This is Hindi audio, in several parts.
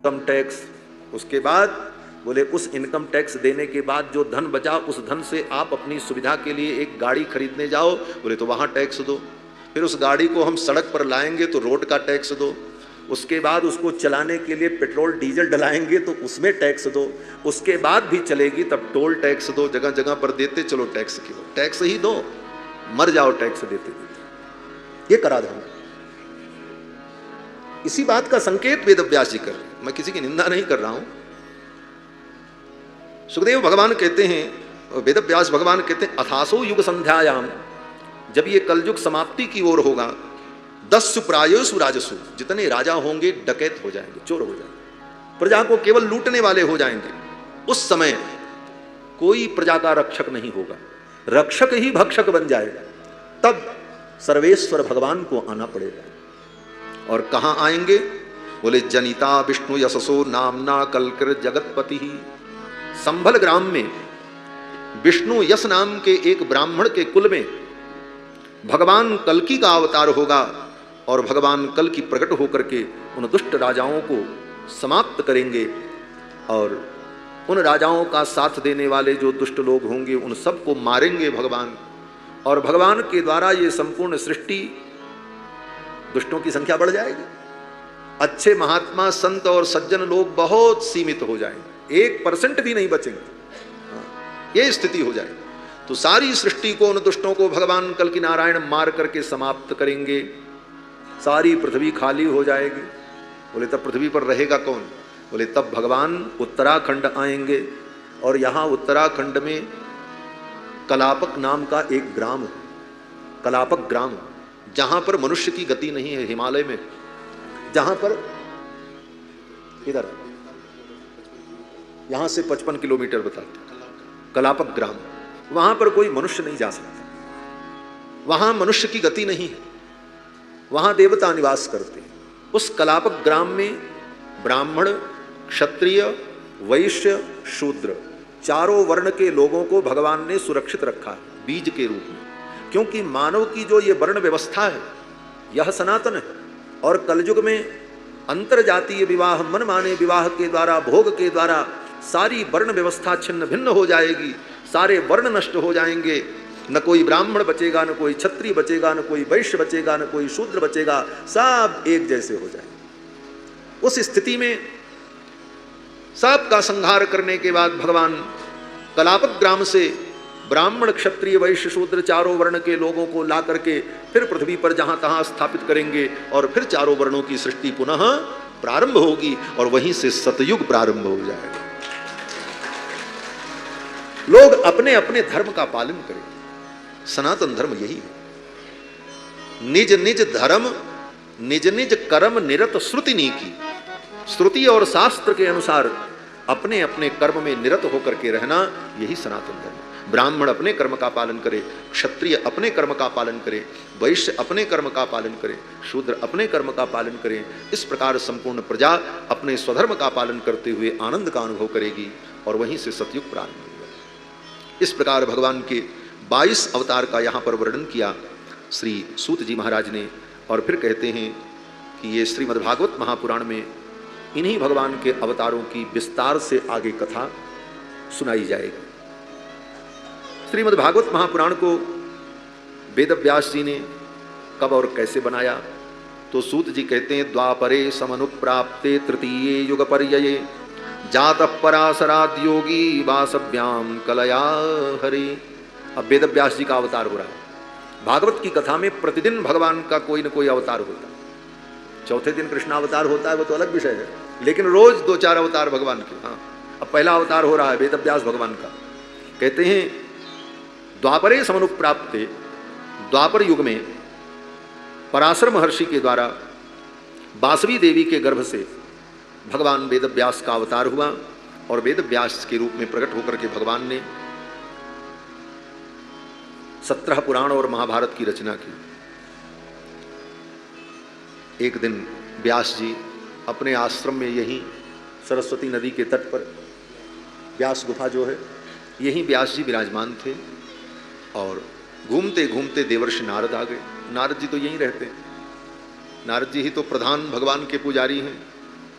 इनकम टैक्स, उसके बाद बोले उस इनकम टैक्स देने के बाद जो धन बचा उस धन से आप अपनी सुविधा के लिए एक गाड़ी खरीदने जाओ, बोले तो वहाँ टैक्स दो। फिर उस गाड़ी को हम सड़क पर लाएंगे तो रोड का टैक्स दो। उसके बाद उसको चलाने के लिए पेट्रोल डीजल डलाएंगे तो उसमें टैक्स दो। उसके बाद भी चलेगी तब टोल टैक्स दो। जगह जगह पर देते चलो टैक्स क्यों, टैक्स ही दो, मर जाओ टैक्स देते देते। ये कराधान। इसी बात का संकेत वेदव्यास जी कर रहे हैं। मैं किसी की निंदा नहीं कर रहा हूं। सुखदेव भगवान कहते हैं, वेदव्यास भगवान कहते हैं, अथासो युग संध्यायाम, जब ये कलयुग समाप्ति की ओर होगा, 10 प्रायसु राजसु, जितने राजा होंगे डकैत हो जाएंगे, चोर हो जाएंगे, प्रजा को केवल लूटने वाले हो जाएंगे। उस समय कोई प्रजा का रक्षक नहीं होगा, रक्षक ही भक्षक बन जाएगा। तब सर्वेश्वर भगवान को आना पड़ेगा। और कहां आएंगे? बोले जनिता विष्णु यशसो नामना कलकर जगतपति ही। संभल ग्राम में विष्णु यश नाम के एक ब्राह्मण के कुल में भगवान कल्कि का अवतार होगा और भगवान कल्कि प्रकट होकर के उन दुष्ट राजाओं को समाप्त करेंगे और उन राजाओं का साथ देने वाले जो दुष्ट लोग होंगे उन सबको मारेंगे भगवान। और भगवान के द्वारा ये संपूर्ण सृष्टि, दुष्टों की संख्या बढ़ जाएगी, अच्छे महात्मा संत और सज्जन लोग बहुत सीमित हो जाएंगे, 1% भी नहीं बचेंगे। ये स्थिति हो जाएगी। तो सारी सृष्टि को, उन दुष्टों को भगवान कल्कि नारायण मार करके समाप्त करेंगे। सारी पृथ्वी खाली हो जाएगी। बोले तब पृथ्वी पर रहेगा कौन? बोले तब भगवान उत्तराखंड आएंगे और यहाँ उत्तराखंड में कलापक नाम का एक ग्राम है, कलापक ग्राम, जहां पर मनुष्य की गति नहीं है, हिमालय में, जहां पर इधर यहां से 55 किलोमीटर बताते, कलापक ग्राम, वहां पर कोई मनुष्य नहीं जा सकता, वहां मनुष्य की गति नहीं है, वहां देवता निवास करते हैं। उस कलापक ग्राम में ब्राह्मण, क्षत्रिय, वैश्य, शूद्र, चारों वर्ण के लोगों को भगवान ने सुरक्षित रखा है बीज के रूप में। क्योंकि मानव की जो ये वर्ण व्यवस्था है यह सनातन है और कलयुग में अंतर जातीय विवाह, मनमाने विवाह के द्वारा, भोग के द्वारा सारी वर्ण व्यवस्था छिन्न भिन्न हो जाएगी, सारे वर्ण नष्ट हो जाएंगे। न कोई ब्राह्मण बचेगा, न कोई क्षत्रिय बचेगा, न कोई वैश्य बचेगा, न कोई शूद्र बचेगा, सब एक जैसे हो जाएंगे। उस स्थिति में सबका संहार करने के बाद भगवान कलापक ग्राम से ब्राह्मण, क्षत्रिय, वैश्य, शूद्र चारों वर्ण के लोगों को ला करके फिर पृथ्वी पर जहां तहां स्थापित करेंगे और फिर चारों वर्णों की सृष्टि पुनः प्रारंभ होगी और वहीं से सतयुग प्रारंभ हो जाएगा। लोग अपने अपने धर्म का पालन करें। सनातन धर्म यही है। निज निज धर्म निज निज कर्म निरत श्रुति नीकी। श्रुति और शास्त्र के अनुसार अपने अपने कर्म में निरत होकर के रहना, यही सनातन धर्म है। ब्राह्मण अपने कर्म का पालन करे, क्षत्रिय अपने कर्म का पालन करे, वैश्य अपने कर्म का पालन करे, शूद्र अपने कर्म का पालन करे। इस प्रकार संपूर्ण प्रजा अपने स्वधर्म का पालन करते हुए आनंद का अनुभव करेगी और वहीं से सतयुग प्रारंभ होगा। इस प्रकार भगवान के 22 अवतार का यहाँ पर वर्णन किया श्री सूत जी महाराज ने। और फिर कहते हैं कि ये श्रीमद्भागवत महापुराण में इन्हीं भगवान के अवतारों की विस्तार से आगे कथा सुनाई जाएगी। श्रीमद्भागवत महापुराण को वेदव्यास जी ने कब और कैसे बनाया? तो सूत जी कहते हैं, द्वापरे समनुप्राप्ते तृतीये युग पर्यये जातः पराशराद योगी वासव्याम कलया हरि। अब वेदव्यास जी का अवतार हो रहा है। भागवत की कथा में प्रतिदिन भगवान का कोई न कोई अवतार होता है। चौथे दिन कृष्णावतार होता है, वो तो अलग विषय है, लेकिन रोज 2-4 अवतार भगवान के। हाँ, अब पहला अवतार हो रहा है वेदव्यास भगवान का। कहते हैं द्वापरे समनुप्राप्ते, द्वापर युग में पराशर महर्षि के द्वारा बासवी देवी के गर्भ से भगवान वेदव्यास का अवतार हुआ और वेदव्यास के रूप में प्रकट होकर के भगवान ने 17 पुराण और महाभारत की रचना की। एक दिन व्यास जी अपने आश्रम में, यहीं सरस्वती नदी के तट पर व्यास गुफा जो है, यहीं व्यास जी विराजमान थे और घूमते घूमते देवर्षि नारद आ गए। नारद जी तो यहीं रहते हैं, नारद जी ही तो प्रधान भगवान के पुजारी हैं।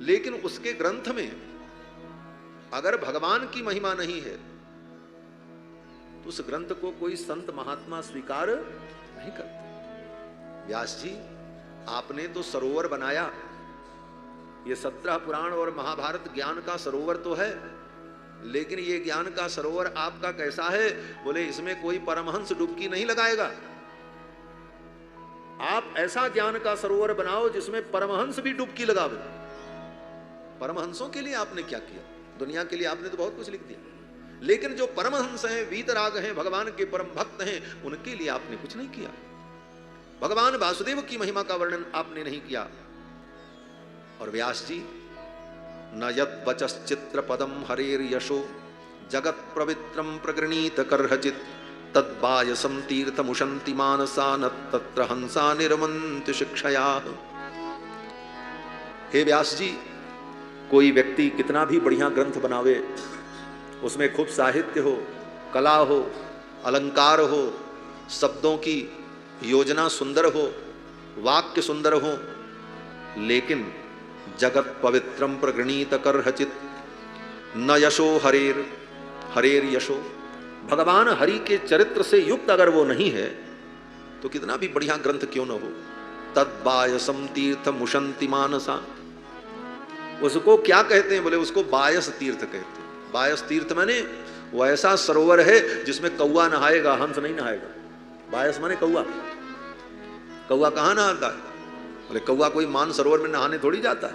लेकिन उसके ग्रंथ में अगर भगवान की महिमा नहीं है तो उस ग्रंथ को कोई संत महात्मा स्वीकार नहीं करते। व्यास जी, आपने तो सरोवर बनाया, ये 17 पुराण और महाभारत ज्ञान का सरोवर तो है, लेकिन ये ज्ञान का सरोवर आपका कैसा है? बोले इसमें कोई परमहंस डुबकी नहीं लगाएगा। आप ऐसा ज्ञान का सरोवर बनाओ जिसमें परमहंस भी डुबकी लगावे। परमहंसों के लिए आपने क्या किया? दुनिया के लिए आपने तो बहुत कुछ लिख दिया, लेकिन जो परमहंस हैं, वीतराग हैं, भगवान के परम भक्त हैं, उनके लिए आपने कुछ नहीं किया। भगवान वासुदेव की महिमा का वर्णन आपने नहीं किया। और व्यास जी, न यद वचश्चित्र पदम हरेर यशो जगत पवित्रम प्रगृणीत करहचित तद्बायसम तीर्थमुशंति मानसा न तत्र हंसा निर्मन्ति शिक्षया। हे व्यास जी, कोई व्यक्ति कितना भी बढ़िया ग्रंथ बनावे, उसमें खूब साहित्य हो, कला हो, अलंकार हो, शब्दों की योजना सुंदर हो, वाक्य सुंदर हो, लेकिन जगत पवित्रम प्रगृणीत करहचित न यशो हरेर, हरेर यशो, भगवान हरि के चरित्र से युक्त अगर वो नहीं है तो कितना भी बढ़िया ग्रंथ क्यों न हो, तद्बायसम तीर्थ मुशंति मानसा, उसको क्या कहते हैं? बोले उसको बायस तीर्थ कहते हैं। बायस तीर्थ माने वो ऐसा सरोवर है जिसमें कौवा नहाएगा, हंस नहीं नहाएगा। बायस माने कौवा। कौवा कहाँ नहाता है? बोले कौवा कोई मान सरोवर में नहाने थोड़ी जाता है,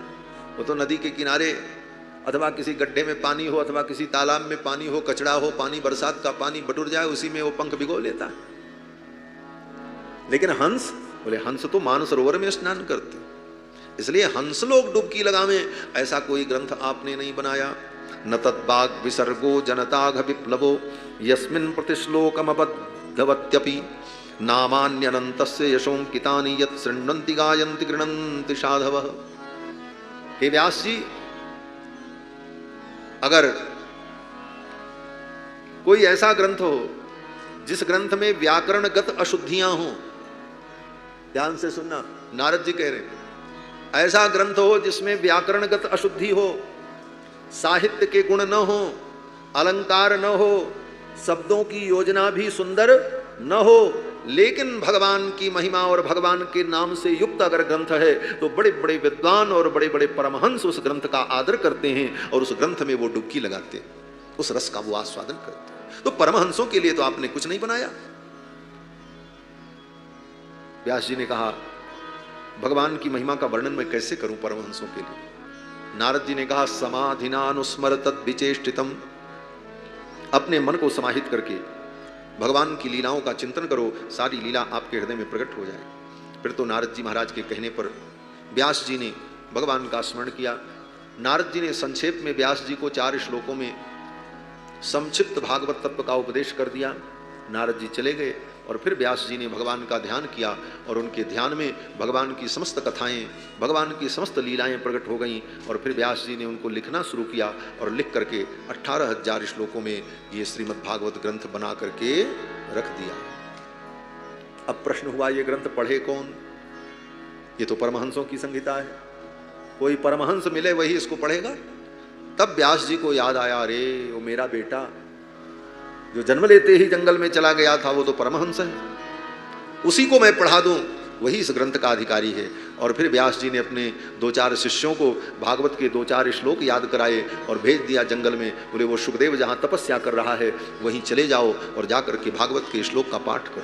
वो तो नदी के किनारे अथवा किसी गड्ढे में पानी हो अथवा किसी तालाब में पानी हो, कचड़ा हो, पानी बरसात का पानी बटुर जाए, उसी में वो पंख भिगो लेता है। लेकिन हंस, बोले हंस तो मान सरोवर में स्नान करते, इसलिए हंस लोग डुबकी लगावे, ऐसा कोई ग्रंथ आपने नहीं बनाया। न तद्बाग विसर्गो जनताघ विप्लवो यस्मिन् प्रतिश्लोकमबद्धवत्यपि नामान्यनन्तस्य यशोंकितानि यत् शृण्वन्ति गायन्ति गृह्णन्ति साधवः। हे व्यास जी, अगर कोई ऐसा ग्रंथ हो जिस ग्रंथ में व्याकरणगत अशुद्धियां हो, ध्यान से सुनना, नारद जी कह रहे हैं, ऐसा ग्रंथ हो जिसमें व्याकरणगत अशुद्धि हो, साहित्य के गुण न हो, अलंकार न हो, शब्दों की योजना भी सुंदर न हो, लेकिन भगवान की महिमा और भगवान के नाम से युक्त अगर ग्रंथ है तो बड़े बड़े विद्वान और बड़े बड़े परमहंस उस ग्रंथ का आदर करते हैं और उस ग्रंथ में वो डुबकी लगाते हैं, उस रस का वो आस्वादन करते हैं। तो परमहंसों के लिए तो आपने कुछ नहीं बनाया। व्यास जी ने कहा भगवान की महिमा का वर्णन मैं कैसे करूं परमहंसों के लिए? नारद जी ने कहा समाधिनानुस्मर तद विचेष्टितम, अपने मन को समाहित करके भगवान की लीलाओं का चिंतन करो, सारी लीला आपके हृदय में प्रकट हो जाए। फिर तो नारद जी महाराज के कहने पर व्यास जी ने भगवान का स्मरण किया। नारद जी ने संक्षेप में व्यास जी को 4 श्लोकों में संक्षिप्त भागवत तत्व का उपदेश कर दिया। नारद जी चले गए और फिर व्यास जी ने भगवान का ध्यान किया और उनके ध्यान में भगवान की समस्त कथाएं, भगवान की समस्त लीलाएं प्रकट हो गईं और फिर व्यास जी ने उनको लिखना शुरू किया और लिख करके 18,000 श्लोकों में ये श्रीमद् भागवत ग्रंथ बना करके रख दिया। अब प्रश्न हुआ, ये ग्रंथ पढ़े कौन? ये तो परमहंसों की संहिता है, कोई परमहंस मिले वही इसको पढ़ेगा। तब व्यास जी को याद आया, अरे वो मेरा बेटा जो जन्म लेते ही जंगल में चला गया था वो तो परमहंस है, उसी को मैं पढ़ा दूं, वही इस ग्रंथ का अधिकारी है। और फिर व्यास जी ने अपने 2-4 शिष्यों को भागवत के 2-4 श्लोक याद कराए और भेज दिया जंगल में। बोले वो सुखदेव जहाँ तपस्या कर रहा है वहीं चले जाओ और जाकर के भागवत के श्लोक का पाठ करो।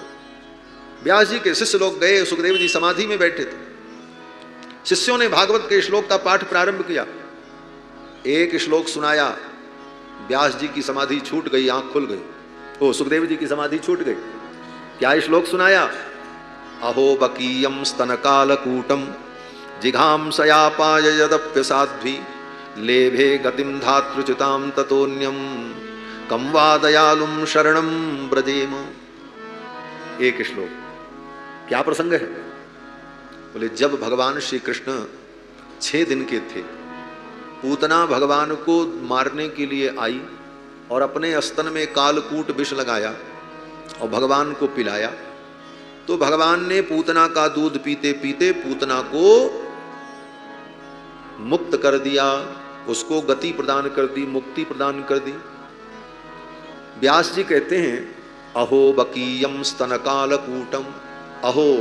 व्यास जी के शिष्य लोग गए, सुखदेव जी समाधि में बैठे थे, शिष्यों ने भागवत के श्लोक का पाठ प्रारंभ किया। एक श्लोक सुनाया, व्यास जी की समाधि छूट गई, आंख खुल गई। ओ सुखदेव जी की समाधि छूट गई। क्या श्लोक सुनाया? अहो बकीयम स्तनकालकूटम जिघांसयापाय यदप्य साध्वी लेभे गतिम धातृच्युताम ततोन्यम कम वा दयालुम शरणम ब्रजेम। एक श्लोक, क्या प्रसंग है? बोले जब भगवान श्री कृष्ण 6 दिन के थे, पूतना भगवान को मारने के लिए आई और अपने स्तन में कालकूट विष लगाया और भगवान को पिलाया, तो भगवान ने पूतना का दूध पीते पीते पूतना को मुक्त कर दिया, उसको गति प्रदान कर दी, मुक्ति प्रदान कर दी। व्यास जी कहते हैं अहो बकीयम स्तनकालकूटम। अहो,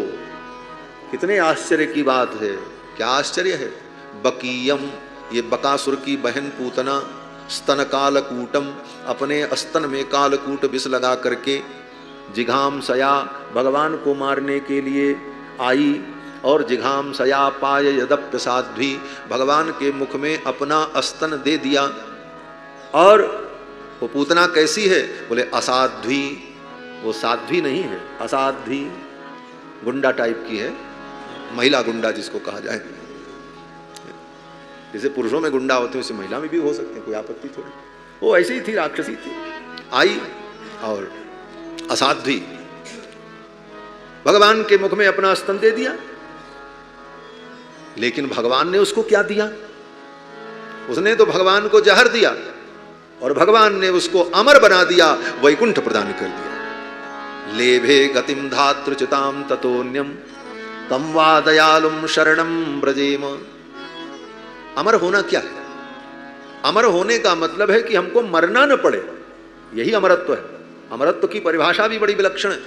कितने आश्चर्य की बात है, क्या आश्चर्य है। बकीयम, ये बकासुर की बहन पूतना, स्तन कालकूटम, अपने स्तन में कालकूट विष लगा करके जिघाम सया, भगवान को मारने के लिए आई, और जिघाम सया पाय यदप्य साध्वी, भगवान के मुख में अपना स्तन दे दिया। और वो पूतना कैसी है, बोले असाध्वी, वो साध्वी नहीं है, असाध्वी, गुंडा टाइप की है, महिला गुंडा जिसको कहा जाए। जैसे पुरुषों में गुंडा होते हैं वैसे महिला में भी हो सकते हैं, कोई आपत्ति थोड़ी। वो ऐसी ही थी, राक्षसी थी, आई और असाध्वी, भगवान के मुख में अपना स्तन दे दिया। लेकिन भगवान ने उसको क्या दिया, उसने तो भगवान को जहर दिया, और भगवान ने उसको अमर बना दिया, वैकुंठ प्रदान कर दिया। लेभे गतिम धातृचिताम ततोन्यम तम वा दयालुम शरणम ब्रजेम। अमर होना क्या है, अमर होने का मतलब है कि हमको मरना न पड़े, यही अमरत्व है। अमरत्व की परिभाषा भी बड़ी विलक्षण है।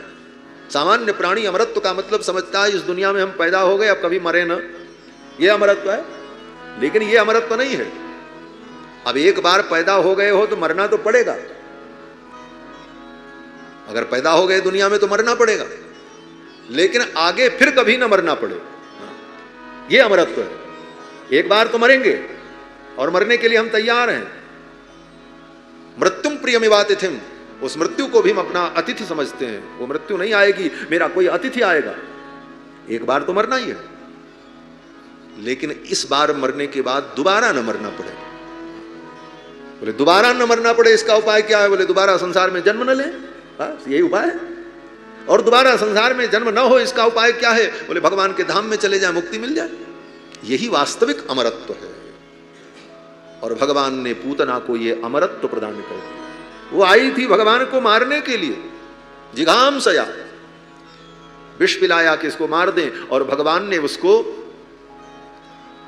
सामान्य प्राणी अमरत्व का मतलब समझता है इस दुनिया में हम पैदा हो गए अब कभी मरे न, यह अमरत्व है। लेकिन यह अमरत्व नहीं है। अब एक बार पैदा हो गए हो तो मरना तो पड़ेगा, अगर पैदा हो गए दुनिया में तो मरना पड़ेगा, लेकिन आगे फिर कभी ना मरना पड़े, यह अमरत्व है। एक बार तो मरेंगे और मरने के लिए हम तैयार हैं। मृत्युम प्रियमिवातिथिम, उस मृत्यु को भी हम अपना अतिथि समझते हैं। वो मृत्यु नहीं आएगी, मेरा कोई अतिथि आएगा, एक बार तो मरना ही है। लेकिन इस बार मरने के बाद दोबारा न मरना पड़े। बोले दोबारा न मरना पड़े, इसका उपाय क्या है, बोले दोबारा संसार में जन्म न ले, बस यही उपाय है। और दोबारा संसार में जन्म न हो, इसका उपाय क्या है, बोले भगवान के धाम में चले जाए, मुक्ति मिल जाए। यही वास्तविक अमरत्व है। और भगवान ने पूतना को यह अमरत्व प्रदान कर दिया। वो आई थी भगवान को मारने के लिए, जिघाम सया, विष पिलाया कि इसको मार दें, और भगवान ने उसको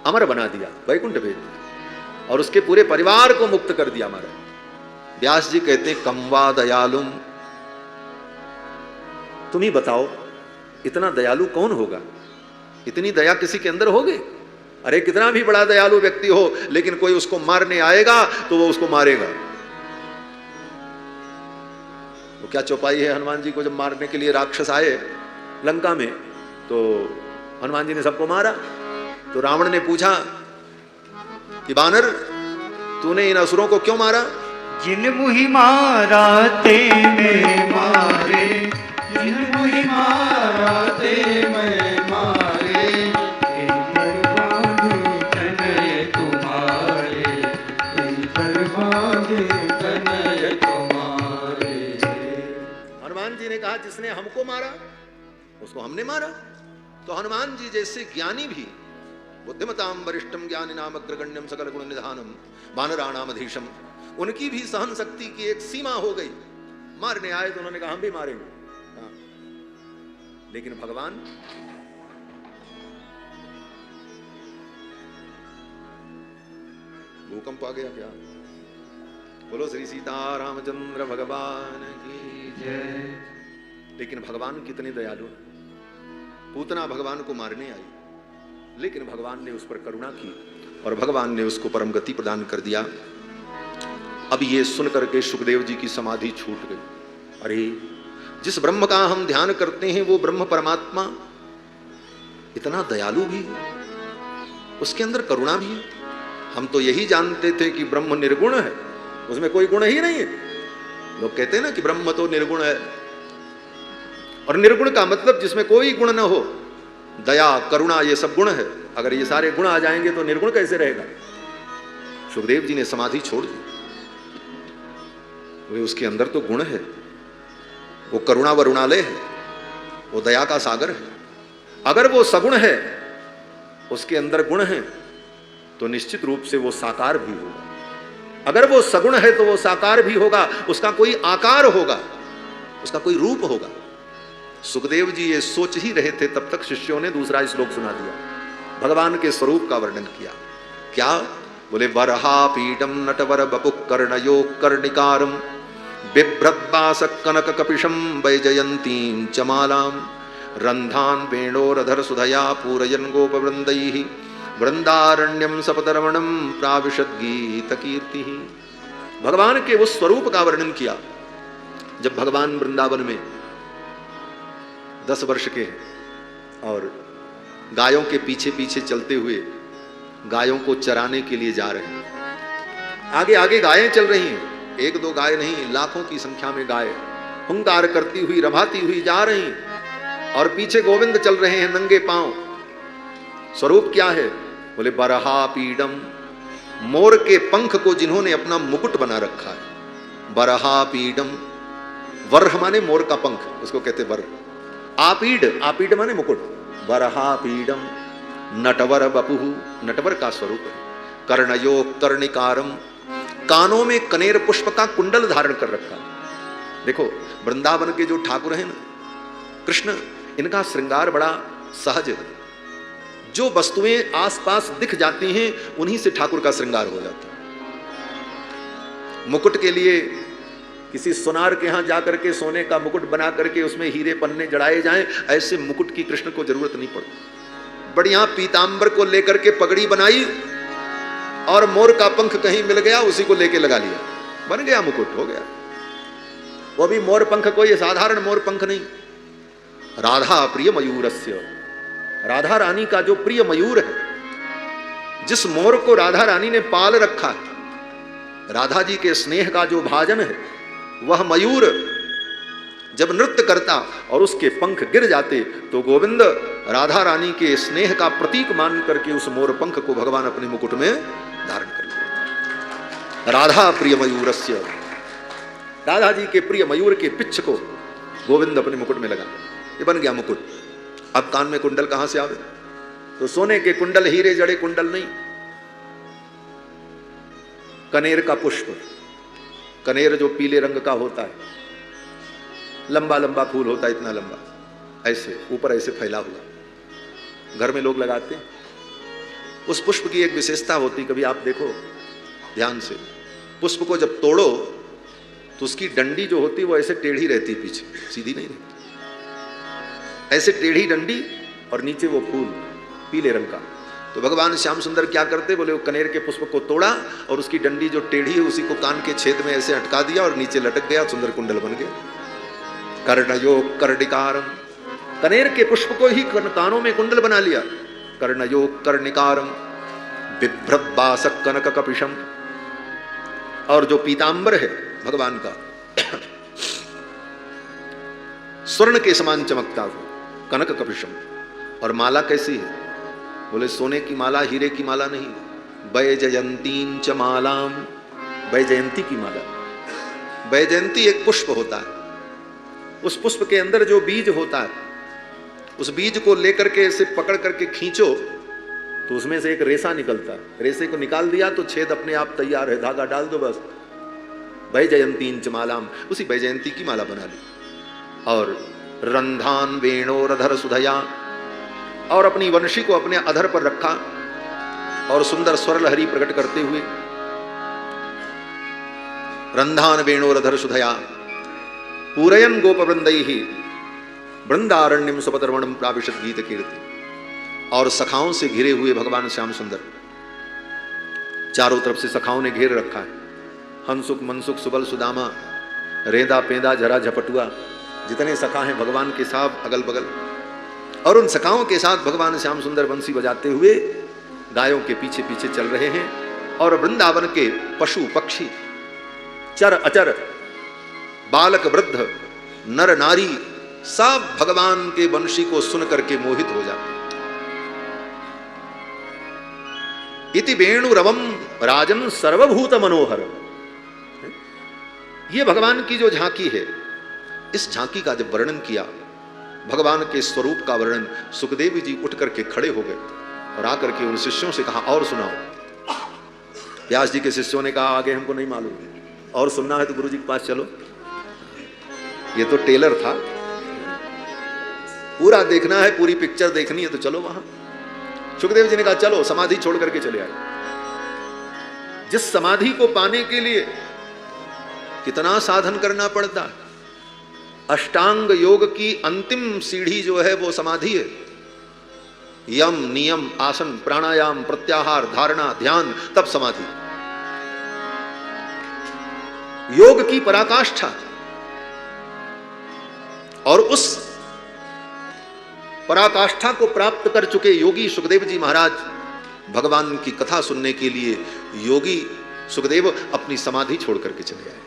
अमर बना दिया, वैकुंठ भेज दिया, और उसके पूरे परिवार को मुक्त कर दिया। हमारा व्यास जी कहते हैं कम्वा दयालुम, तुम ही बताओ इतना दयालु कौन होगा, इतनी दया किसी के अंदर होगी। अरे कितना भी बड़ा दयालु व्यक्ति हो, लेकिन कोई उसको मारने आएगा तो वो उसको मारेगा। वो क्या चौपाई है, हनुमान जी को जब मारने के लिए राक्षस आए लंका में, तो हनुमान जी ने सबको मारा। तो रावण ने पूछा कि बानर, तूने इन असुरों को क्यों मारा। जिन मुहि मारा तेने मारे, जिन मुहि मारा ते मैं मारे, तेरी बर्बादे कन्हैया तुम्हारे, तेरी बर्बादे कन्हैया तुम्हारे। हनुमान जी ने कहा जिसने हमको मारा उसको हमने मारा। तो हनुमान जी जैसे ज्ञानी भी, बुद्धिमताम वरिष्ठम ज्ञानी नाम अग्रगण्यम सकल गुण निधानम वानराणाम अधीशम, उनकी भी सहन शक्ति की एक सीमा हो गई। मारने आए तो उन्होंने कहा हम भी मारेंगे। हाँ। लेकिन भगवान भूकंप आ गया क्या। बोलो श्री सीतारामचंद्र भगवान की जय। लेकिन भगवान कितने दयालु। पूतना भगवान को मारने आई, लेकिन भगवान ने उस पर करुणा की और भगवान ने उसको परम गति प्रदान कर दिया। अब ये सुन करके सुखदेव जी की समाधि छूट गई। अरे जिस ब्रह्म का हम ध्यान करते हैं वो ब्रह्म परमात्मा इतना दयालु भी है, उसके अंदर करुणा भी है। हम तो यही जानते थे कि ब्रह्म निर्गुण है, उसमें कोई गुण ही नहीं है। लोग कहते हैं ना कि ब्रह्म तो निर्गुण है, और निर्गुण का मतलब जिसमें कोई गुण न हो। दया करुणा ये सब गुण है, अगर ये सारे गुण आ जाएंगे तो निर्गुण कैसे रहेगा। सुखदेव जी ने समाधि छोड़ दी। वे उसके अंदर तो गुण है, वो करुणा वरुणालय है, वो दया का सागर है। अगर वो सगुण है, उसके अंदर गुण है, तो निश्चित रूप से वो साकार भी होगा। अगर वो सगुण है तो वो साकार भी होगा, उसका कोई आकार होगा, उसका कोई रूप होगा। सुखदेव जी ये सोच ही रहे थे, तब तक शिष्यों ने दूसरा श्लोक सुना दिया, भगवान के स्वरूप का वर्णन किया। क्या? बोले वरहा पीडम नटवर बपु कर्णयो कर्णिकारम बिभ्रद्वास कनक कपिशम वैजयंतीं च मालाम रंधान वेणोरधर सुधया पूरयन गोपवृंदैः वृंदारण्यम सपतरमणम प्राविशद गीत कीर्ति। भगवान के उस स्वरूप का वर्णन किया जब भगवान वृंदावन में 10 वर्ष के हैं और गायों के पीछे पीछे चलते हुए गायों को चराने के लिए जा रहे हैं। आगे आगे गायें चल रही हैं, 1-2 गाय नहीं, लाखों की संख्या में गाय हुंकार करती हुई रभाती हुई जा रही हैं और पीछे गोविंद चल रहे हैं नंगे पांव। स्वरूप क्या है? बोले बरहा पीडम, मोर के पंख को जिन्होंने अपना मुकुट बना रखा है। बरहा पीडम, वर्ह माने मोर का पंख, उसको कहते वर। आपीड, आपीड माने मुकुट। बरहा पीडम नटवर बपुहु, नटवर का स्वरूप है। कर्णयो कर्णिकारम, कानों में कनेर पुष्प का कुंडल धारण कर रखा है। देखो वृंदावन के जो ठाकुर हैं ना, कृष्ण, इनका श्रृंगार बड़ा सहज है। जो वस्तुएं आसपास दिख जाती हैं उन्हीं से ठाकुर का श्रृंगार हो जाता है। मुकुट के लिए किसी सुनार के यहां जाकर के सोने का मुकुट बना करके उसमें हीरे पन्ने जड़ाए जाएं, ऐसे मुकुट की कृष्ण को जरूरत नहीं पड़ती। बढ़िया पीतांबर को लेकर के पगड़ी बनाई और मोर का पंख कहीं मिल गया, उसी को लेके लगा लिया, बन गया मुकुट, हो गया। वो भी मोर पंख, कोई साधारण मोर पंख नहीं। राधा प्रिय मयूरस्य, राधा रानी का जो प्रिय मयूर है, जिस मोर को राधा रानी ने पाल रखा है, राधा जी के स्नेह का जो भाजन है, वह मयूर जब नृत्य करता और उसके पंख गिर जाते तो गोविंद राधा रानी के स्नेह का प्रतीक मान करके उस मोर पंख को भगवान अपने मुकुट में धारण कर लेते। राधा प्रिय मयूरस्य, राधा जी के प्रिय मयूर के पिच्छ को गोविंद अपने मुकुट में लगा, ये बन गया मुकुट। अब कान में कुंडल कहां से आवे? तो सोने के कुंडल, हीरे जड़े कुंडल नहीं, कनेर का पुष्प। कनेर जो पीले रंग का होता है, लंबा लंबा फूल होता है, इतना लंबा, ऐसे ऊपर ऐसे फैला हुआ, घर में लोग लगाते हैं। उस पुष्प की एक विशेषता होती, कभी आप देखो ध्यान से, पुष्प को जब तोड़ो तो उसकी डंडी जो होती है वो ऐसे टेढ़ी रहती, पीछे सीधी नहीं रहती, ऐसे टेढ़ी डंडी और नीचे वो फूल पीले रंग का। तो भगवान श्याम सुंदर क्या करते? बोले वो कनेर के पुष्प को तोड़ा और उसकी डंडी जो टेढ़ी है उसी को कान के छेद में ऐसे अटका दिया और नीचे लटक गया, सुंदर कुंडल बन गया। कर्णयो कर्णिकारम, कनेर के पुष्प को ही कानों में कुंडल बना लिया। कर्णयो कर्णिकारम बिभ्रद्वासक कनक कपिशम, और जो पीतांबर है भगवान का स्वर्ण के समान चमकता हो, कनक कपिशम। और माला कैसी है? बोले सोने की माला, हीरे की माला नहीं, वैजयंतीं च मालाम, वैजयंती की माला। वैजयंती एक पुष्प होता है, उस पुष्प के अंदर जो बीज होता है, उस बीज को लेकर के ऐसे पकड़ करके खींचो तो उसमें से एक रेशा निकलता है। रेशे को निकाल दिया तो छेद अपने आप तैयार है, धागा डाल दो बस। वैजयंतीं च मालाम, उसी वैजयंती की माला बना ली। और रंधान वेणोरधर सुधया, और अपनी वंशी को अपने अधर पर रखा और सुंदर स्वर लहरी प्रकट करते हुए रंधान वेणोरधर सुधया पूरयन गोपवृंदैहि वृंदारण्यम सुपतरमणम प्राविशद गीत कीर्ति। और सखाओं से घिरे हुए भगवान श्याम सुंदर, चारों तरफ से सखाओं ने घेर रखा है। हंसुक मनसुक सुबल सुदामा, रेंदा पेंदा झरा झपटुआ, जितने सखा हैं भगवान के साथ अगल बगल, और उन सखाओं के साथ भगवान श्याम सुंदर बंसी बजाते हुए गायों के पीछे पीछे चल रहे हैं। और वृंदावन के पशु पक्षी, चर अचर, बालक वृद्ध, नर नारी, सब भगवान के वंशी को सुन करके मोहित हो जाते। इति वेणुरवम राजन सर्वभूत मनोहर, ये भगवान की जो झांकी है, इस झांकी का जब वर्णन किया, भगवान के स्वरूप का वर्णन, सुखदेव जी उठ करके खड़े हो गए और आकर के उन शिष्यों से कहा और सुनाओ। व्यास जी के शिष्यों ने कहा आगे हमको नहीं मालूम, और सुनना है तो गुरु जी के पास चलो। ये तो टेलर था, पूरा देखना है, पूरी पिक्चर देखनी है तो चलो वहां। सुखदेव जी ने कहा चलो, समाधि छोड़ करके चले आए। जिस समाधि को पाने के लिए कितना साधन करना पड़ता है। अष्टांग योग की अंतिम सीढ़ी जो है वो समाधि है। यम, नियम, आसन, प्राणायाम, प्रत्याहार, धारणा, ध्यान, तब समाधि। योग की पराकाष्ठा। और उस पराकाष्ठा को प्राप्त कर चुके योगी सुखदेव जी महाराज भगवान की कथा सुनने के लिए योगी सुखदेव अपनी समाधि छोड़ करके चले आए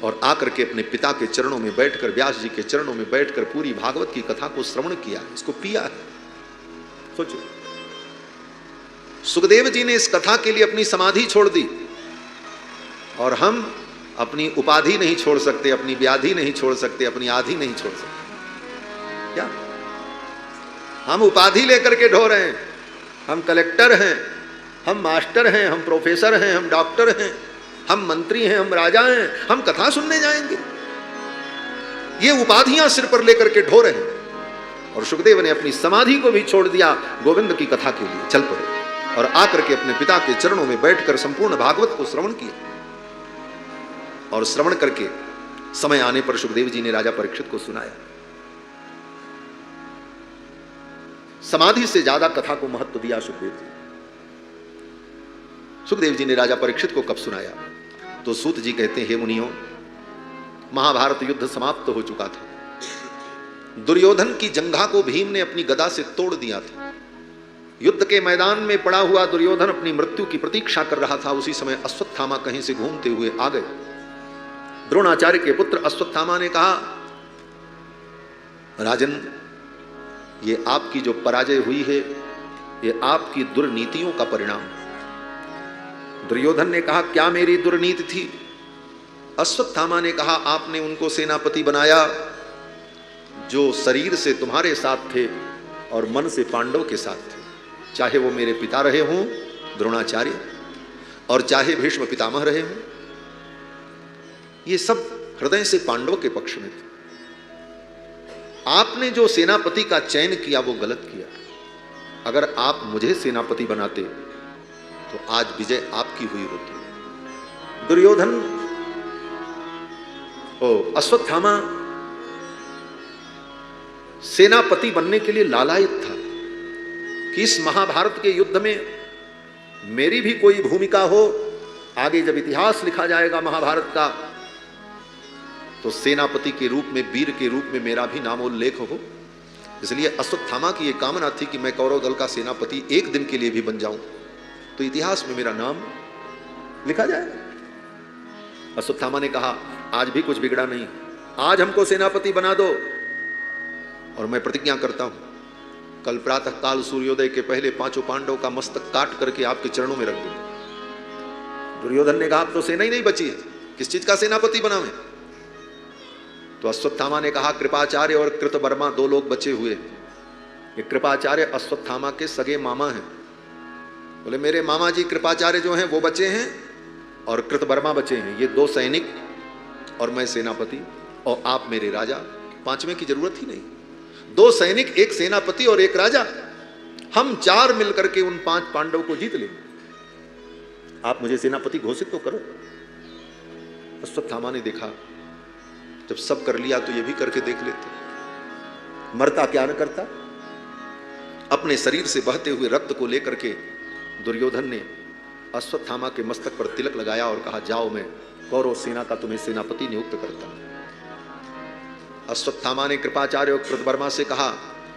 और आकर के अपने पिता के चरणों में बैठकर, व्यास जी के चरणों में बैठकर पूरी भागवत की कथा को श्रवण किया, इसको पिया है। सोचो, सुखदेव जी ने इस कथा के लिए अपनी समाधि छोड़ दी और हम अपनी उपाधि नहीं छोड़ सकते, अपनी व्याधि नहीं छोड़ सकते, अपनी आधि नहीं छोड़ सकते। क्या हम उपाधि लेकर के ढो रहे हैं? हम कलेक्टर हैं, हम मास्टर हैं, हम प्रोफेसर हैं, हम डॉक्टर हैं, हम मंत्री हैं, हम राजा हैं, हम कथा सुनने जाएंगे? ये उपाधियां सिर पर लेकर के ढो रहे हैं। और सुखदेव ने अपनी समाधि को भी छोड़ दिया, गोविंद की कथा के लिए चल पड़े और आकर के अपने पिता के चरणों में बैठकर संपूर्ण भागवत को श्रवण किया। और श्रवण करके समय आने पर सुखदेव जी ने राजा परीक्षित को सुनाया। समाधि से ज्यादा कथा को महत्व दिया सुखदेव जी। सुखदेव जी ने राजा परीक्षित को कब सुनाया? तो सूत जी कहते हैं, हे मुनियों, महाभारत युद्ध समाप्त हो चुका था। दुर्योधन की जंघा को भीम ने अपनी गदा से तोड़ दिया था। युद्ध के मैदान में पड़ा हुआ दुर्योधन अपनी मृत्यु की प्रतीक्षा कर रहा था। उसी समय अश्वत्थामा कहीं से घूमते हुए आ गए। द्रोणाचार्य के पुत्र अश्वत्थामा ने कहा, राजन, ये आपकी जो पराजय हुई है, ये आपकी दुर्नीतियों का परिणाम। दुर्योधन ने कहा, क्या मेरी दुर्नीति थी? अश्वत्थामा ने कहा, आपने उनको सेनापति बनाया जो शरीर से तुम्हारे साथ थे और मन से पांडव के साथ थे। चाहे वो मेरे पिता रहे हों द्रोणाचार्य और चाहे भीष्म पितामह रहे हों, ये सब हृदय से पांडव के पक्ष में थे। आपने जो सेनापति का चयन किया वो गलत किया। अगर आप मुझे सेनापति बनाते तो आज विजय आपकी हुई होती। दुर्योधन अश्वत्थामा सेनापति बनने के लिए लालायित था कि इस महाभारत के युद्ध में मेरी भी कोई भूमिका हो। आगे जब इतिहास लिखा जाएगा महाभारत का, तो सेनापति के रूप में, वीर के रूप में मेरा भी नामोल्लेख हो। इसलिए अश्वत्थामा की यह कामना थी कि मैं कौरव दल का सेनापति एक दिन के लिए भी बन जाऊं तो इतिहास में मेरा नाम लिखा जाएगा। अश्वत्थामा ने कहा, आज भी कुछ बिगड़ा नहीं, आज हमको सेनापति बना दो और मैं प्रतिज्ञा करता हूं, कल प्रातः काल सूर्योदय के पहले 5 पांडव का मस्तक काट करके आपके चरणों में रख दूंगा। दुर्योधन ने कहा, अब तो सेना ही नहीं बची है, किस चीज का सेनापति बनावे? तो अश्वत्थामा ने कहा, कृपाचार्य और कृतवर्मा 2 लोग बचे हुए। ये कृपाचार्य अश्वत्थामा के सगे मामा हैं। बोले, मेरे मामा जी कृपाचार्य जो हैं वो बचे हैं और कृतवर्मा बचे हैं। ये 2 सैनिक और मैं सेनापति और आप मेरे राजा, 5वें की जरूरत ही नहीं। 2 सैनिक, 1 सेनापति और 1 राजा, हम 4 मिलकर के उन 5 पांडव को जीत लेंगे। आप मुझे सेनापति घोषित तो करो। अश्वत्थामा ने देखा, जब सब कर लिया तो ये भी करके देख लेते, मरता क्या न करता। अपने शरीर से बहते हुए रक्त को लेकर के दुर्योधन ने अश्वत्थामा के मस्तक पर तिलक लगाया और कहा, जाओ, मैं कौरव सेना का तुम्हें सेनापति नियुक्त करता हूं। अश्वत्थामा ने कृपाचार्य और कृतवर्मा से कहा,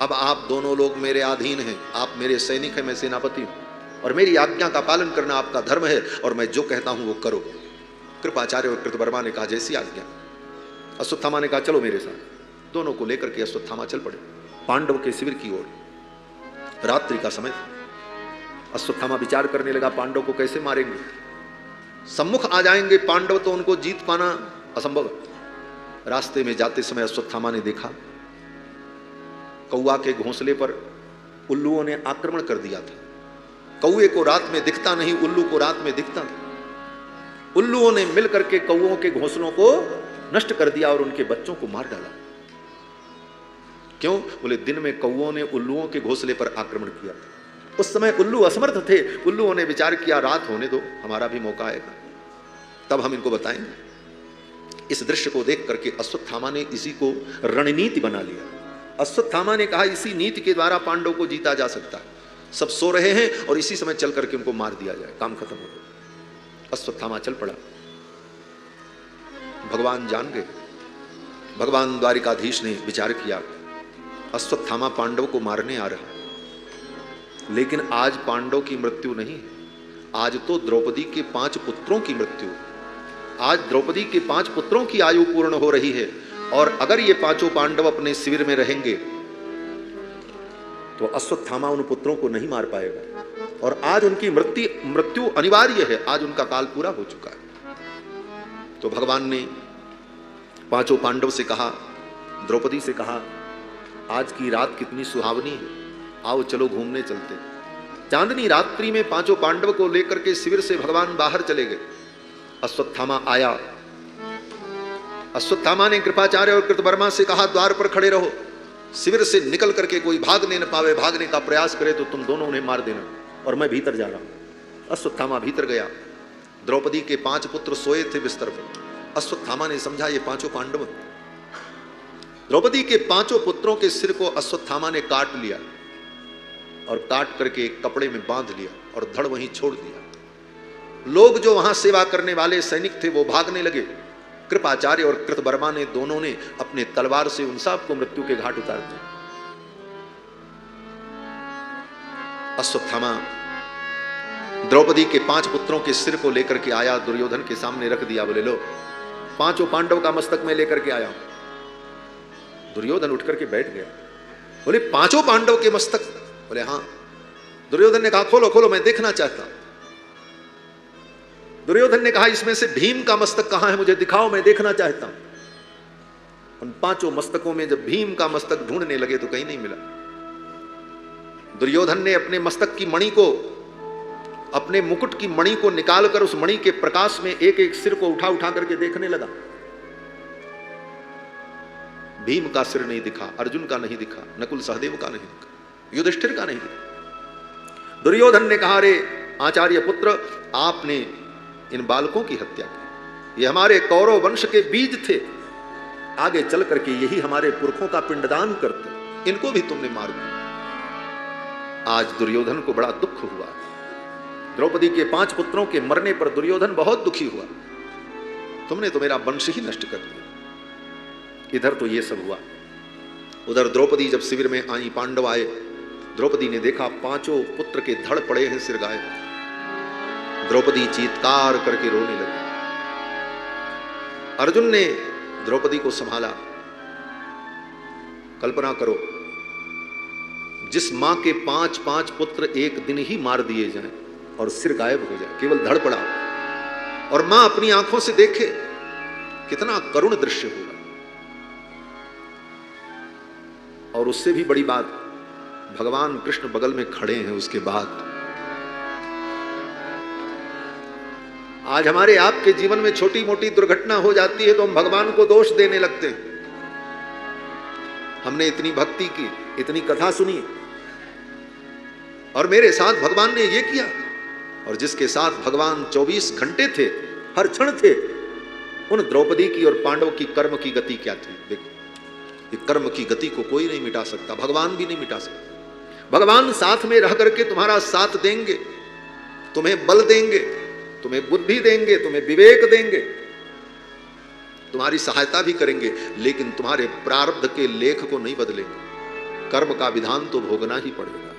अब आप दोनों लोग मेरे अधीन हैं, आप मेरे सैनिक हैं, मैं सेनापति हूं और मेरी आज्ञा का पालन करना आपका धर्म है और मैं जो कहता हूं वो करो। कृपाचार्य और कृतवर्मा ने कहा, जैसी आज्ञा। अश्वत्थामा ने कहा, चलो मेरे साथ। दोनों को लेकर के अश्वत्थामा चल पड़े पांडव के शिविर की ओर। रात्रि का समय था। अश्वत्थामा विचार करने लगा, पांडव को कैसे मारेंगे? सम्मुख आ जाएंगे पांडव तो उनको जीत पाना असंभव। रास्ते में जाते समय अश्वत्थामा ने देखा, कौआ के घोंसले पर उल्लुओं ने आक्रमण कर दिया था। कौए को रात में दिखता नहीं, उल्लू को रात में दिखता था। उल्लुओं ने मिलकर के कौओं के घोंसलों को नष्ट कर दिया और उनके बच्चों को मार डाला। क्यों? बोले, दिन में कौओं ने उल्लुओं के घोंसले पर आक्रमण किया था उस समय उल्लू असमर्थ थे। उल्लुओं ने विचार किया रात होने दो, हमारा भी मौका आएगा, तब हम इनको बताएंगे। इस दृश्य को देख करके अश्वत्थामा ने इसी को रणनीति बना लिया। अश्वत्थामा ने कहा इसी नीति के द्वारा पांडव को जीता जा सकता है। सब सो रहे हैं और इसी समय चल करके उनको मार दिया जाए, काम खत्म हो गया। अश्वत्थामा चल पड़ा। भगवान जान गए। भगवान द्वारिकाधीश ने विचार किया अश्वत्थामा पांडव को मारने आ रहा है, लेकिन आज पांडव की मृत्यु नहीं है, आज तो द्रौपदी के 5 पुत्रों की मृत्यु। आज द्रौपदी के 5 पुत्रों की आयु पूर्ण हो रही है, और अगर ये 5 पांडव अपने शिविर में रहेंगे तो अश्वत्थामा उन पुत्रों को नहीं मार पाएगा, और आज उनकी मृत्यु अनिवार्य है, आज उनका काल पूरा हो चुका है। तो भगवान ने 5 पांडव से कहा, द्रौपदी से कहा, आज की रात कितनी सुहावनी है, आओ चलो घूमने चलते। चांदनी रात्रि में 5 पांडव को लेकर के शिविर से भगवान बाहर चले गए। अश्वत्थामा आया। अश्वत्थामा ने कृपाचार्य और कृतवर्मा से कहा द्वार पर खड़े रहो, शिविर से निकल करके कोई भागने न पावे, भागने का प्रयास करे तो तुम दोनों उन्हें मार देना, और मैं भीतर जा रहा हूं। अश्वत्थामा भीतर गया। द्रौपदी के 5 पुत्र सोए थे बिस्तर पर। अश्वत्थामा ने समझा ये 5 पांडव। द्रौपदी के 5 पुत्रों के सिर को अश्वत्थामा ने काट लिया, और काट करके एक कपड़े में बांध लिया और धड़ वहीं छोड़ दिया। लोग जो वहां सेवा करने वाले सैनिक थे वो भागने लगे। कृपाचार्य और कृतवर्मा ने दोनों ने अपने तलवार से उन सब को मृत्यु के घाट उतार दिया। अश्वत्थामा द्रौपदी के 5 पुत्रों के सिर को लेकर के आया, दुर्योधन के सामने रख दिया। बोले लो 5 पांडव का मस्तक मैं लेकर के आया हूं। दुर्योधन उठ करके बैठ गया। बोले 5 पांडव के मस्तक? बोले हां। दुर्योधन ने कहा खोलो खोलो, मैं देखना चाहता हूं। दुर्योधन ने कहा इसमें से भीम का मस्तक कहां है, मुझे दिखाओ, मैं देखना चाहता हूं। उन 5 मस्तकों में जब भीम का मस्तक ढूंढने लगे तो कहीं नहीं मिला। दुर्योधन ने अपने मस्तक की मणि को, अपने मुकुट की मणि को निकालकर उस मणि के प्रकाश में एक एक सिर को उठा उठा करके देखने लगा। भीम का सिर नहीं दिखा, अर्जुन का नहीं दिखा, नकुल सहदेव का नहीं दिखा, युधिष्ठिर का नहीं दिखा। दुर्योधन ने कहा रे आचार्य पुत्र, आपने इन बालकों की हत्या की, ये हमारे कौरव वंश के बीज थे, आगे चल करके यही हमारे पुरखों का पिंडदान करते, इनको भी तुमने मार दिया। आज दुर्योधन को बड़ा दुख हुआ। द्रौपदी के 5 पुत्रों के मरने पर दुर्योधन बहुत दुखी हुआ। तुमने तो मेरा वंश ही नष्ट कर दिया। इधर तो ये सब हुआ। उधर द्रौपदी जब शिविर में आई, पांडव आए, द्रौपदी ने देखा 5 पुत्र के धड़ पड़े हैं, सिर गायब। द्रौपदी चीत्कार करके रोने लगी। अर्जुन ने द्रौपदी को संभाला। कल्पना करो, जिस मां के 5 पुत्र एक दिन ही मार दिए जाएं और सिर गायब हो जाए, केवल धड़ पड़ा, और मां अपनी आंखों से देखे, कितना करुण दृश्य होगा। और उससे भी बड़ी बात, भगवान कृष्ण बगल में खड़े हैं। उसके बाद आज हमारे आपके जीवन में छोटी मोटी दुर्घटना हो जाती है तो हम भगवान को दोष देने लगते हैं। हमने इतनी भक्ति की, इतनी कथा सुनी, और मेरे साथ भगवान ने ये किया। और जिसके साथ भगवान 24 घंटे थे, हर क्षण थे, उन द्रौपदी की और पांडव की कर्म की गति क्या थी? देखो, ये कर्म की गति को कोई नहीं मिटा सकता, भगवान भी नहीं मिटा सकता। भगवान साथ में रह करके तुम्हारा साथ देंगे, तुम्हें बल देंगे, तुम्हें बुद्धि देंगे, तुम्हें विवेक देंगे, तुम्हारी सहायता भी करेंगे, लेकिन तुम्हारे प्रारब्ध के लेख को नहीं बदलेंगे। कर्म का विधान तो भोगना ही पड़ेगा।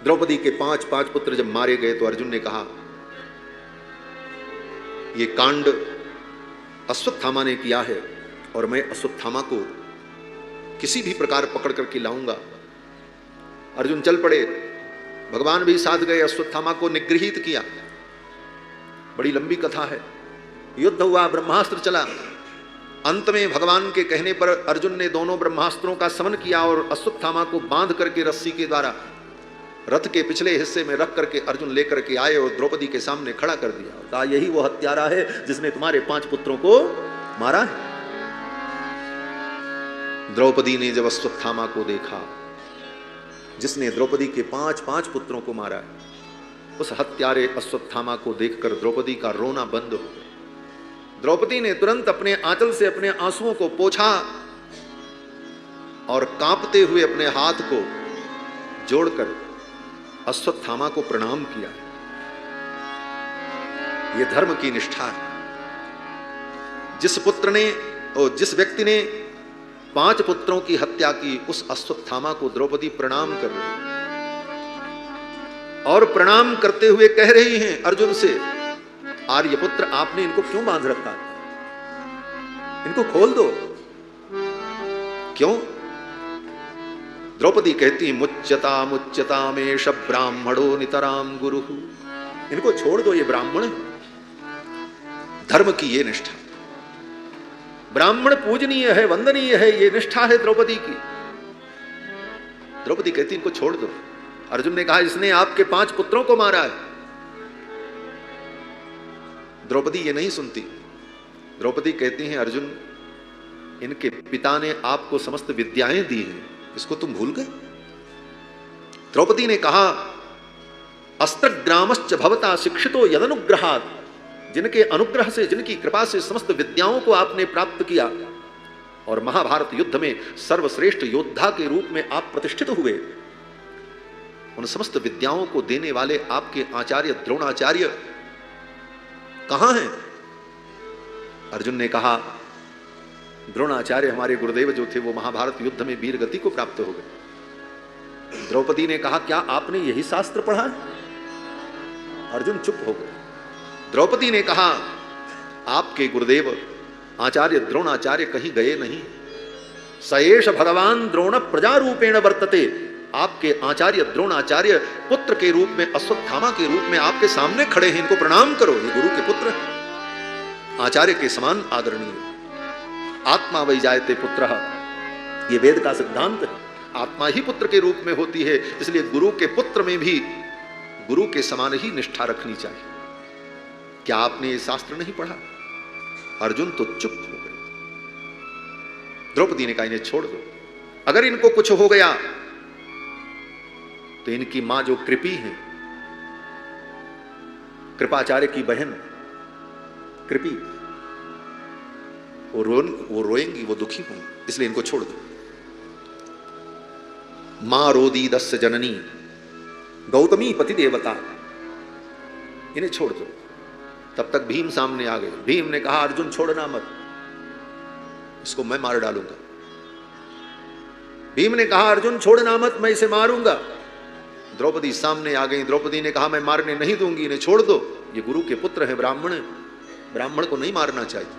द्रौपदी के 5 पुत्र जब मारे गए तो अर्जुन ने कहा यह कांड अश्वत्थामा ने किया है, और मैं अश्वत्थामा को किसी भी प्रकार पकड़ करके लाऊंगा। अर्जुन चल पड़े, भगवान भी साथ गए, अश्वत्थामा को निगृहीत किया। बड़ी लंबी कथा है। युद्ध हुआ, ब्रह्मास्त्र चला। अंत में भगवान के कहने पर अर्जुन ने दोनों ब्रह्मास्त्रों का समन किया और अश्वत्थामा को बांध करके रस्सी के द्वारा रथ के पिछले हिस्से में रख करके अर्जुन लेकर के आए और द्रौपदी के सामने खड़ा कर दिया। कहा यही वो हत्यारा है जिसने तुम्हारे 5 पुत्रों को मारा है। द्रौपदी ने जब अश्वत्थामा को देखा, जिसने द्रौपदी के 5 पुत्रों को मारा है, उस हत्यारे अश्वत्थामा को देखकर द्रौपदी का रोना बंद हो गया। द्रौपदी ने तुरंत अपने आंचल से अपने आंसुओं को पोंछा और कांपते हुए अपने हाथ को जोड़कर अश्वत्थामा को प्रणाम किया। यह धर्म की निष्ठा है। जिस व्यक्ति ने 5 पुत्रों की हत्या की, उस अश्वत्थामा को द्रौपदी प्रणाम कर रही है और प्रणाम करते हुए कह रही हैं अर्जुन से, आर्यपुत्र आपने इनको क्यों बांध रखा है? इनको खोल दो। क्यों? द्रौपदी कहती है, मुच्यता मेष ब्राह्मणो नितराम गुरु। इनको छोड़ दो, ये ब्राह्मण है। धर्म की ये निष्ठा, ब्राह्मण पूजनीय है, वंदनीय है, ये निष्ठा है द्रौपदी की। द्रौपदी कहती इनको छोड़ दो। अर्जुन ने कहा इसने आपके 5 पुत्रों को मारा है। द्रौपदी ये नहीं सुनती। द्रौपदी कहती हैं अर्जुन, इनके पिता ने आपको समस्त विद्याएं दी हैं, इसको तुम भूल गए? द्रौपदी ने कहा, अस्त्रग्रामश्च भवता शिक्षितो यदनुग्रहात्, जिनके अनुग्रह से, जिनकी कृपा से समस्त विद्याओं को आपने प्राप्त किया और महाभारत युद्ध में सर्वश्रेष्ठ योद्धा के रूप में आप प्रतिष्ठित हुए, उन समस्त विद्याओं को देने वाले आपके आचार्य द्रोणाचार्य कहां हैं? अर्जुन ने कहा, द्रोणाचार्य हमारे गुरुदेव जो थे वो महाभारत युद्ध में वीर गति को प्राप्त हो गए। द्रौपदी ने कहा, क्या आपने यही शास्त्र पढ़ा है? अर्जुन चुप हो गए। द्रौपदी ने कहा, आपके गुरुदेव आचार्य द्रोणाचार्य कहीं गए नहीं, सएष भगवान द्रोण प्रजारूपेण वर्तते। आपके आचार्य द्रोणाचार्य पुत्र के रूप में, अश्वत्थामा के रूप में आपके सामने खड़े हैं, इनको प्रणाम करो। ये गुरु के पुत्र हैं, आचार्य के समान आदरणीय। आत्मा वै जायते पुत्रः, ये वेद का सिद्धांत है। आत्मा ही पुत्र के रूप में होती है, इसलिए गुरु के पुत्र में भी गुरु के समान ही निष्ठा रखनी चाहिए। क्या आपने ये शास्त्र नहीं पढ़ा? अर्जुन तो चुप हो गए। द्रौपदी ने कहा, इन्हें छोड़ दो। अगर इनको कुछ हो गया तो इनकी मां जो कृपी है, कृपाचार्य की बहन कृपी, वो रोएंगी, वो दुखी होंगी, इसलिए इनको छोड़ दो। मां रोदी दस्य जननी गौतमी पति देवता, इन्हें छोड़ दो। तब तक भीम सामने आ गए। भीम ने कहा, अर्जुन छोड़ना मत, इसको मैं मार डालूंगा। भीम ने कहा, अर्जुन छोड़ना मत, मैं इसे मारूंगा। द्रौपदी सामने आ गई। द्रौपदी ने कहा, मैं मारने नहीं दूंगी, इन्हें छोड़ दो, ये गुरु के पुत्र हैं, ब्राह्मण हैं, ब्राह्मण को नहीं मारना चाहिए।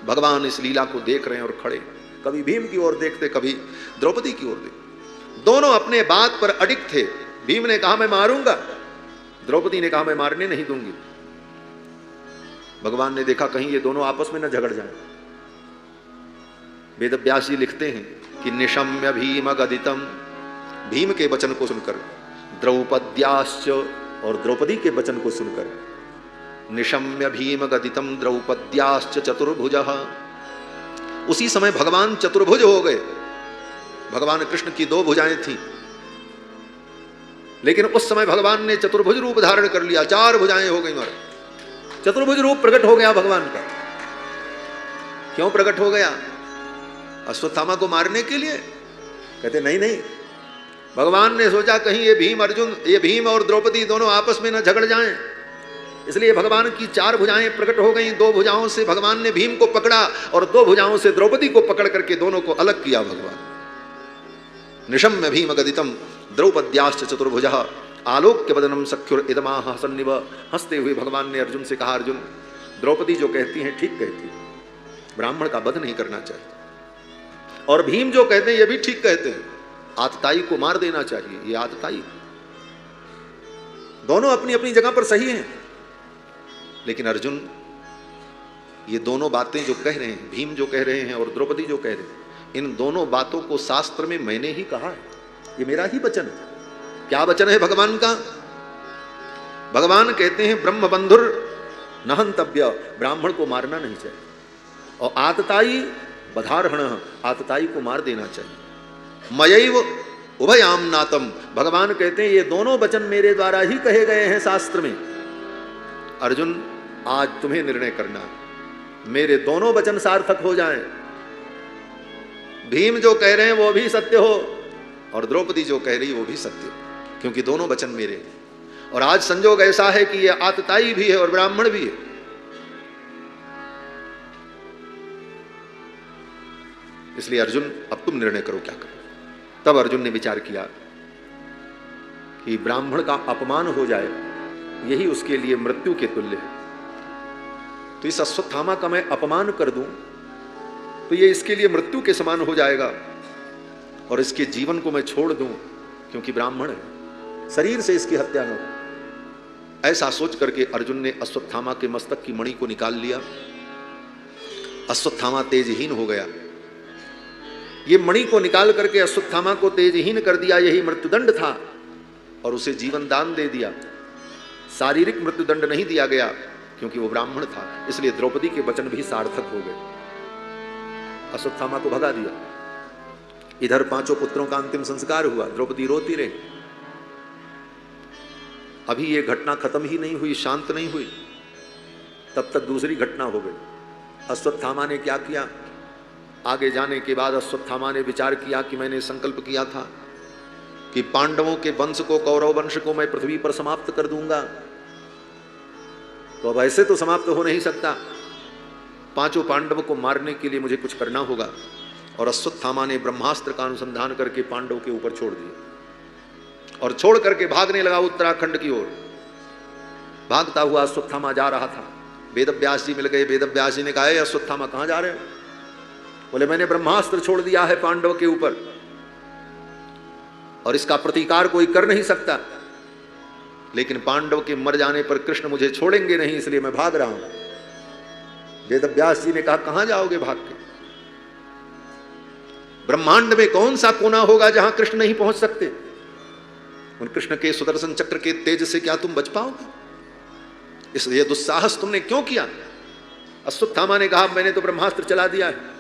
भगवान इस लीला को देख रहे हैं और खड़े, कभी भीम की ओर देखते, कभी द्रौपदी की ओर देखते। दोनों अपने बात पर अडिग थे। भीम ने कहा, मैं मारूंगा, द्रौपदी ने कहा, मैं मारने नहीं दूंगी। भगवान ने देखा कहीं ये दोनों आपस में न झगड़ जाएं। वेदव्यास जी लिखते हैं कि निशम्य भीम गदितम, भीम के वचन को सुनकर, द्रौपद्याश्च, और द्रौपदी के वचन को सुनकर, निशम्य भीम गदितम द्रौपद्याश्च चतुर्भुजः, उसी समय भगवान चतुर्भुज हो गए। भगवान कृष्ण की 2 भुजाएं थीं, लेकिन उस समय भगवान ने चतुर्भुज रूप धारण कर लिया, 4 भुजाएं हो गई। मार चतुर्भुज रूप प्रकट हो गया भगवान का। क्यों प्रकट हो गया? अश्वत्थामा को मारने के लिए? कहते नहीं नहीं, भगवान ने सोचा कहीं ये भीम और द्रौपदी दोनों आपस में न झगड़ जाएं, इसलिए भगवान की 4 भुजाएं प्रकट हो गईं। 2 भुजाओं से भगवान ने भीम को पकड़ा और 2 भुजाओं से द्रौपदी को पकड़ करके दोनों को अलग किया भगवान। निशम्य भीम गदितम द्रौपद्याश्च चतुर्भुजः आलोक्य वदनम सख्युर इदमाह हसन्निव, हंसते हुए भगवान ने अर्जुन से कहा, अर्जुन द्रौपदी जो कहती हैं ठीक कहती है, ब्राह्मण का वध नहीं करना चाहिए, और भीम जो कहते हैं ये भी ठीक कहते हैं, आतताई को मार देना चाहिए। ये आतताई, दोनों अपनी अपनी जगह पर सही हैं। लेकिन अर्जुन, ये दोनों बातें जो कह रहे हैं, भीम जो कह रहे हैं और द्रौपदी जो कह रहे हैं, इन दोनों बातों को शास्त्र में मैंने ही कहा है, ये मेरा ही वचन है। क्या वचन है भगवान का? भगवान कहते हैं ब्रह्म बंधुर न हंतव्य, ब्राह्मण को मारना नहीं चाहिए, और आतताई बधारहण, आतताई को मार देना चाहिए। मयैव उभयाम नातम, भगवान कहते हैं ये दोनों वचन मेरे द्वारा ही कहे गए हैं शास्त्र में। अर्जुन आज तुम्हें निर्णय करना है, मेरे दोनों वचन सार्थक हो जाएं। भीम जो कह रहे हैं वो भी सत्य हो और द्रौपदी जो कह रही है वो भी सत्य हो, क्योंकि दोनों वचन मेरे हैं। और आज संजोग ऐसा है कि ये आतताई भी है और ब्राह्मण भी है। इसलिए अर्जुन अब तुम निर्णय करो क्या करो। तब अर्जुन ने विचार किया कि ब्राह्मण का अपमान हो जाए यही उसके लिए मृत्यु के तुल्य है। तो इस अश्वत्थामा का मैं अपमान कर दूं तो ये इसके लिए मृत्यु के समान हो जाएगा, और इसके जीवन को मैं छोड़ दूं क्योंकि ब्राह्मण है, शरीर से इसकी हत्या न हो। ऐसा सोच करके अर्जुन ने अश्वत्थामा के मस्तक की मणि को निकाल लिया। अश्वत्थामा तेजहीन हो गया। ये मणि को निकाल करके अश्वत्थामा को तेजहीन कर दिया, यही मृत्युदंड था, और उसे जीवन दान दे दिया। शारीरिक मृत्युदंड नहीं दिया गया क्योंकि वो ब्राह्मण था, इसलिए द्रौपदी के वचन भी सार्थक हो गए। अश्वत्थामा को भगा दिया। इधर 5 पुत्रों का अंतिम संस्कार हुआ, द्रौपदी रोती रही। अभी ये घटना खत्म ही नहीं हुई, शांत नहीं हुई, तब तक दूसरी घटना हो गई। अश्वत्थामा ने क्या किया? आगे जाने के बाद अश्वत्थामा ने विचार किया कि मैंने संकल्प किया था कि पांडवों के वंश को, कौरव वंश को मैं पृथ्वी पर समाप्त कर दूंगा, तो अब ऐसे तो समाप्त हो नहीं सकता। 5 पांडवों को मारने के लिए मुझे कुछ करना होगा। और अश्वत्थामा ने ब्रह्मास्त्र का अनुसंधान करके पांडवों के ऊपर छोड़ दिया और छोड़ करके भागने लगा उत्तराखंड की ओर। भागता हुआ अश्वत्थामा जा रहा था, वेदव्यास जी मिल गए। वेदव्यास जी ने कहा, अश्वत्थामा कहां जा रहे हो? बोले मैंने ब्रह्मास्त्र छोड़ दिया है पांडव के ऊपर और इसका प्रतिकार कोई कर नहीं सकता, लेकिन पांडव के मर जाने पर कृष्ण मुझे छोड़ेंगे नहीं, इसलिए मैं भाग रहा हूं। वेदव्यास जी ने कहा, कहां जाओगे भाग के? ब्रह्मांड में कौन सा कोना होगा जहां कृष्ण नहीं पहुंच सकते? उन कृष्ण के सुदर्शन चक्र के तेज से क्या तुम बच पाओगे? इसलिए दुस्साहस तुमने क्यों किया? अश्वत्थामा ने कहा, मैंने तो ब्रह्मास्त्र चला दिया है।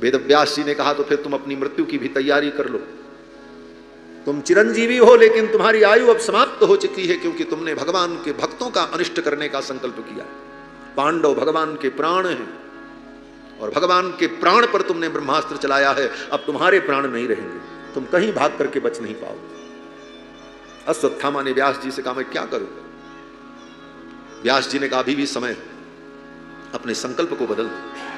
वेदव्यास जी ने कहा, तो फिर तुम अपनी मृत्यु की भी तैयारी कर लो। तुम चिरंजीवी हो, लेकिन तुम्हारी आयु अब समाप्त हो चुकी है, क्योंकि तुमने भगवान के भक्तों का अनिष्ट करने का संकल्प किया। पांडव भगवान के प्राण हैं और भगवान के प्राण पर तुमने ब्रह्मास्त्र चलाया है। अब तुम्हारे प्राण नहीं रहेंगे, तुम कहीं भाग करके बच नहीं पाओगे। अश्वत्थामा ने व्यास जी से कहा, मैं क्या करूं? व्यास जी ने कहा, अभी भी समय है, अपने संकल्प को बदल दो,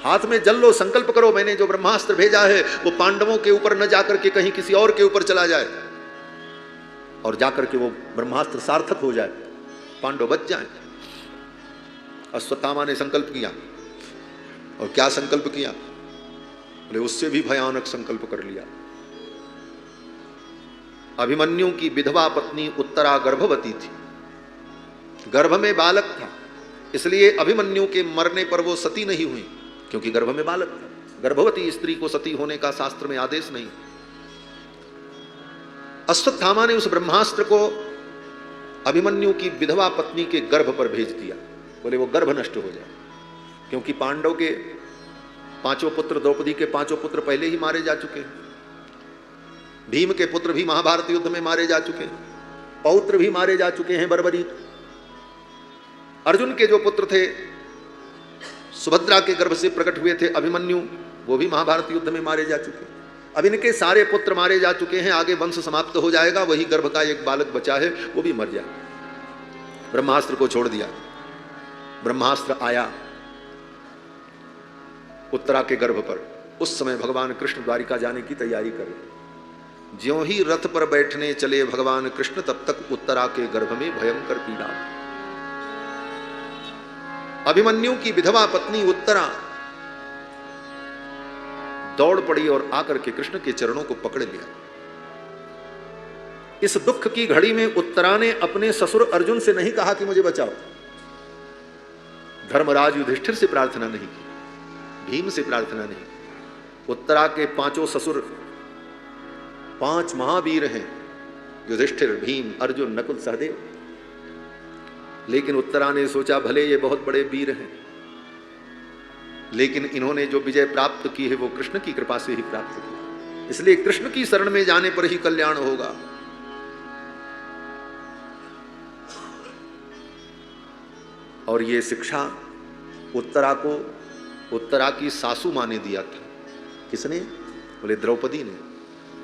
हाथ में जल लो, संकल्प करो मैंने जो ब्रह्मास्त्र भेजा है वो पांडवों के ऊपर न जाकर के कहीं किसी और के ऊपर चला जाए और जाकर के वो ब्रह्मास्त्र सार्थक हो जाए, पांडव बच जाए। अश्वत्थामा ने संकल्प किया, और क्या संकल्प किया? बोले उससे भी भयानक संकल्प कर लिया। अभिमन्यु की विधवा पत्नी उत्तरा गर्भवती थी, गर्भ में बालक था, इसलिए अभिमन्यु के मरने पर वो सती नहीं हुई, क्योंकि गर्भ में बालक था। गर्भवती स्त्री को सती होने का शास्त्र में आदेश नहीं। अश्वत्थामा ने उस ब्रह्मास्त्र को अभिमन्यु की विधवा पत्नी के गर्भ पर भेज दिया। बोले वो गर्भ नष्ट हो जाए, क्योंकि पांडव के 5 पुत्र, द्रौपदी के 5 पुत्र पहले ही मारे जा चुके हैं। भीम के पुत्र भी महाभारत युद्ध में मारे जा चुके हैं, पौत्र भी मारे जा चुके हैं बर्बरी। अर्जुन के जो पुत्र थे, सुभद्रा के गर्भ से प्रकट हुए थे अभिमन्यु, वो भी महाभारत युद्ध में मारे जा चुके हैं। अब इनके सारे पुत्र मारे जा चुके हैं, आगे वंश समाप्त हो जाएगा, वही गर्भ का एक बालक बचा है, वो भी मर जाए। ब्रह्मास्त्र को छोड़ दिया। ब्रह्मास्त्र आया उत्तरा के गर्भ पर। उस समय भगवान कृष्ण द्वारिका जाने की तैयारी कर रहे। ज्यों ही रथ पर बैठने चले भगवान कृष्ण, तब तक उत्तरा के गर्भ में भयंकर पीड़ा। अभिमन्यु की विधवा पत्नी उत्तरा दौड़ पड़ी और आकर के कृष्ण के चरणों को पकड़ लिया। इस दुख की घड़ी में उत्तरा ने अपने ससुर अर्जुन से नहीं कहा कि मुझे बचाओ, धर्मराज युधिष्ठिर से प्रार्थना नहीं की, भीम से प्रार्थना नहीं। उत्तरा के 5 ससुर 5 महावीर हैं, युधिष्ठिर, भीम, अर्जुन, नकुल, सहदेव। लेकिन उत्तरा ने सोचा भले ये बहुत बड़े वीर हैं, लेकिन इन्होंने जो विजय प्राप्त की है वो कृष्ण की कृपा से ही प्राप्त की, इसलिए कृष्ण की शरण में जाने पर ही कल्याण होगा। और ये शिक्षा उत्तरा की सासू माँ ने दिया था। किसने? बोले द्रौपदी ने।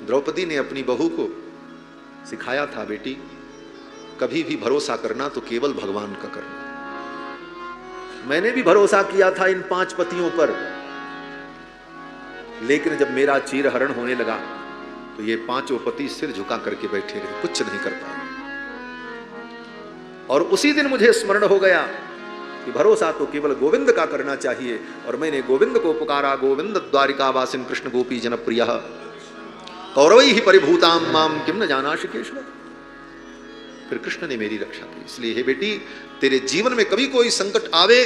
द्रौपदी ने अपनी बहू को सिखाया था, बेटी कभी भी भरोसा करना तो केवल भगवान का करना। मैंने भी भरोसा किया था इन 5 पतियों पर, लेकिन जब मेरा चीरहरण होने लगा तो ये 5 पति सिर झुका करके बैठे रहे, कुछ नहीं कर पाए। और उसी दिन मुझे स्मरण हो गया कि भरोसा तो केवल गोविंद का करना चाहिए, और मैंने गोविंद को पुकारा। गोविंद द्वारिका वासिन कृष्ण गोपी जनप्रिय कौरवै ही परिभूताम माम किम न जानासि केशव। फिर कृष्ण ने मेरी रक्षा की। इसलिए हे बेटी, तेरे जीवन में कभी कोई संकट आवे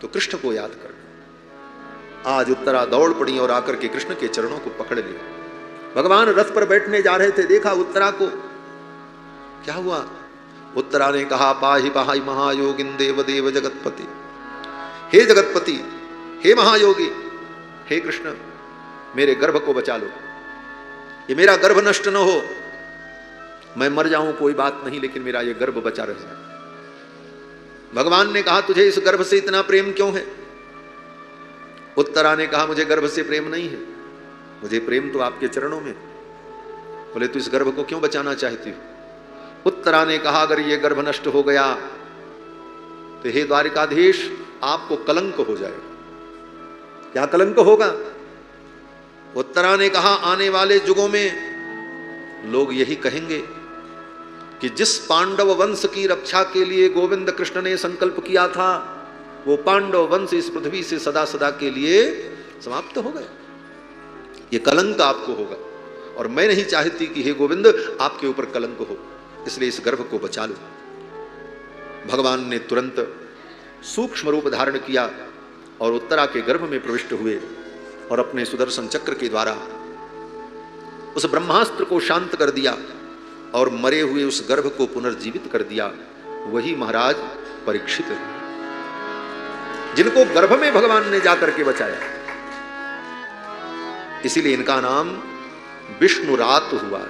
तो कृष्ण को याद करना। आज उत्तरा दौड़ पड़ी और आकर के कृष्ण के चरणों को पकड़ लिया। भगवान रथ पर बैठने जा रहे थे, देखा उत्तरा को, क्या हुआ? उत्तरा ने कहा, पाहि पाहि महायोगिन देव देव जगतपति। हे जगतपति, हे महायोगी, हे कृष्ण, मेरे गर्भ को बचा लो, ये मेरा गर्भ नष्ट न हो। मैं मर जाऊं कोई बात नहीं, लेकिन मेरा ये गर्भ बचा रह जाए। भगवान ने कहा, तुझे इस गर्भ से इतना प्रेम क्यों है? उत्तरा ने कहा, मुझे गर्भ से प्रेम नहीं है, मुझे प्रेम तो आपके चरणों में। बोले, तू इस गर्भ को क्यों बचाना चाहती हो? उत्तरा ने कहा, अगर ये गर्भ नष्ट हो गया तो हे द्वारिकाधीश, आपको कलंक हो जाएगा। क्या कलंक होगा? उत्तरा ने कहा, आने वाले युगों में लोग यही कहेंगे कि जिस पांडव वंश की रक्षा के लिए गोविंद कृष्ण ने संकल्प किया था, वो पांडव वंश इस पृथ्वी से सदा सदा के लिए समाप्त हो गया। ये कलंक आपको होगा, और मैं नहीं चाहती कि हे गोविंद आपके ऊपर कलंक हो, इसलिए इस गर्भ को बचा लो। भगवान ने तुरंत सूक्ष्म रूप धारण किया और उत्तरा के गर्भ में प्रविष्ट हुए, और अपने सुदर्शन चक्र के द्वारा उस ब्रह्मास्त्र को शांत कर दिया और मरे हुए उस गर्भ को पुनर्जीवित कर दिया। वही महाराज परीक्षित है, जिनको गर्भ में भगवान ने जाकर के बचाया। इसीलिए इनका नाम विष्णुरात हुआ।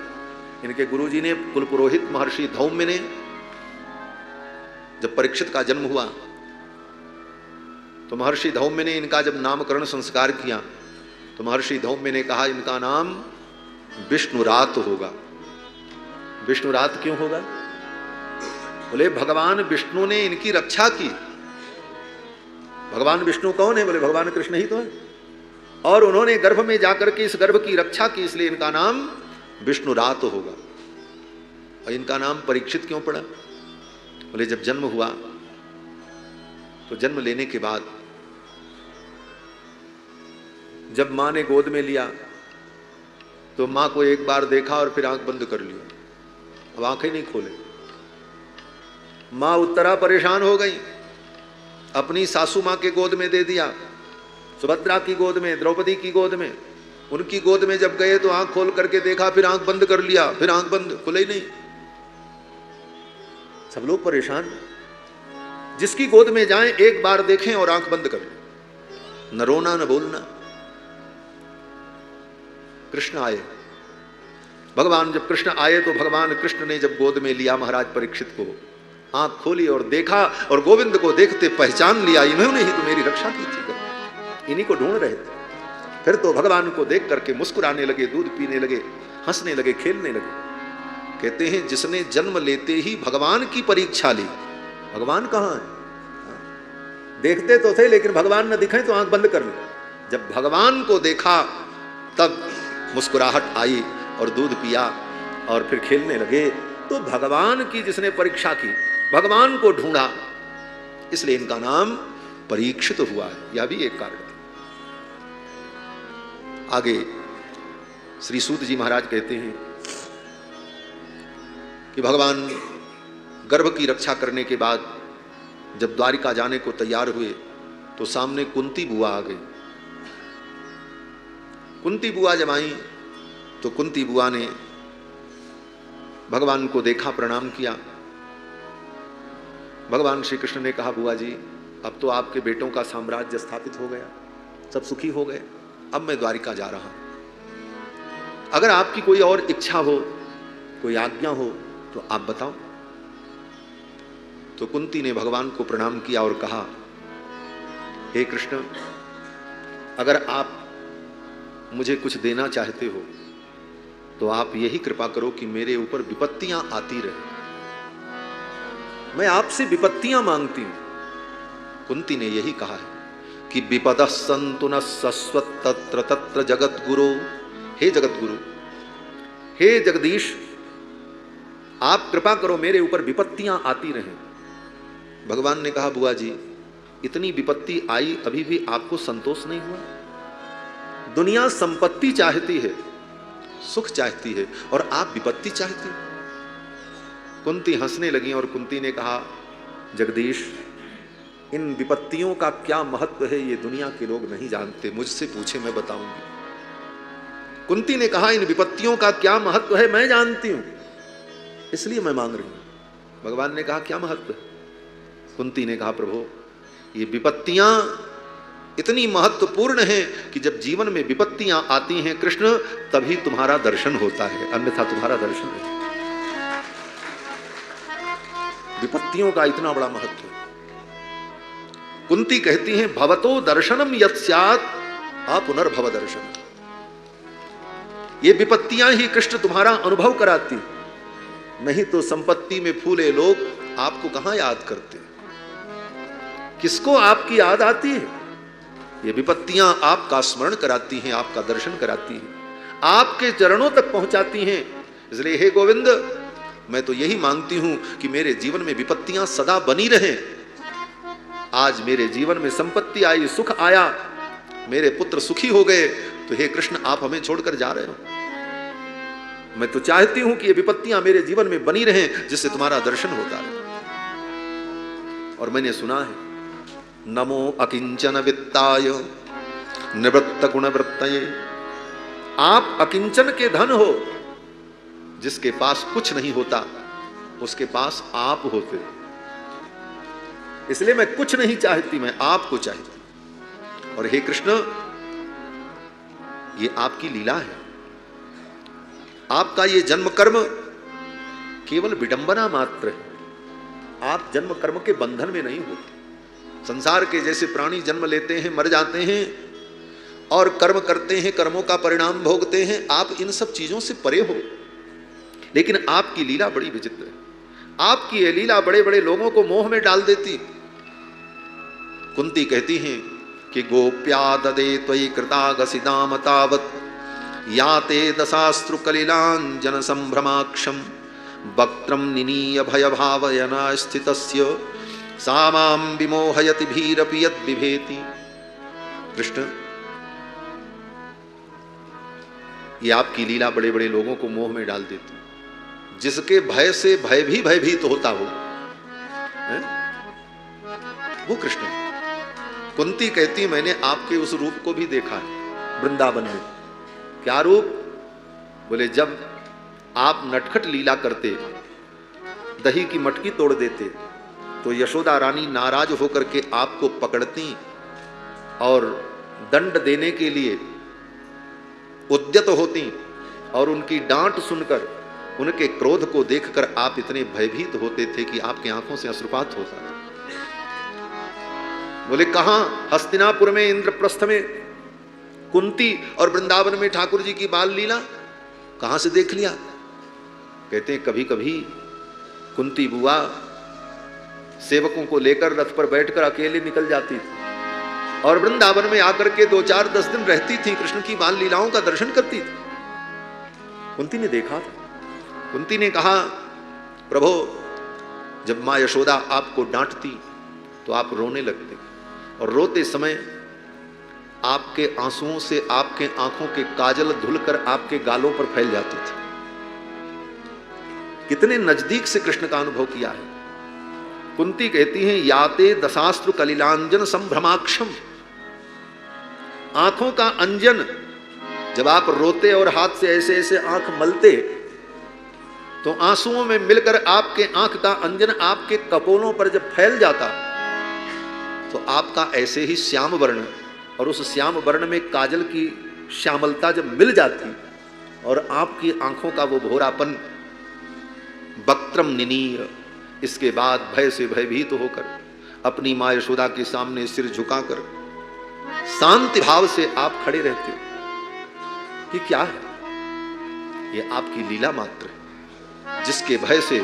इनके गुरुजी ने, कुल पुरोहित महर्षि धौम्य ने, जब परीक्षित का जन्म हुआ तो महर्षि धौम्य ने इनका जब नामकरण संस्कार किया तो महर्षि धौम्य ने कहा, इनका नाम विष्णुरात होगा। विष्णुरात क्यों होगा? बोले, भगवान विष्णु ने इनकी रक्षा की। भगवान विष्णु कौन है? बोले, भगवान कृष्ण ही तो है, और उन्होंने गर्भ में जाकर के इस गर्भ की रक्षा की, इसलिए इनका नाम विष्णुरात होगा। और इनका नाम परीक्षित क्यों पड़ा? बोले, जब जन्म हुआ तो जन्म लेने के बाद जब मां ने गोद में लिया तो मां को एक बार देखा और फिर आंख बंद कर लिया, अब आंखें नहीं खोले। मां उत्तरा परेशान हो गई, अपनी सासू मां के गोद में दे दिया, सुभद्रा की गोद में, द्रौपदी की गोद में। उनकी गोद में जब गए तो आंख खोल करके देखा, फिर आंख बंद कर लिया, फिर आंख बंद, खुले ही नहीं। सब लोग परेशान। जिसकी गोद में जाएं एक बार देखें और आंख बंद कर, न रोना न बोलना। कृष्ण आए, भगवान जब कृष्ण आए तो भगवान कृष्ण ने जब गोद में लिया महाराज परीक्षित को, आंख खोली और देखा, और गोविंद को देखते पहचान लिया, इन्होंने ही तो मेरी रक्षा की थी, इन्हीं को ढूंढ रहे थे। फिर तो भगवान को देख करके मुस्कुराने लगे, दूध पीने लगे, हंसने लगे, खेलने लगे। कहते हैं, जिसने जन्म लेते ही भगवान की परीक्षा ली। भगवान कहाँ है? देखते तो थे, लेकिन भगवान न दिखे तो आंख बंद कर ली। जब भगवान को देखा तब मुस्कुराहट आई और दूध पिया और फिर खेलने लगे। तो भगवान की जिसने परीक्षा की, भगवान को ढूंढा, इसलिए इनका नाम परीक्षित हुआ है। यह भी एक कारण है। आगे श्री सूत जी महाराज कहते हैं कि भगवान गर्भ की रक्षा करने के बाद जब द्वारिका जाने को तैयार हुए तो सामने कुंती बुआ आ गई। कुंती बुआ जब आई तो कुंती बुआ ने भगवान को देखा, प्रणाम किया। भगवान श्री कृष्ण ने कहा, बुआ जी अब तो आपके बेटों का साम्राज्य स्थापित हो गया, सब सुखी हो गए, अब मैं द्वारिका जा रहा हूं। अगर आपकी कोई और इच्छा हो, कोई आज्ञा हो तो आप बताओ। तो कुंती ने भगवान को प्रणाम किया और कहा, हे कृष्ण, अगर आप मुझे कुछ देना चाहते हो तो आप यही कृपा करो कि मेरे ऊपर विपत्तियां आती रहे। मैं आपसे विपत्तियां मांगती हूं। कुंती ने यही कहा है कि विपदः सन्तु न सस्वत् तत्र तत्र जगत गुरु। हे जगत गुरु, हे जगदीश, आप कृपा करो मेरे ऊपर विपत्तियां आती रहें। भगवान ने कहा, बुआ जी, इतनी विपत्ति आई अभी भी आपको संतोष नहीं हुआ? दुनिया संपत्ति चाहती है, सुख चाहती है, और आप विपत्ति चाहती हैं। कुंती हंसने लगी और कुंती ने कहा, जगदीश, इन विपत्तियों का क्या महत्व है ये दुनिया के लोग नहीं जानते, मुझसे पूछे मैं बताऊंगी। कुंती ने कहा, इन विपत्तियों का क्या महत्व है मैं जानती हूं, इसलिए मैं मांग रही हूं। भगवान ने कहा, क्या महत्व है? कुंती ने कहा, प्रभु, ये विपत्तियां इतनी महत्वपूर्ण हैं कि जब जीवन में विपत्तियां आती हैं कृष्ण, तभी तुम्हारा दर्शन होता है, अन्यथा तुम्हारा दर्शन नहीं। विपत्तियों का इतना बड़ा महत्व है। कुंती कहती हैं, भवतो दर्शनम यत् स्यात् अपुनर्भव दर्शन। ये विपत्तियां ही कृष्ण तुम्हारा अनुभव कराती, नहीं तो संपत्ति में फूले लोग आपको कहां याद करते? किसको आपकी याद आती है? ये विपत्तियां आपका स्मरण कराती हैं, आपका दर्शन कराती हैं, आपके चरणों तक पहुंचाती हैं। इसलिए हे गोविंद, मैं तो यही मांगती हूं कि मेरे जीवन में विपत्तियां सदा बनी रहें। आज मेरे जीवन में संपत्ति आई, सुख आया, मेरे पुत्र सुखी हो गए, तो हे कृष्ण, आप हमें छोड़कर जा रहे हो? मैं तो चाहती हूं कि ये विपत्तियां मेरे जीवन में बनी रहें, जिससे तुम्हारा दर्शन होता रहे। और मैंने सुना है, नमो अकिंचन वित्ताय निवृत्त गुणवृत्तये। आप अकिंचन के धन हो, जिसके पास कुछ नहीं होता उसके पास आप होते। इसलिए मैं कुछ नहीं चाहती, मैं आपको चाहती। और हे कृष्ण, ये आपकी लीला है। आपका ये जन्म कर्म केवल विडंबना मात्र है। आप जन्म कर्म के बंधन में नहीं होते। संसार के जैसे प्राणी जन्म लेते हैं, मर जाते हैं और कर्म करते हैं, कर्मों का परिणाम भोगते हैं। आप इन सब चीजों से परे हो, लेकिन आपकी लीला बड़ी विचित्र है। आपकी ये लीला बड़े बड़े लोगों को मोह में डाल देती। कुंती कहती हैं कि गोप्या ददे त्वयि कृतागसिदाम तावत् याते दशास्त्रु कलिलांजन संभ्रमाक्षम वक्त्रम निनीय भय भावयना स्थितस्य सामाम विमोहयति भीरपि यद् बिभेति। कृष्ण, ये आपकी लीला बड़े बड़े लोगों को मोह में डाल देती। जिसके भय से भय भी भयभीत होता हो, वो कृष्ण है। कुंती कहती, मैंने आपके उस रूप को भी देखा है वृंदावन में। क्या रूप? बोले, जब आप नटखट लीला करते, दही की मटकी तोड़ देते, तो यशोदा रानी नाराज होकर के आपको पकड़ती और दंड देने के लिए उद्यत होती, और उनकी डांट सुनकर, उनके क्रोध को देखकर आप इतने भयभीत होते थे कि आपकी आंखों से अश्रुपात होता था। बोले, कहां? हस्तिनापुर में, इंद्रप्रस्थ में कुंती, और वृंदावन में ठाकुर जी की बाल लीला कहां से देख लिया? कहते हैं, कभी कभी कुंती बुआ सेवकों को लेकर रथ पर बैठकर अकेले निकल जाती थी और वृंदावन में आकर के 2-4-10 दिन रहती थी, कृष्ण की बाल लीलाओं का दर्शन करती थी। कुंती ने देखा था। कुंती ने कहा, प्रभु, जब मां यशोदा आपको डांटती तो आप रोने लगते, और रोते समय आपके आंसुओं से आपके आंखों के काजल धुलकर आपके गालों पर फैल जाते थे। कितने नजदीक से कृष्ण का अनुभव किया है। कुंती कहती हैं, याते दशास्त्रु कलिलांजन संभ्रमाक्षम। आंखों का अंजन, जब आप रोते और हाथ से ऐसे ऐसे आंख मलते, तो आंसुओं में मिलकर आपके आंख का अंजन आपके कपोलों पर जब फैल जाता, तो आपका ऐसे ही श्याम वर्ण, और उस श्याम वर्ण में काजल की श्यामलता जब मिल जाती और आपकी आंखों का वो भोरापन, वक्त्रम निनीय, इसके बाद भय से भयभीत होकर अपनी मां यशोदा के सामने सिर झुकाकर शांति भाव से आप खड़े रहते हो। ये क्या है? ये आपकी लीला मात्र है, जिसके भय से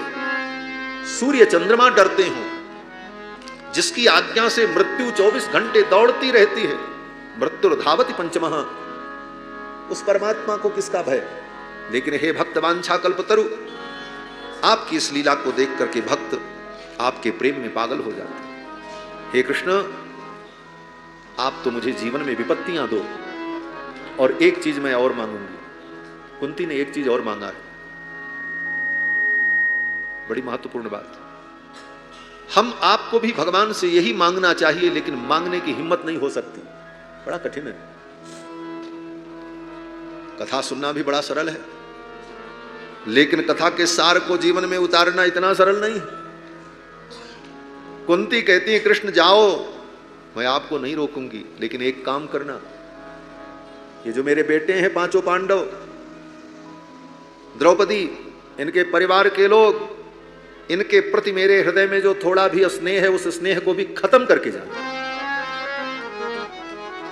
सूर्य चंद्रमा डरते हो, जिसकी आज्ञा से मृत्यु 24 घंटे दौड़ती रहती है, मृत्युर्धावति पंचमः, उस परमात्मा को किसका भय? लेकिन हे भक्त वांछा कल्पतरु, आपकी इस लीला को देख करके भक्त आपके प्रेम में पागल हो जाते हैं। हे कृष्ण, आप तो मुझे जीवन में विपत्तियां दो, और एक चीज मैं और मांगूंगी। कुंती ने एक चीज और मांगा है, बड़ी महत्वपूर्ण बात। हम आपको भी भगवान से यही मांगना चाहिए, लेकिन मांगने की हिम्मत नहीं हो सकती, बड़ा कठिन है। कथा सुनना भी बड़ा सरल है, लेकिन कथा के सार को जीवन में उतारना इतना सरल नहीं है। कुंती कहती है, कृष्ण जाओ, मैं आपको नहीं रोकूंगी, लेकिन एक काम करना, ये जो मेरे बेटे हैं पांचों पांडव, द्रौपदी, इनके परिवार के लोग, इनके प्रति मेरे हृदय में जो थोड़ा भी स्नेह है, उस स्नेह को भी खत्म करके जाना।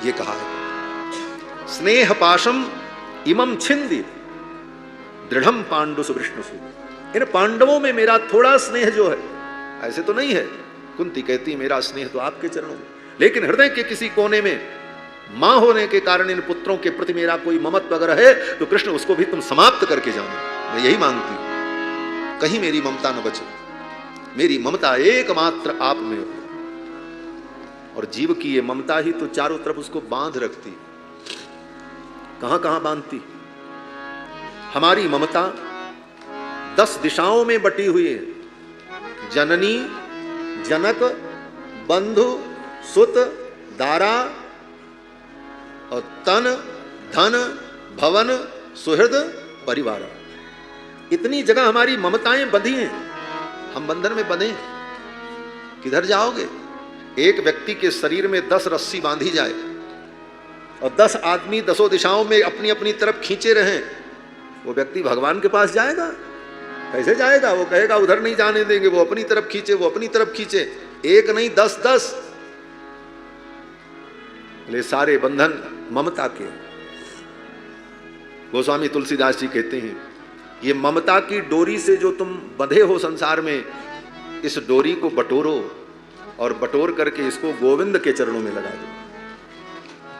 ये कहा है, स्नेह पाशम इमम छिंदी दृढ़म पांडुसु विष्णुसु। इन पांडवों में मेरा थोड़ा स्नेह जो है, ऐसे तो नहीं है। कुंती कहती, मेरा स्नेह तो आपके चरणों में, लेकिन हृदय के किसी कोने में मां होने के कारण इन पुत्रों के प्रति मेरा कोई ममत्व अगर है, तो कृष्ण उसको भी तुम समाप्त करके जाना। मैं यही मांगती हूं, कहीं मेरी ममता न बचे। मेरी ममता एकमात्र आप में हो, और जीव की ये ममता ही तो चारों तरफ उसको बांध रखती। कहां कहां बांधती? हमारी ममता 10 दिशाओं में बटी हुई है, जननी, जनक, बंधु, सुत, दारा, और तन, धन, भवन, सुहृद, परिवार। इतनी जगह हमारी ममताएं बंधी हैं। हम बंधन में बंधे, किधर जाओगे? एक व्यक्ति के शरीर में 10 रस्सी बांधी जाए और 10 आदमी 10 दिशाओं में अपनी अपनी तरफ खींचे रहें, वो व्यक्ति भगवान के पास जाएगा? कैसे जाएगा? वो कहेगा उधर नहीं जाने देंगे, वो अपनी तरफ खींचे, वो अपनी तरफ खींचे। एक नहीं 10-10, ले सारे बंधन ममता के। गोस्वामी तुलसीदास जी कहते हैं, ये ममता की डोरी से जो तुम बंधे हो संसार में, इस डोरी को बटोरो और बटोर करके इसको गोविंद के चरणों में लगा दो।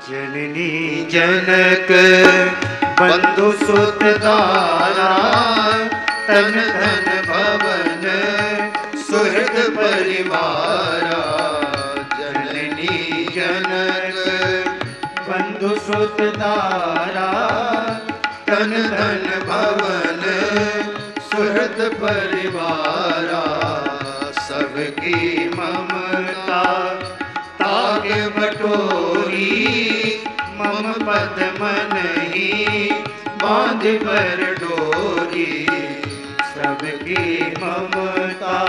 जननी जनक बंधु सुत दारा, तन धन भवन सुहृद परिवारा। जननी जनक बंधु सुत दारा, तन धन भवन सुहृद परिवारा। सबकी ममता ताग बटोरी, मम पद मन ही बांध पर डोरी। सबकी ममता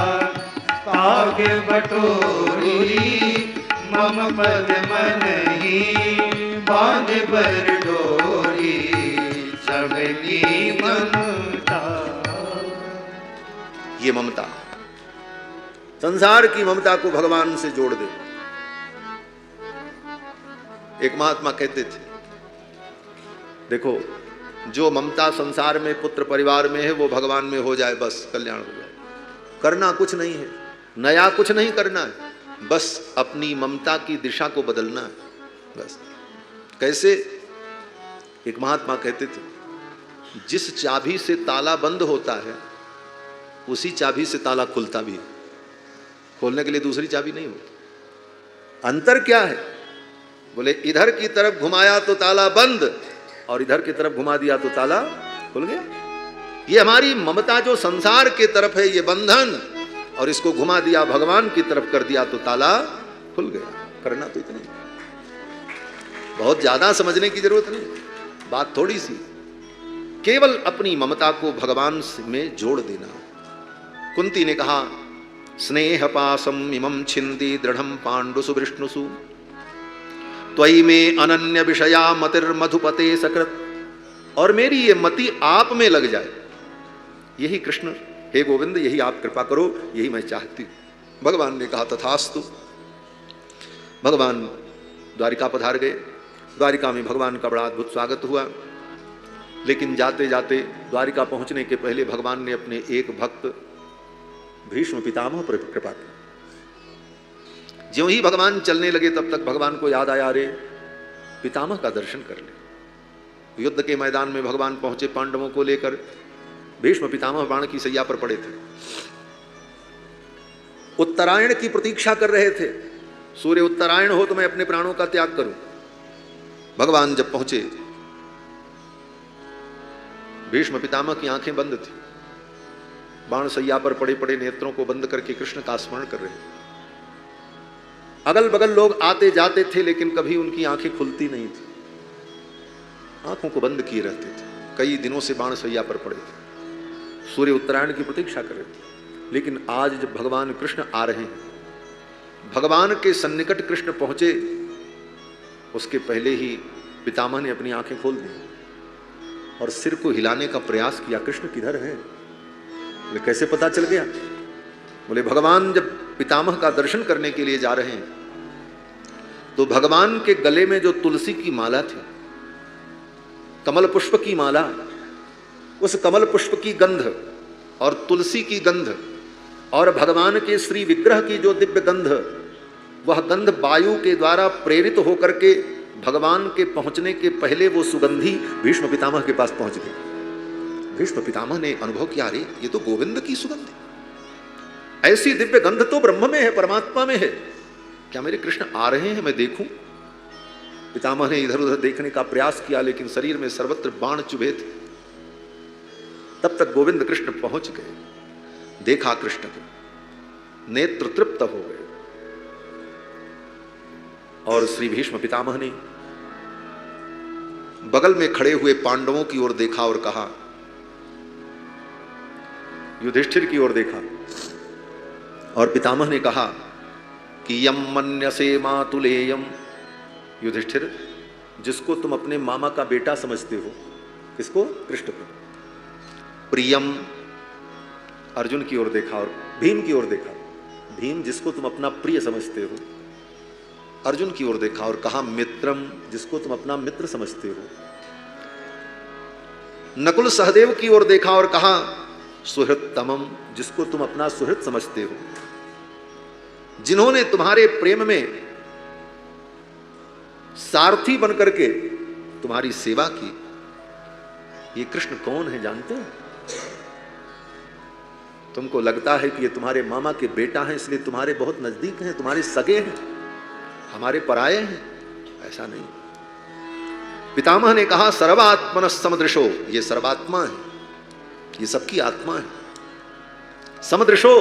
ताग बटोरी, मम पद मन ही बांध पर डोरी। सबकी ममता, ये ममता, संसार की ममता को भगवान से जोड़ दे। एक महात्मा कहते थे, देखो जो ममता संसार में पुत्र परिवार में है, वो भगवान में हो जाए, बस कल्याण हो जाए। करना कुछ नहीं है, नया कुछ नहीं करना है, बस अपनी ममता की दिशा को बदलना है। बस कैसे? एक महात्मा कहते थे, जिस चाबी से ताला बंद होता है, उसी चाबी से ताला खुलता भी है। खोलने के लिए दूसरी चाबी नहीं होती। अंतर क्या है? बोले इधर की तरफ घुमाया तो ताला बंद, और इधर की तरफ घुमा दिया तो ताला खुल गया। ये हमारी ममता जो संसार के तरफ है, ये बंधन, और इसको घुमा दिया भगवान की तरफ कर दिया तो ताला खुल गया। करना तो इतना, बहुत ज्यादा समझने की जरूरत नहीं, बात थोड़ी सी, केवल अपनी ममता को भगवान में जोड़ देना। कुंती ने कहा, स्नेह पासम इमं छिन्ति दृढ़ं पाण्डुसु विष्णुसु त्वयि में अनन्य विषया मतिर्मधुपते सकृत। और मेरी ये मति आप में लग जाए, यही कृष्ण, हे गोविंद यही आप कृपा करो, यही मैं चाहती हूं। भगवान ने कहा तथास्तु। भगवान द्वारिका पधार गए। द्वारिका में भगवान का बड़ा अद्भुत स्वागत हुआ। लेकिन जाते जाते द्वारिका पहुंचने के पहले भगवान ने अपने एक भक्त भीष्म पितामह पर कृपा की। ज्यों ही भगवान चलने लगे तब तक भगवान को याद आया, अरे पितामह का दर्शन कर ले। युद्ध के मैदान में भगवान पहुंचे पांडवों को लेकर। भीष्म पितामह बाण की सैया पर पड़े थे, उत्तरायण की प्रतीक्षा कर रहे थे। सूर्य उत्तरायण हो तो मैं अपने प्राणों का त्याग करूं। भगवान जब पहुंचे, भीष्म पितामह की आंखें बंद थी, बाण सैया पर पड़े पड़े नेत्रों को बंद करके कृष्ण का स्मरण कर रहे थे। अगल बगल लोग आते जाते थे, लेकिन कभी उनकी आंखें खुलती नहीं थी, आंखों को बंद किए रहते थे। कई दिनों से बाण सैया पर पड़े थे, सूर्य उत्तरायण की प्रतीक्षा कर रहे थे। लेकिन आज जब भगवान कृष्ण आ रहे हैं, भगवान के सन्निकट कृष्ण पहुंचे, उसके पहले ही पितामह ने अपनी आंखें खोल दी और सिर को हिलाने का प्रयास किया, कृष्ण किधर है? बोले कैसे पता चल गया? बोले भगवान जब पितामह का दर्शन करने के लिए जा रहे हैं तो भगवान के गले में जो तुलसी की माला थी, कमल पुष्प की माला, उस कमल पुष्प की गंध और तुलसी की गंध और भगवान के श्री विग्रह की जो दिव्य गंध, वह गंध वायु के द्वारा प्रेरित होकर के भगवान के पहुंचने के पहले वो सुगंधी भीष्म पितामह के पास पहुंच गई। भीष्म पितामह ने अनुभव किया, अरे ये तो गोविंद की सुगंध है, ऐसी दिव्य गंध तो ब्रह्म में है, परमात्मा में है। क्या मेरे कृष्ण आ रहे हैं, मैं देखूं? पितामह ने इधर उधर देखने का प्रयास किया, लेकिन शरीर में सर्वत्र बाण चुभे थे। तब तक गोविंद कृष्ण पहुंच गए। देखा कृष्ण को, नेत्र तृप्त हो गए और श्री भीष्म पितामह ने बगल में खड़े हुए पांडवों की ओर देखा और कहा, युधिष्ठिर की ओर देखा और पितामह ने कहा कि यम मन्यसे मातुलेयम, युधिष्ठिर जिसको तुम अपने मामा का बेटा समझते हो, किसको? कृष्ण को। प्रियम, अर्जुन की ओर देखा और भीम की ओर देखा, भीम जिसको तुम अपना प्रिय समझते हो, अर्जुन की ओर देखा और कहा मित्रम, जिसको तुम अपना मित्र समझते हो। नकुल सहदेव की ओर देखा और कहा सुहृततमम, जिसको तुम अपना सुहृत समझते हो, जिन्होंने तुम्हारे प्रेम में सारथी बनकर के तुम्हारी सेवा की। ये कृष्ण कौन है जानते हो? तुमको लगता है कि ये तुम्हारे मामा के बेटा हैं, इसलिए तुम्हारे बहुत नजदीक हैं, तुम्हारे सगे हैं, हमारे पराये हैं। ऐसा नहीं। पितामह ने कहा सर्वात्मन समदृशो, ये सर्वात्मा है, ये सबकी आत्मा है। समदृशो,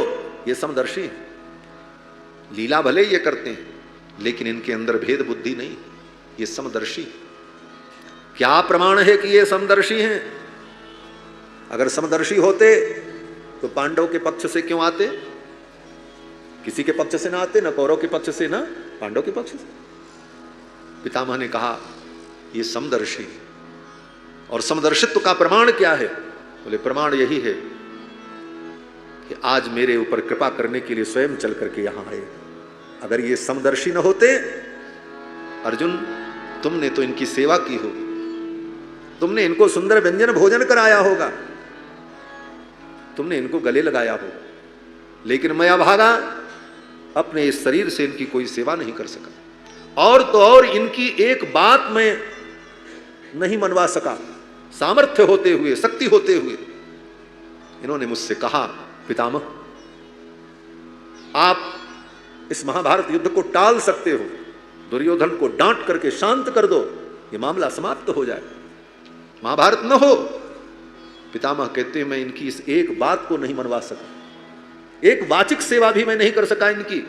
ये समदर्शी है। लीला भले ये करते हैं, लेकिन इनके अंदर भेद बुद्धि नहीं, ये समदर्शी। क्या प्रमाण है कि ये समदर्शी हैं? अगर समदर्शी होते तो पांडव के पक्ष से क्यों आते? किसी के पक्ष से ना आते, ना कौरव के पक्ष से, ना पांडव के पक्ष से। पितामह ने कहा ये समदर्शी। और समदर्शित्व का प्रमाण क्या है? बोले प्रमाण यही है कि आज मेरे ऊपर कृपा करने के लिए स्वयं चल करके यहां आए। अगर ये समदर्शी न होते, अर्जुन तुमने तो इनकी सेवा की हो, तुमने इनको सुंदर व्यंजन भोजन कराया होगा, तुमने इनको गले लगाया होगा, लेकिन मैं अभागा अपने इस शरीर से इनकी कोई सेवा नहीं कर सका। और तो और इनकी एक बात मैं नहीं मनवा सका। सामर्थ्य होते हुए, शक्ति होते हुए इन्होंने मुझसे कहा पितामह आप इस महाभारत युद्ध को टाल सकते हो, दुर्योधन को डांट करके शांत कर दो, ये मामला समाप्त हो जाए, महाभारत न हो। पितामह कहते हैं मैं इनकी इस एक बात को नहीं मनवा सका, एक वाचिक सेवा भी मैं नहीं कर सका इनकी।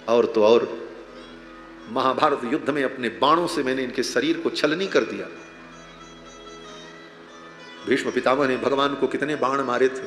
और तो और महाभारत युद्ध में अपने बाणों से मैंने इनके शरीर को छलनी कर दिया। भीष्म पितामह ने भगवान को कितने बाण मारे थे,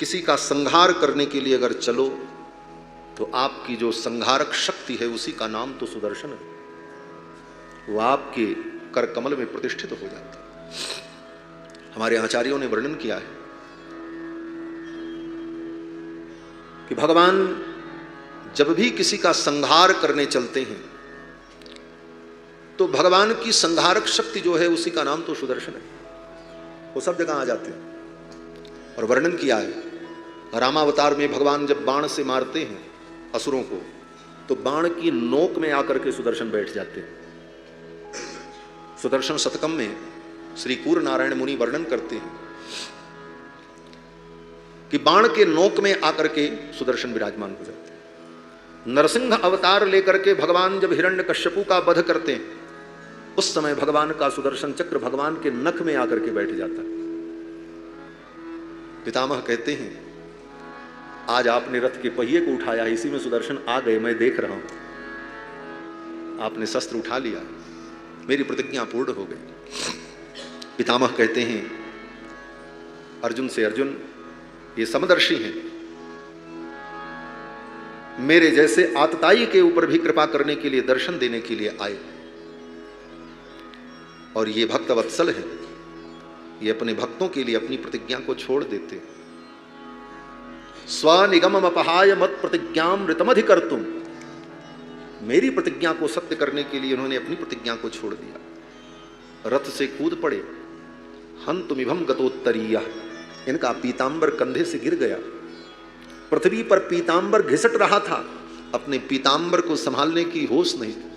किसी का संहार करने के लिए अगर चलो तो आपकी जो संहारक शक्ति है उसी का नाम तो सुदर्शन है, वो आपके कर कमल में प्रतिष्ठित हो जाता है। हमारे आचार्यों ने वर्णन किया है कि भगवान जब भी किसी का संहार करने चलते हैं तो भगवान की संहारक शक्ति जो है उसी का नाम तो सुदर्शन है, वो सब जगह आ जाते हैं। और वर्णन किया है रामावतार में भगवान जब बाण से मारते हैं असुरों को तो बाण की नोक में आकर के सुदर्शन बैठ जाते हैं। सुदर्शन शतकम में श्री कूर नारायण मुनि वर्णन करते हैं कि बाण के नोक में आकर के सुदर्शन विराजमान हो जाते हैं। नरसिंह अवतार लेकर के भगवान जब हिरण्यकश्यपु का वध करते हैं उस समय भगवान का सुदर्शन चक्र भगवान के नख में आकर के बैठ जाता है। पितामह कहते हैं आज आपने रथ के पहिए को उठाया, इसी में सुदर्शन आ गए, मैं देख रहा हूं। आपने शस्त्र उठा लिया, मेरी प्रतिज्ञा पूर्ण हो गई। पितामह कहते हैं अर्जुन से, अर्जुन ये समदर्शी हैं, मेरे जैसे आतताई के ऊपर भी कृपा करने के लिए, दर्शन देने के लिए आए। और ये भक्त वत्सल है, ये अपने भक्तों के लिए अपनी प्रतिज्ञा को छोड़ देते। स्वनिगमम अपहाय मत प्रतिज्ञामृतमधिकर्तुम, मेरी प्रतिज्ञा को सत्य करने के लिए उन्होंने अपनी प्रतिज्ञा को छोड़ दिया। रथ से कूद पड़े, हंतुमिभम गतोत्तरीय, इनका पीतांबर कंधे से गिर गया। पृथ्वी पर पीतांबर घिसट रहा था, अपने पीतांबर को संभालने की होश नहीं थी।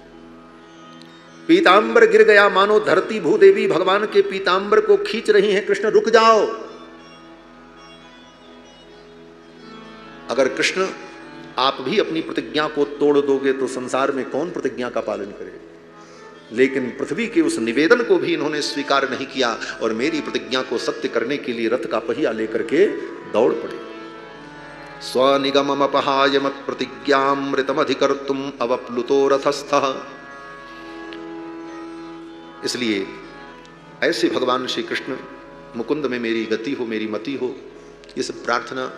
पीतांबर गिर गया, मानो धरती भूदेवी भगवान के पीतांबर को खींच रही हैं, कृष्ण रुक जाओ। अगर कृष्ण आप भी अपनी प्रतिज्ञा को तोड़ दोगे तो संसार में कौन प्रतिज्ञा का पालन करे। लेकिन पृथ्वी के उस निवेदन को भी इन्होंने स्वीकार नहीं किया और मेरी प्रतिज्ञा को सत्य करने के लिए रथ का पहिया लेकर के दौड़ पड़े। स्वनिगमम अपहाय मत प्रतिज्ञामृतमधिकर्तुम अवप्लुतो रथस्थः। इसलिए ऐसे भगवान श्री कृष्ण मुकुंद में मेरी गति हो, मेरी मति हो, ये सब प्रार्थना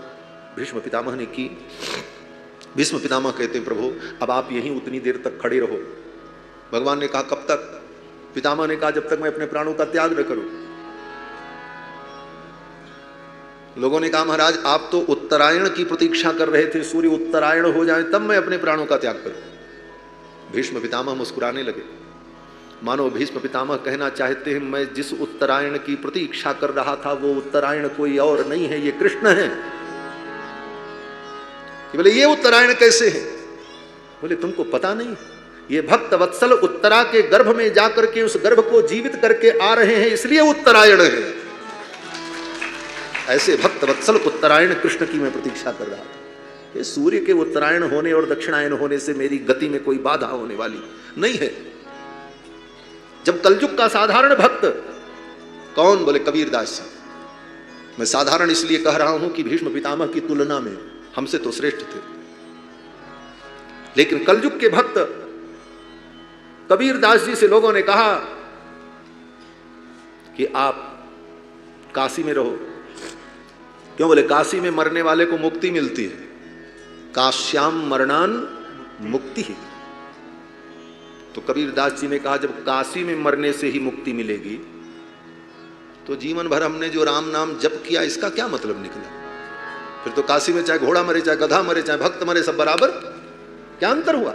भीष्म पितामह ने की। भीष्म पितामह कहते हैं प्रभु अब आप यहीं उतनी देर तक खड़े रहो। भगवान ने कहा कब तक? पितामह ने कहा जब तक मैं अपने प्राणों का त्याग न करूं। लोगों ने कहा महाराज आप तो उत्तरायण की प्रतीक्षा कर रहे थे, सूर्य उत्तरायण हो जाए तब मैं अपने प्राणों का त्याग करूं। भीष्म पितामह मुस्कुराने लगे, मानो भीष्म पितामह कहना चाहते हैं मैं जिस उत्तरायण की प्रतीक्षा कर रहा था वो उत्तरायण कोई और नहीं है, ये कृष्ण है। बोले ये उत्तरायण कैसे है? बोले तुमको पता नहीं, ये भक्त वत्सल उत्तरा के गर्भ में जाकर के उस गर्भ को जीवित करके आ रहे हैं, इसलिए उत्तरायण है। ऐसे भक्त वत्सल उत्तरायण कृष्ण की मैं प्रतीक्षा कर रहा था। ये सूर्य के उत्तरायण होने और दक्षिणायन होने से मेरी गति में कोई बाधा होने वाली नहीं है। जब कलयुग का साधारण भक्त कौन? बोले कबीरदास जी। मैं साधारण इसलिए कह रहा हूं कि भीष्म पितामह की तुलना में हमसे तो श्रेष्ठ थे, लेकिन कलयुग के भक्त कबीरदास जी से लोगों ने कहा कि आप काशी में रहो। क्यों? बोले काशी में मरने वाले को मुक्ति मिलती है, काश्याम मरणान मुक्ति है। तो कबीरदास जी ने कहा जब काशी में मरने से ही मुक्ति मिलेगी तो जीवन भर हमने जो राम नाम जप किया इसका क्या मतलब निकला? फिर तो काशी में चाहे घोड़ा मरे, चाहे गधा मरे, चाहे भक्त मरे, सब बराबर। क्या अंतर हुआ?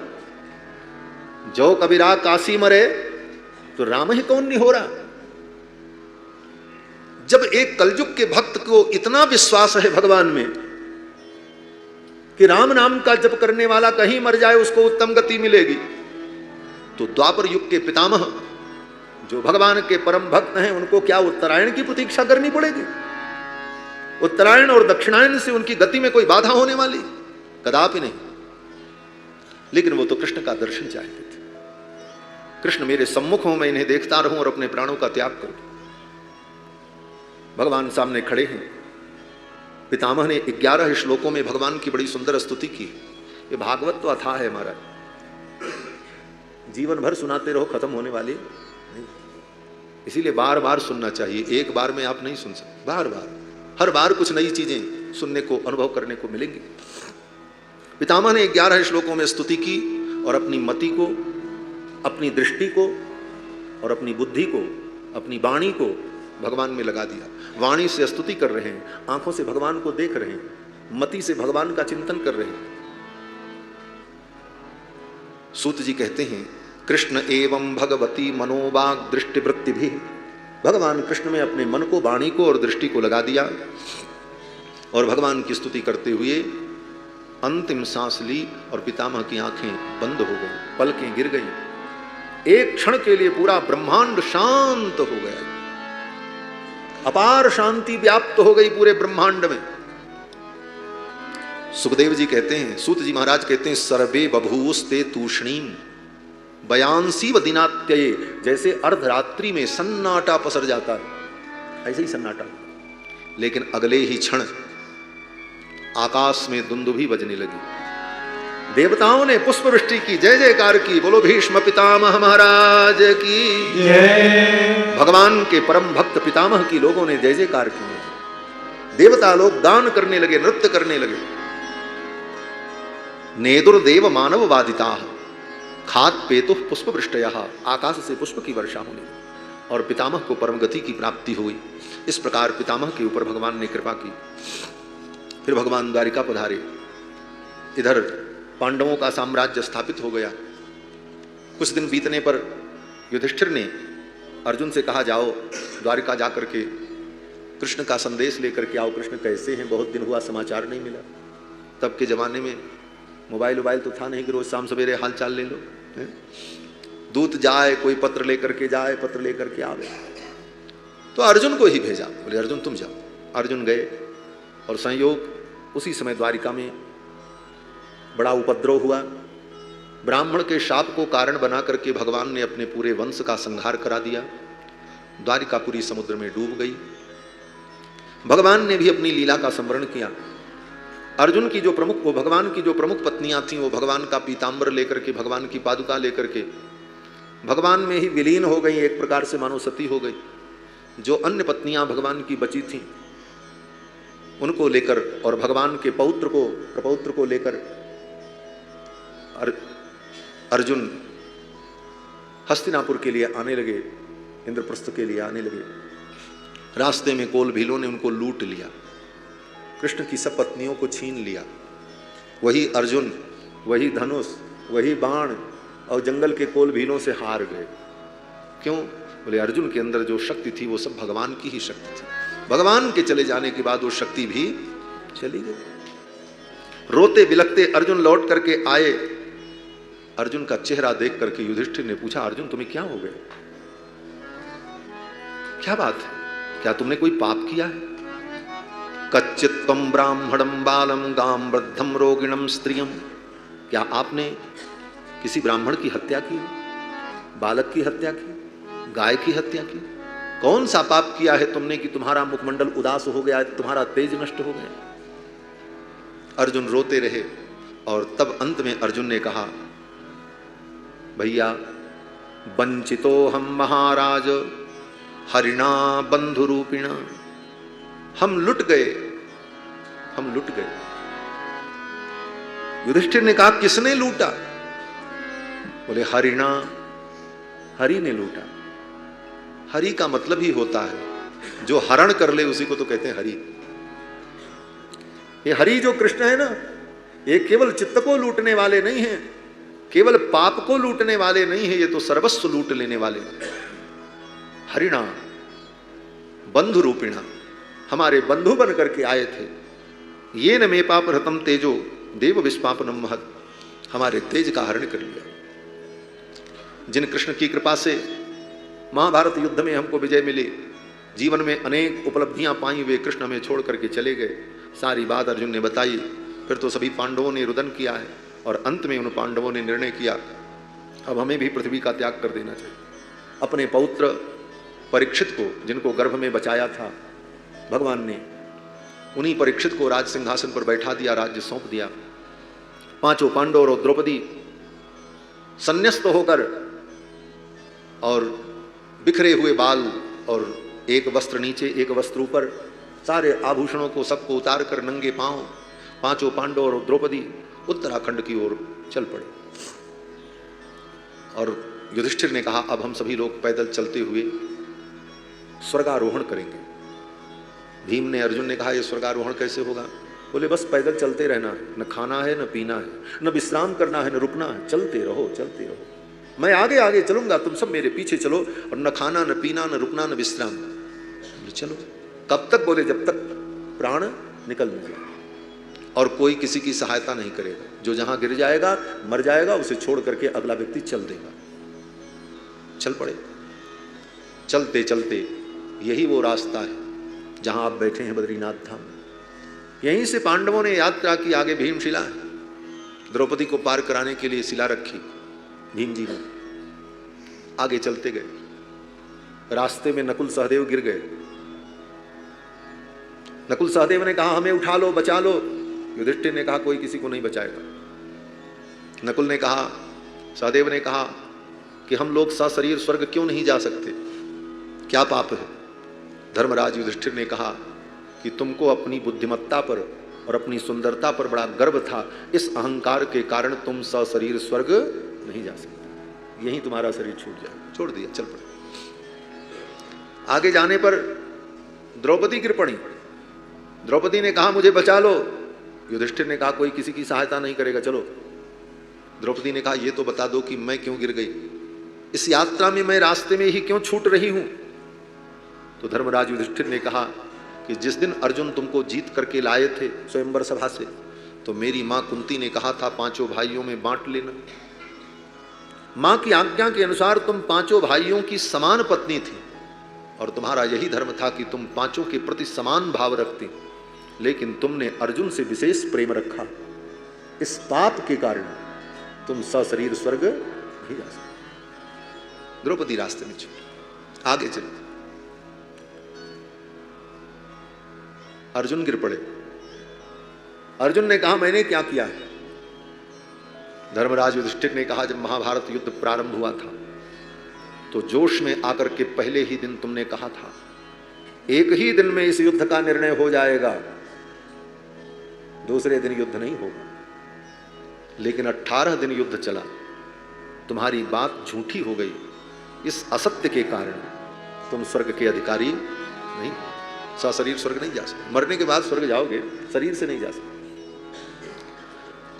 जो कबीरा काशी मरे तो राम ही कौन नहीं हो रहा? जब एक कलयुग के भक्त को इतना विश्वास है भगवान में कि राम नाम का जप करने वाला कहीं मर जाए उसको उत्तम गति मिलेगी, तो द्वापर युग के पितामह जो भगवान के परम भक्त हैं उनको क्या उत्तरायण की प्रतीक्षा करनी पड़ेगी? उत्तरायण और दक्षिणायन से उनकी गति में कोई बाधा होने वाली? कदापि नहीं। लेकिन वो तो कृष्ण का दर्शन चाहते थे। कृष्ण मेरे सम्मुख हो, मैं इन्हें देखता रहूं और अपने प्राणों का त्याग करूं। भगवान सामने खड़े हैं। पितामह ने 11 श्लोकों में भगवान की बड़ी सुंदर स्तुति की। ये भागवत तो अथाह है महाराज, जीवन भर सुनाते रहो, खत्म होने वाली नहीं। इसीलिए बार बार सुनना चाहिए, एक बार में आप नहीं सुन सकते, बार बार, हर बार कुछ नई चीजें सुनने को, अनुभव करने को मिलेंगी। पितामह ने 11 श्लोकों में स्तुति की और अपनी मति को, अपनी दृष्टि को और अपनी बुद्धि को, अपनी वाणी को भगवान में लगा दिया। वाणी से स्तुति कर रहे हैं, आंखों से भगवान को देख रहे हैं, मति से भगवान का चिंतन कर रहे हैं। सूत जी कहते हैं कृष्ण एवं भगवती मनोवाग दृष्टि वृत्ति भी, भगवान कृष्ण में अपने मन को, वाणी को और दृष्टि को लगा दिया और भगवान की स्तुति करते हुए अंतिम सांस ली और पितामह की आंखें बंद हो गई, पलकें गिर गई। एक क्षण के लिए पूरा ब्रह्मांड शांत हो गया, अपार शांति व्याप्त हो गई पूरे ब्रह्मांड में। सुखदेव जी कहते हैं, सूत जी महाराज कहते हैं सर्वे बभूस्ते तूष्णीम बयांसी व दिनात्यये, जैसे अर्धरात्रि में सन्नाटा पसर जाता है ऐसे ही सन्नाटा, लेकिन अगले ही क्षण आकाश में दुंदुभी बजने लगी। देवताओं ने पुष्प वृष्टि की, जय जयकार की, बोलो भीष्म पितामह महाराज की जय। भगवान के परम भक्त पितामह की लोगों ने जय जयकार की। देवता लोग गान करने लगे, नृत्य करने लगे। नेदुर्देव मानव वादिता खात पेतु पुष्प वृष्टयः, आकाश से पुष्प की वर्षा होने और पितामह को परम गति की प्राप्ति हुई। इस प्रकार पितामह के ऊपर भगवान ने कृपा की। फिर भगवान द्वारिका पधारे। इधर पांडवों का साम्राज्य स्थापित हो गया। कुछ दिन बीतने पर युधिष्ठिर ने अर्जुन से कहा, जाओ द्वारिका जाकर के कृष्ण का संदेश लेकर के आओ, कृष्ण कैसे हैं, बहुत दिन हुआ समाचार नहीं मिला। तब के जमाने में मोबाइल तो था नहीं कि रोज शाम सवेरे हाल चाल ले लो। दूत जाए, कोई पत्र लेकर के जाए, पत्र लेकर के आवे, तो अर्जुन को ही भेजा, बोले अर्जुन तुम जाओ। अर्जुन गए और संयोग उसी समय द्वारिका में बड़ा उपद्रव हुआ। ब्राह्मण के शाप को कारण बना करके भगवान ने अपने पूरे वंश का संहार करा दिया। द्वारिका पूरी समुद्र में डूब गई। भगवान ने भी अपनी लीला का स्मरण किया। अर्जुन की जो प्रमुख, वो भगवान की जो प्रमुख पत्नियां थीं, वो भगवान का पीताम्बर लेकर के, भगवान की पादुका लेकर के भगवान में ही विलीन हो गई, एक प्रकार से मानो सती हो गई। जो अन्य पत्नियां भगवान की बची थीं उनको लेकर और भगवान के प्रपौत्र को लेकर अर्जुन हस्तिनापुर के लिए आने लगे, इंद्रप्रस्थ के लिए आने लगे। रास्ते में कोल भीलों ने उनको लूट लिया, कृष्ण की सब पत्नियों को छीन लिया। वही अर्जुन, वही धनुष, वही बाण और जंगल के कोल भीलों से हार गए। क्यों? बोले अर्जुन के अंदर जो शक्ति थी वो सब भगवान की ही शक्ति थी। भगवान के चले जाने के बाद वो शक्ति भी चली गई। रोते बिलखते अर्जुन लौट करके आए। अर्जुन का चेहरा देख करके युधिष्ठिर ने पूछा, अर्जुन तुम्हें क्या हो गया, क्या बात है, क्या तुमने कोई पाप किया है? कच्चित त्वं ब्राह्मणं बालम गाम वृद्धम रोगिणम स्त्रियम, क्या आपने किसी ब्राह्मण की हत्या की, बालक की हत्या की, गाय की हत्या की? कौन सा पाप किया है तुमने कि तुम्हारा मुखमंडल उदास हो गया, तुम्हारा तेज नष्ट हो गया? अर्जुन रोते रहे और तब अंत में अर्जुन ने कहा, भैया वंचितो हम महाराज हरिणा बंधुरूपिणा, हम लुट गए। युधिष्ठिर ने कहा, किसने लूटा? बोले हरिणा, हरि ने लूटा। हरि का मतलब ही होता है जो हरण कर ले उसी को तो कहते हैं हरि। ये हरि जो कृष्ण है ना, ये केवल चित्त को लूटने वाले नहीं हैं, केवल पाप को लूटने वाले नहीं है, ये तो सर्वस्व लूट लेने वाले। हरिणा बंधु रूपिणा, हमारे बंधु बन करके आए थे। ये न मे पाप हृतम तेजो देव विस्पापनम महत, हमारे तेज का हरण कर लिया। जिन कृष्ण की कृपा से महाभारत युद्ध में हमको विजय मिली, जीवन में अनेक उपलब्धियां पाई, वे कृष्ण हमें छोड़ करके चले गए। सारी बात अर्जुन ने बताई। फिर तो सभी पांडवों ने रुदन किया है और अंत में उन पांडवों ने निर्णय किया, अब हमें भी पृथ्वी का त्याग कर देना चाहिए। अपने पौत्र परीक्षित को, जिनको गर्भ में बचाया था भगवान ने, उन्हीं परीक्षित को राज सिंहासन पर बैठा दिया, राज्य सौंप दिया। पांचों पांडव और द्रौपदी संन्यस्त होकर और बिखरे हुए बाल और एक वस्त्र नीचे एक वस्त्र ऊपर सारे आभूषणों को सबको उतार कर नंगे पांव पांचों पांडव और द्रौपदी उत्तराखंड की ओर चल पड़े। और युधिष्ठिर ने कहा अब हम सभी लोग पैदल चलते हुए स्वर्गारोहण करेंगे। भीम ने अर्जुन ने कहा यह स्वर्गारोहण कैसे होगा? बोले बस पैदल चलते रहना है, न खाना है न पीना है, न विश्राम करना है न रुकना है, चलते रहो चलते रहो। मैं आगे आगे चलूंगा, तुम सब मेरे पीछे चलो, और न खाना न पीना न रुकना न विश्राम। बोले चलो। कब तक? बोले जब तक प्राण निकल न जाए, और कोई किसी की सहायता नहीं करेगा। जो जहां गिर जाएगा मर जाएगा, उसे छोड़ करके अगला व्यक्ति चल देगा। चल पड़े। चलते चलते यही वो रास्ता है जहां आप बैठे हैं, बद्रीनाथ धाम। यहीं से पांडवों ने यात्रा की। आगे भीमशिला है, द्रौपदी को पार कराने के लिए शिला रखी भीम जी ने। आगे चलते गए, रास्ते में नकुल सहदेव गिर गए। नकुल सहदेव ने कहा हमें उठा लो, बचा लो। युधिष्ठिर ने कहा कोई किसी को नहीं बचाएगा। नकुल ने कहा, सहदेव ने कहा कि हम लोग सशरीर स्वर्ग क्यों नहीं जा सकते, क्या पाप है? धर्मराज युधिष्ठिर ने कहा कि तुमको अपनी बुद्धिमत्ता पर और अपनी सुंदरता पर बड़ा गर्व था, इस अहंकार के कारण तुम सशरीर स्वर्ग नहीं जा सकते। यहीं तुम्हारा शरीर छूट जाए। छोड़ दिया, चल पड़े। आगे जाने पर द्रौपदी गिर पड़ी। द्रौपदी ने कहा मुझे बचा लो। युधिष्ठिर ने कहा कोई किसी की सहायता नहीं करेगा, चलो। द्रौपदी ने कहा ये तो बता दो कि मैं क्यों गिर गई, इस यात्रा में मैं रास्ते में ही क्यों छूट रही हूं? तो धर्मराज युधिष्ठिर ने कहा कि जिस दिन अर्जुन तुमको जीत करके लाए थे स्वयंवर सभा से, तो मेरी मां कुंती ने कहा था पांचों भाइयों में बांट लेना। मां की आज्ञा के अनुसार तुम पांचों भाइयों की समान पत्नी थी, और तुम्हारा यही धर्म था कि तुम पांचों के प्रति समान भाव रखती, लेकिन तुमने अर्जुन से विशेष प्रेम रखा। इस पाप के कारण तुम सशरीर स्वर्ग नहीं जा सकते। द्रौपदी रास्ते में छूट। आगे चले, अर्जुन गिर पड़े। अर्जुन ने कहा मैंने क्या किया है? धर्मराज युधिष्ठिर ने कहा जब महाभारत युद्ध प्रारंभ हुआ था तो जोश में आकर के पहले ही दिन तुमने कहा था एक ही दिन में इस युद्ध का निर्णय हो जाएगा, दूसरे दिन युद्ध नहीं होगा। लेकिन 18 दिन युद्ध चला, तुम्हारी बात झूठी हो गई। इस असत्य के कारण तुम स्वर्ग के अधिकारी नहीं, सशरीर स्वर्ग नहीं जा सकते। मरने के बाद स्वर्ग जाओगे, शरीर से नहीं जा सकते।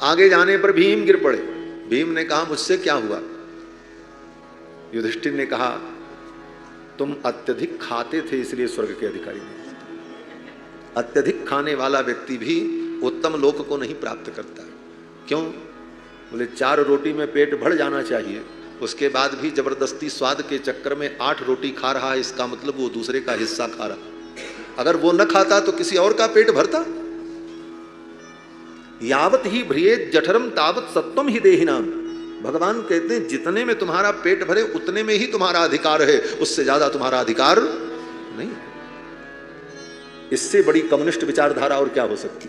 आगे जाने पर भीम गिर पड़े। भीम ने कहा मुझसे क्या हुआ? युधिष्ठिर ने कहा तुम अत्यधिक खाते थे इसलिए स्वर्ग के अधिकारी नहीं। अत्यधिक खाने वाला व्यक्ति भी उत्तम लोक को नहीं प्राप्त करता है। क्यों? बोले 4 रोटी में पेट भर जाना चाहिए, उसके बाद भी जबरदस्ती स्वाद के चक्कर में 8 रोटी खा रहा है, इसका मतलब वो दूसरे का हिस्सा खा रहा। अगर वो न खाता तो किसी और का पेट भरता। यावत ही भ्रियेत जठरम तावत सत्वम ही देहिनाम। भगवान कहते हैं जितने में तुम्हारा पेट भरे उतने में ही तुम्हारा अधिकार है, उससे ज्यादा तुम्हारा अधिकार नहीं। इससे बड़ी कम्युनिस्ट विचारधारा और क्या हो सकती?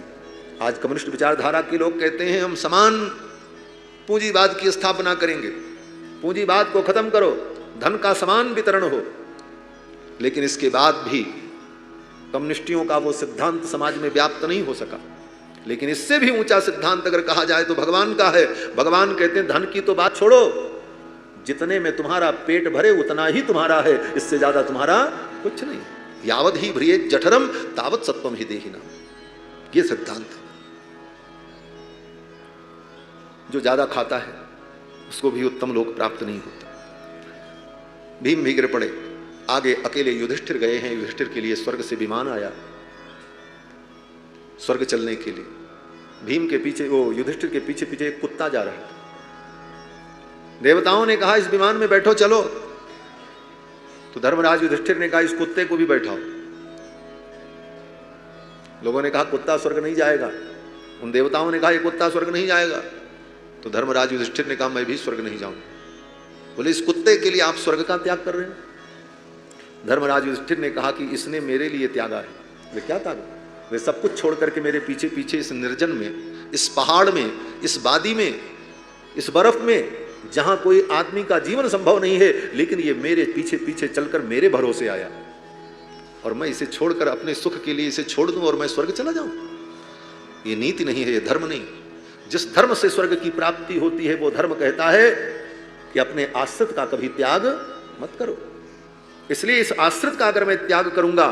आज कम्युनिस्ट विचारधारा के लोग कहते हैं हम समान पूंजीवाद की स्थापना करेंगे, पूंजीवाद को खत्म करो, धन का समान वितरण हो। लेकिन इसके बाद भी कम्युनिस्टियों का वो सिद्धांत समाज में व्याप्त नहीं हो सका। लेकिन इससे भी ऊंचा सिद्धांत अगर कहा जाए तो भगवान का है। भगवान कहते हैं धन की तो बात छोड़ो, जितने में तुम्हारा पेट भरे उतना ही तुम्हारा है, इससे ज्यादा तुम्हारा कुछ नहीं। यावद ही भ्रियेत जठरम तावत सत्वम ही देहिनाम, ये सिद्धांत है। जो ज्यादा खाता है उसको भी उत्तम लोक प्राप्त नहीं होता। भीम भी गिर पड़े। आगे अकेले युधिष्ठिर गए हैं। युधिष्ठिर के लिए स्वर्ग से विमान आया स्वर्ग चलने के लिए। भीम के पीछे, वो युधिष्ठिर के पीछे पीछे एक कुत्ता जा रहा था। देवताओं ने कहा इस विमान में बैठो चलो, तो धर्मराज युधिष्ठिर ने कहा इस कुत्ते को भी बैठाओ। लोगों ने कहा कुत्ता स्वर्ग नहीं जाएगा। उन देवताओं ने कहा ये कुत्ता स्वर्ग नहीं जाएगा। तो धर्मराज युधिष्ठिर ने कहा मैं भी स्वर्ग नहीं जाऊंगा। बोले इस कुत्ते के लिए आप स्वर्ग का त्याग कर रहे हैं? धर्मराज युधिष्ठिर ने कहा कि इसने मेरे लिए त्यागा है। वे क्या त्यागा? वे सब कुछ छोड़ करके मेरे पीछे पीछे इस निर्जन में, इस पहाड़ में, इस वादी में, इस बर्फ में, जहां कोई आदमी का जीवन संभव नहीं है, लेकिन ये मेरे पीछे पीछे चलकर मेरे भरोसे आया। और मैं इसे छोड़कर अपने सुख के लिए इसे छोड़ दूं और मैं स्वर्ग चला जाऊं? ये नीति नहीं है, ये धर्म नहीं। जिस धर्म से स्वर्ग की प्राप्ति होती है वो धर्म कहता है कि अपने आश्रित का कभी त्याग मत करो। इसलिए इस आश्रित का अगर मैं त्याग करूंगा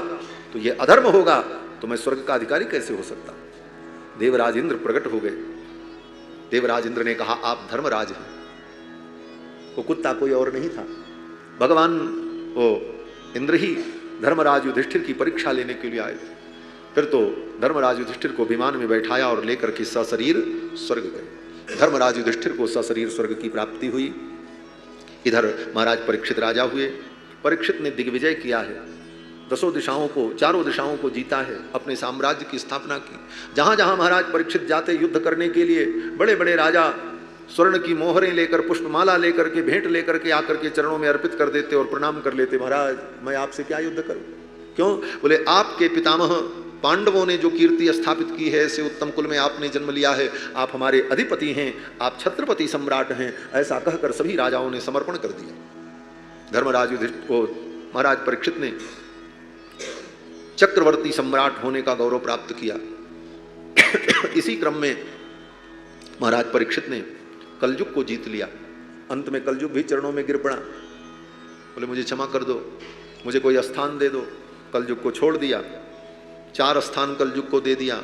तो ये अधर्म होगा, तो मैं स्वर्ग का अधिकारी कैसे हो सकता? देवराज इंद्र प्रकट हो गए। देवराज इंद्र ने कहा, आप धर्मराज हैं। वो कुत्ता कोई और नहीं था, भगवान वो इंद्र ही धर्मराज युधिष्ठिर की परीक्षा लेने के लिए आए थे। फिर तो धर्मराज युधिष्ठिर को विमान में बैठाया और लेकर के सशरीर स्वर्ग गए। धर्मराज युधिष्ठिर को सशरीर स्वर्ग की प्राप्ति हुई। इधर महाराज परीक्षित राजा हुए। परीक्षित ने दिग्विजय किया है, 10 दिशाओं को, 4 दिशाओं को जीता है, अपने साम्राज्य की स्थापना की। जहां जहां महाराज परीक्षित जाते युद्ध करने के लिए, बड़े बड़े राजा स्वर्ण की मोहरें लेकर, पुष्पमाला लेकर के, भेंट लेकर के आकर के चरणों में अर्पित कर देते और प्रणाम कर लेते, महाराज मैं आपसे क्या युद्ध करूं? क्यों? बोले आपके पितामह पांडवों ने जो कीर्ति स्थापित की है, ऐसे उत्तम कुल में आपने जन्म लिया है, आप हमारे अधिपति हैं, आप छत्रपति सम्राट हैं। ऐसा कहकर सभी राजाओं ने समर्पण कर दिया। धर्मराज युधिष्ठिर को महाराज परीक्षित ने चक्रवर्ती सम्राट होने का गौरव प्राप्त किया। इसी क्रम में महाराज परीक्षित ने कलयुग को जीत लिया। अंत में कलयुग भी चरणों में गिर पड़ा। बोले मुझे क्षमा कर दो, मुझे कोई स्थान दे दो। कलयुग को छोड़ दिया। 4 स्थान कलयुग को दे दिया,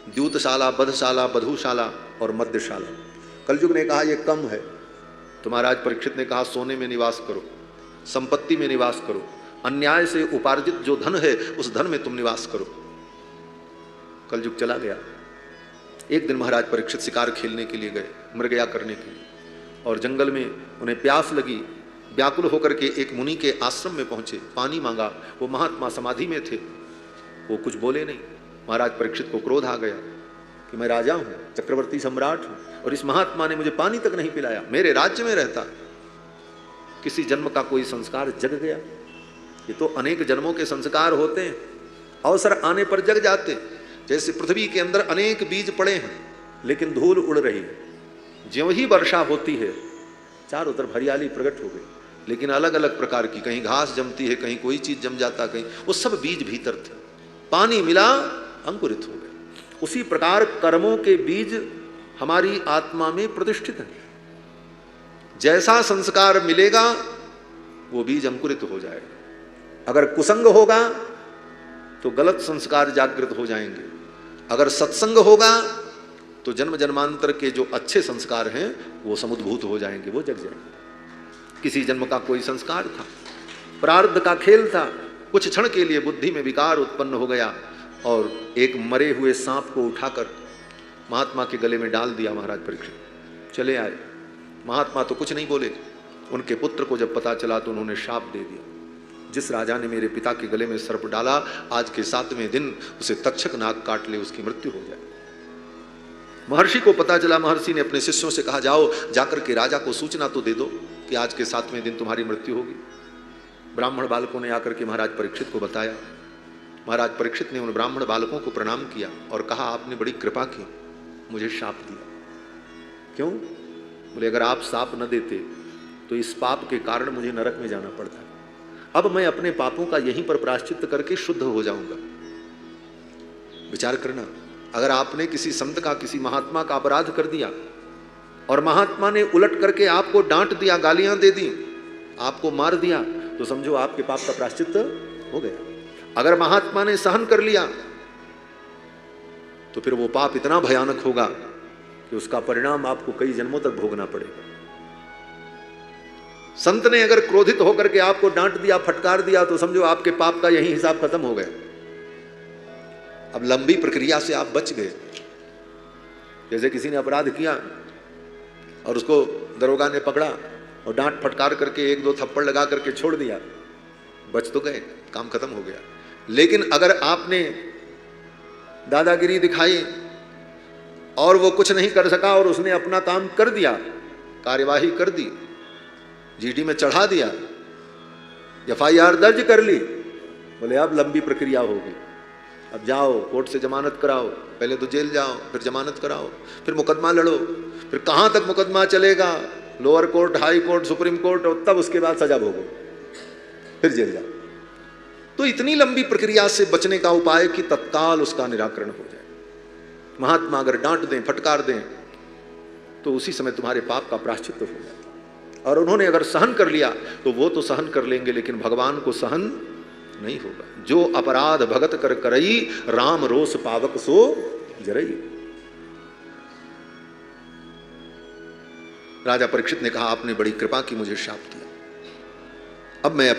द्यूतशाला, बधशाला, बधूशाला और मध्यशाला। कलयुग ने कहा यह कम है। तो महाराज परीक्षित ने कहा सोने में निवास करो, संपत्ति में निवास करो, अन्याय से उपार्जित जो धन है उस धन में तुम निवास करो। कलयुग चला गया। एक दिन महाराज परीक्षित शिकार खेलने के लिए गए, मृगया करने के लिए, और जंगल में उन्हें प्यास लगी। व्याकुल होकर के एक मुनि के आश्रम में पहुंचे, पानी मांगा। वो महात्मा समाधि में थे, वो कुछ बोले नहीं। महाराज परीक्षित को क्रोध आ गया कि मैं राजा हूं, चक्रवर्ती सम्राट हूं, और इस महात्मा ने मुझे पानी तक नहीं पिलाया, मेरे राज्य में रहता। किसी जन्म का कोई संस्कार जग गया। ये तो अनेक जन्मों के संस्कार होते हैं, अवसर आने पर जग जाते। जैसे पृथ्वी के अंदर अनेक बीज पड़े हैं लेकिन धूल उड़ रही है। ज्यों ही वर्षा होती है चारों तरफ हरियाली प्रकट हो गई, लेकिन अलग अलग प्रकार की, कहीं घास जमती है, कहीं कोई चीज जम जाता, कहीं वो सब बीज भीतर थे। पानी मिला, अंकुरित हो गए। उसी प्रकार कर्मों के बीज हमारी आत्मा में प्रतिष्ठित है। जैसा संस्कार मिलेगा वो बीज अंकुरित हो जाएगा। अगर कुसंग होगा तो गलत संस्कार जागृत हो जाएंगे, अगर सत्संग होगा तो जन्म जन्मांतर के जो अच्छे संस्कार हैं वो समुद्भूत हो जाएंगे, वो जग जाएंगे। किसी जन्म का कोई संस्कार था, प्रारब्ध का खेल था, कुछ क्षण के लिए बुद्धि में विकार उत्पन्न हो गया और एक मरे हुए सांप को उठाकर महात्मा के गले में डाल दिया। महाराज परीक्षित चले आए। महात्मा तो कुछ नहीं बोले। उनके पुत्र को जब पता चला तो उन्होंने शाप दे दिया, जिस राजा ने मेरे पिता के गले में सर्प डाला, आज के 7वें दिन उसे तक्षक नाग काट ले, उसकी मृत्यु हो जाए। महर्षि को पता चला। महर्षि ने अपने शिष्यों से कहा, जाओ जाकर के राजा को सूचना तो दे दो कि आज के 7वें दिन तुम्हारी मृत्यु होगी। ब्राह्मण बालकों ने आकर के महाराज परीक्षित को बताया। महाराज परीक्षित ने उन ब्राह्मण बालकों को प्रणाम किया और कहा, आपने बड़ी कृपा की, मुझे शाप दिया। क्यों? बोले अगर आप शाप न देते तो इस पाप के कारण मुझे नरक में जाना पड़ता। अब मैं अपने पापों का यहीं पर प्रायश्चित करके शुद्ध हो जाऊंगा। विचार करना, अगर आपने किसी संत का, किसी महात्मा का अपराध कर दिया और महात्मा ने उलट करके आपको डांट दिया, गालियां दे दी, आपको मार दिया, तो समझो आपके पाप का प्रायश्चित हो गया। अगर महात्मा ने सहन कर लिया तो फिर वो पाप इतना भयानक होगा कि उसका परिणाम आपको कई जन्मों तक भोगना पड़ेगा। संत ने अगर क्रोधित होकर के आपको डांट दिया, फटकार दिया, तो समझो आपके पाप का यही हिसाब खत्म हो गया। अब लंबी प्रक्रिया से आप बच गए। जैसे किसी ने अपराध किया और उसको दरोगा ने पकड़ा और डांट फटकार करके 1-2 थप्पड़ लगा करके छोड़ दिया, बच तो गए, काम खत्म हो गया। लेकिन अगर आपने दादागिरी दिखाई और वो कुछ नहीं कर सका और उसने अपना काम कर दिया, कार्यवाही कर दी, जीडी में चढ़ा दिया, FIR दर्ज कर ली, बोले अब लंबी प्रक्रिया होगी, अब जाओ कोर्ट से जमानत कराओ, पहले तो जेल जाओ, फिर जमानत कराओ, फिर मुकदमा लड़ो, फिर कहाँ तक मुकदमा चलेगा, lower court, high court, supreme court, और तब उसके बाद सजा भोगो, फिर जेल जाओ। तो इतनी लंबी प्रक्रिया से बचने का उपाय कि तत्काल उसका निराकरण हो जाए। महात्मा अगर डांट दें, फटकार दें, तो उसी समय तुम्हारे पाप का प्रायश्चित हो जाए। और उन्होंने अगर सहन कर लिया तो वो तो सहन कर लेंगे, लेकिन भगवान को सहन नहीं होगा। जो अपराध भगत कर करई, राम रोष पावक सो जरई। राजा परीक्षित ने कहा, आपने बड़ी कृपा की, मुझे शाप दिया, अब मैं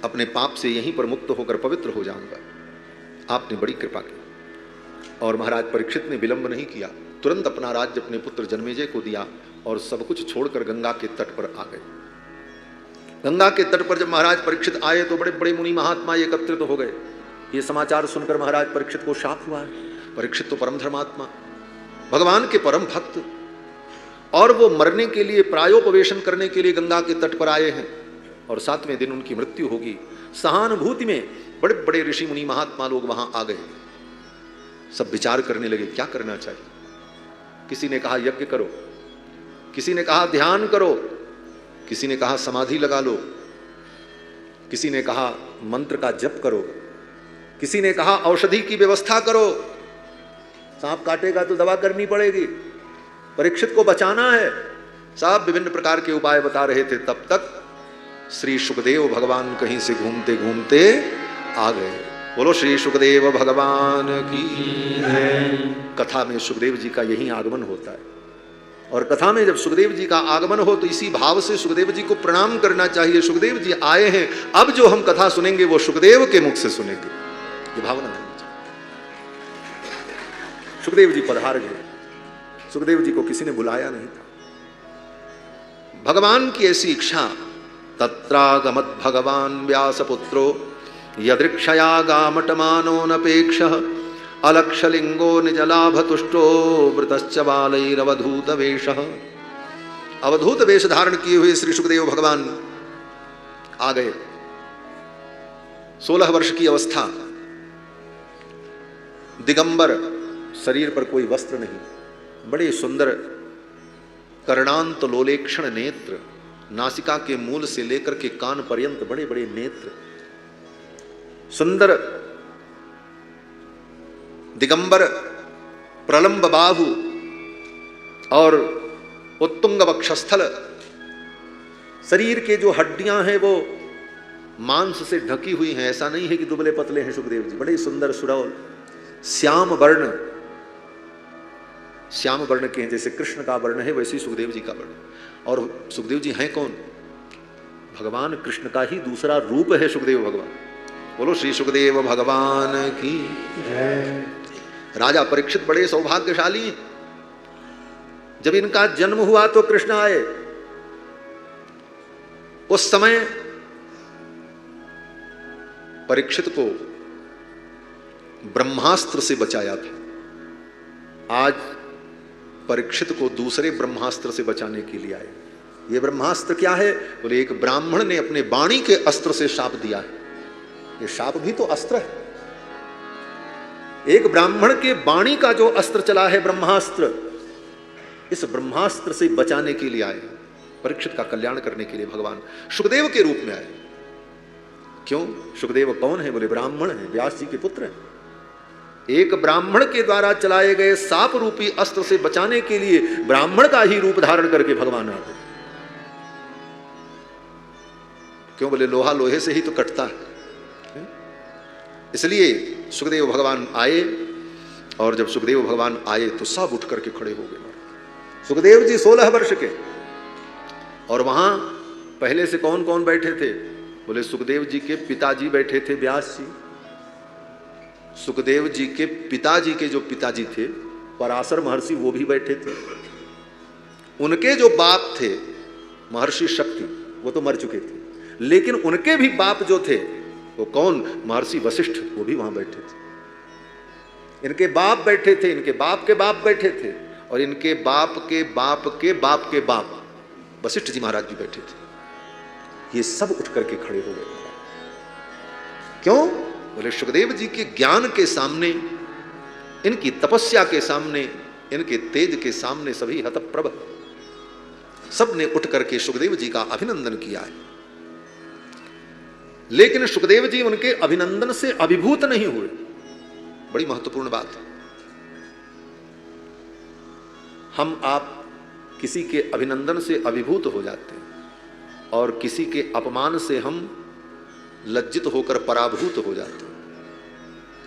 अपने पाप से यहीं पर मुक्त होकर पवित्र हो जाऊंगा। आपने बड़ी कृपा की। और महाराज परीक्षित ने विलंब नहीं किया, तुरंत अपना राज्य अपने पुत्र जन्मेजय को दिया और सब कुछ छोड़कर गंगा के तट पर आ गए। गंगा के तट पर जब महाराज परीक्षित आए तो बड़े बड़े मुनि महात्मा एकत्रित हो गए। ये समाचार सुनकर महाराज परीक्षित को शाप हुआ है। परीक्षित तो परम धर्मात्मा, भगवान के परम भक्त, और वो मरने के लिए, प्रायोपवेशन करने के लिए गंगा के तट पर आए हैं और 7वें दिन उनकी मृत्यु होगी। सहानुभूति में बड़े बड़े ऋषि मुनि महात्मा लोग वहां आ गए। सब विचार करने लगे क्या करना चाहिए। किसी ने कहा यज्ञ करो, किसी ने कहा ध्यान करो, किसी ने कहा समाधि लगा लो, किसी ने कहा मंत्र का जप करो, किसी ने कहा औषधि की व्यवस्था करो, सांप काटेगा तो दवा करनी पड़ेगी, परीक्षित को बचाना है। सब विभिन्न प्रकार के उपाय बता रहे थे। तब तक श्री सुखदेव भगवान कहीं से घूमते घूमते आ गए। बोलो श्री सुखदेव भगवान की जय। कथा में सुखदेव जी का यही आगमन होता है। और कथा में जब सुखदेव जी का आगमन हो तो इसी भाव से सुखदेव जी को प्रणाम करना चाहिए। सुखदेव जी आए हैं, अब जो हम कथा सुनेंगे वो सुखदेव के मुख से सुनेंगे, ये भावना होनी चाहिए। सुखदेव जी पधार गए। सुखदेव जी को किसी ने बुलाया नहीं था। भगवान की ऐसी इच्छा। तत्रागमत भगवान व्यासपुत्रो यदृक्षया गामटमानो नपेक्षः अलक्षलिंगो निजलाभतुष्टो वृतश्च बालैरवधूत वेशः। अवधूत वेश धारण किए हुए श्री सुखदेव भगवान आ गए। 16 वर्ष की अवस्था, दिगंबर, शरीर पर कोई वस्त्र नहीं, बड़े सुंदर कर्णांत लोलेक्षण नेत्र, नासिका के मूल से लेकर के कान पर्यंत बड़े बड़े नेत्र, सुंदर दिगंबर, प्रलंब बाहु और उत्तुंग वक्षस्थल। शरीर के जो हड्डियां हैं वो मांस से ढकी हुई हैं। ऐसा नहीं है कि दुबले पतले हैं सुखदेव जी, बड़े सुंदर सुडौल, श्याम वर्ण, श्याम वर्ण के हैं, जैसे कृष्ण का वर्ण है वैसे ही सुखदेव जी का वर्ण। और सुखदेव जी हैं कौन? भगवान कृष्ण का ही दूसरा रूप है सुखदेव भगवान। बोलो श्री सुखदेव भगवान की जय। राजा परीक्षित बड़े सौभाग्यशाली हैं। जब इनका जन्म हुआ तो कृष्ण आए। उस समय परीक्षित को ब्रह्मास्त्र से बचाया था। आज परीक्षित को दूसरे ब्रह्मास्त्र से बचाने के लिए आए। ये ब्रह्मास्त्र क्या है? बोले एक ब्राह्मण ने अपने वाणी के अस्त्र से शाप दिया है। ये शाप भी तो अस्त्र है। एक ब्राह्मण के वाणी का जो अस्त्र चला है ब्रह्मास्त्र, इस ब्रह्मास्त्र से बचाने के लिए आए। परीक्षित का कल्याण करने के लिए भगवान सुखदेव के रूप में आए। क्यों? सुखदेव कौन है? बोले ब्राह्मण है, व्यास जी के पुत्र हैं। एक ब्राह्मण के द्वारा चलाए गए साप रूपी अस्त्र से बचाने के लिए ब्राह्मण का ही रूप धारण करके भगवान आ गए। क्यों? बोले लोहा लोहे से ही तो कटता है। इसलिए सुखदेव भगवान आए। और जब सुखदेव भगवान आए तो सब उठ करके खड़े हो गए। सुखदेव जी 16 वर्ष के। और वहां पहले से कौन कौन बैठे थे? बोले सुखदेव जी के पिताजी बैठे थे, व्यास जी। सुखदेव जी के पिताजी के जो पिताजी थे पराशर महर्षि, वो भी बैठे थे। उनके जो बाप थे महर्षि शक्ति, वो तो मर चुके थे, लेकिन उनके भी बाप जो थे वो कौन? महर्षि वशिष्ठ, वो भी वहां बैठे थे। इनके बाप बैठे थे, इनके बाप के बाप बैठे थे, और इनके बाप के बाप के बाप के बाप वशिष्ठ जी महाराज भी बैठे थे। ये सब उठ करके खड़े हो गए। क्यों? बोले सुखदेव जी के ज्ञान के सामने, इनकी तपस्या के सामने, इनके तेज के सामने सभी हतप्रभ, सब ने उठ करके सुखदेव जी का अभिनंदन किया है। लेकिन सुखदेव जी उनके अभिनंदन से अभिभूत नहीं हुए। बड़ी महत्वपूर्ण बात। हम आप किसी के अभिनंदन से अभिभूत हो जाते हैं और किसी के अपमान से हम लज्जित होकर पराभूत हो जाते हैं।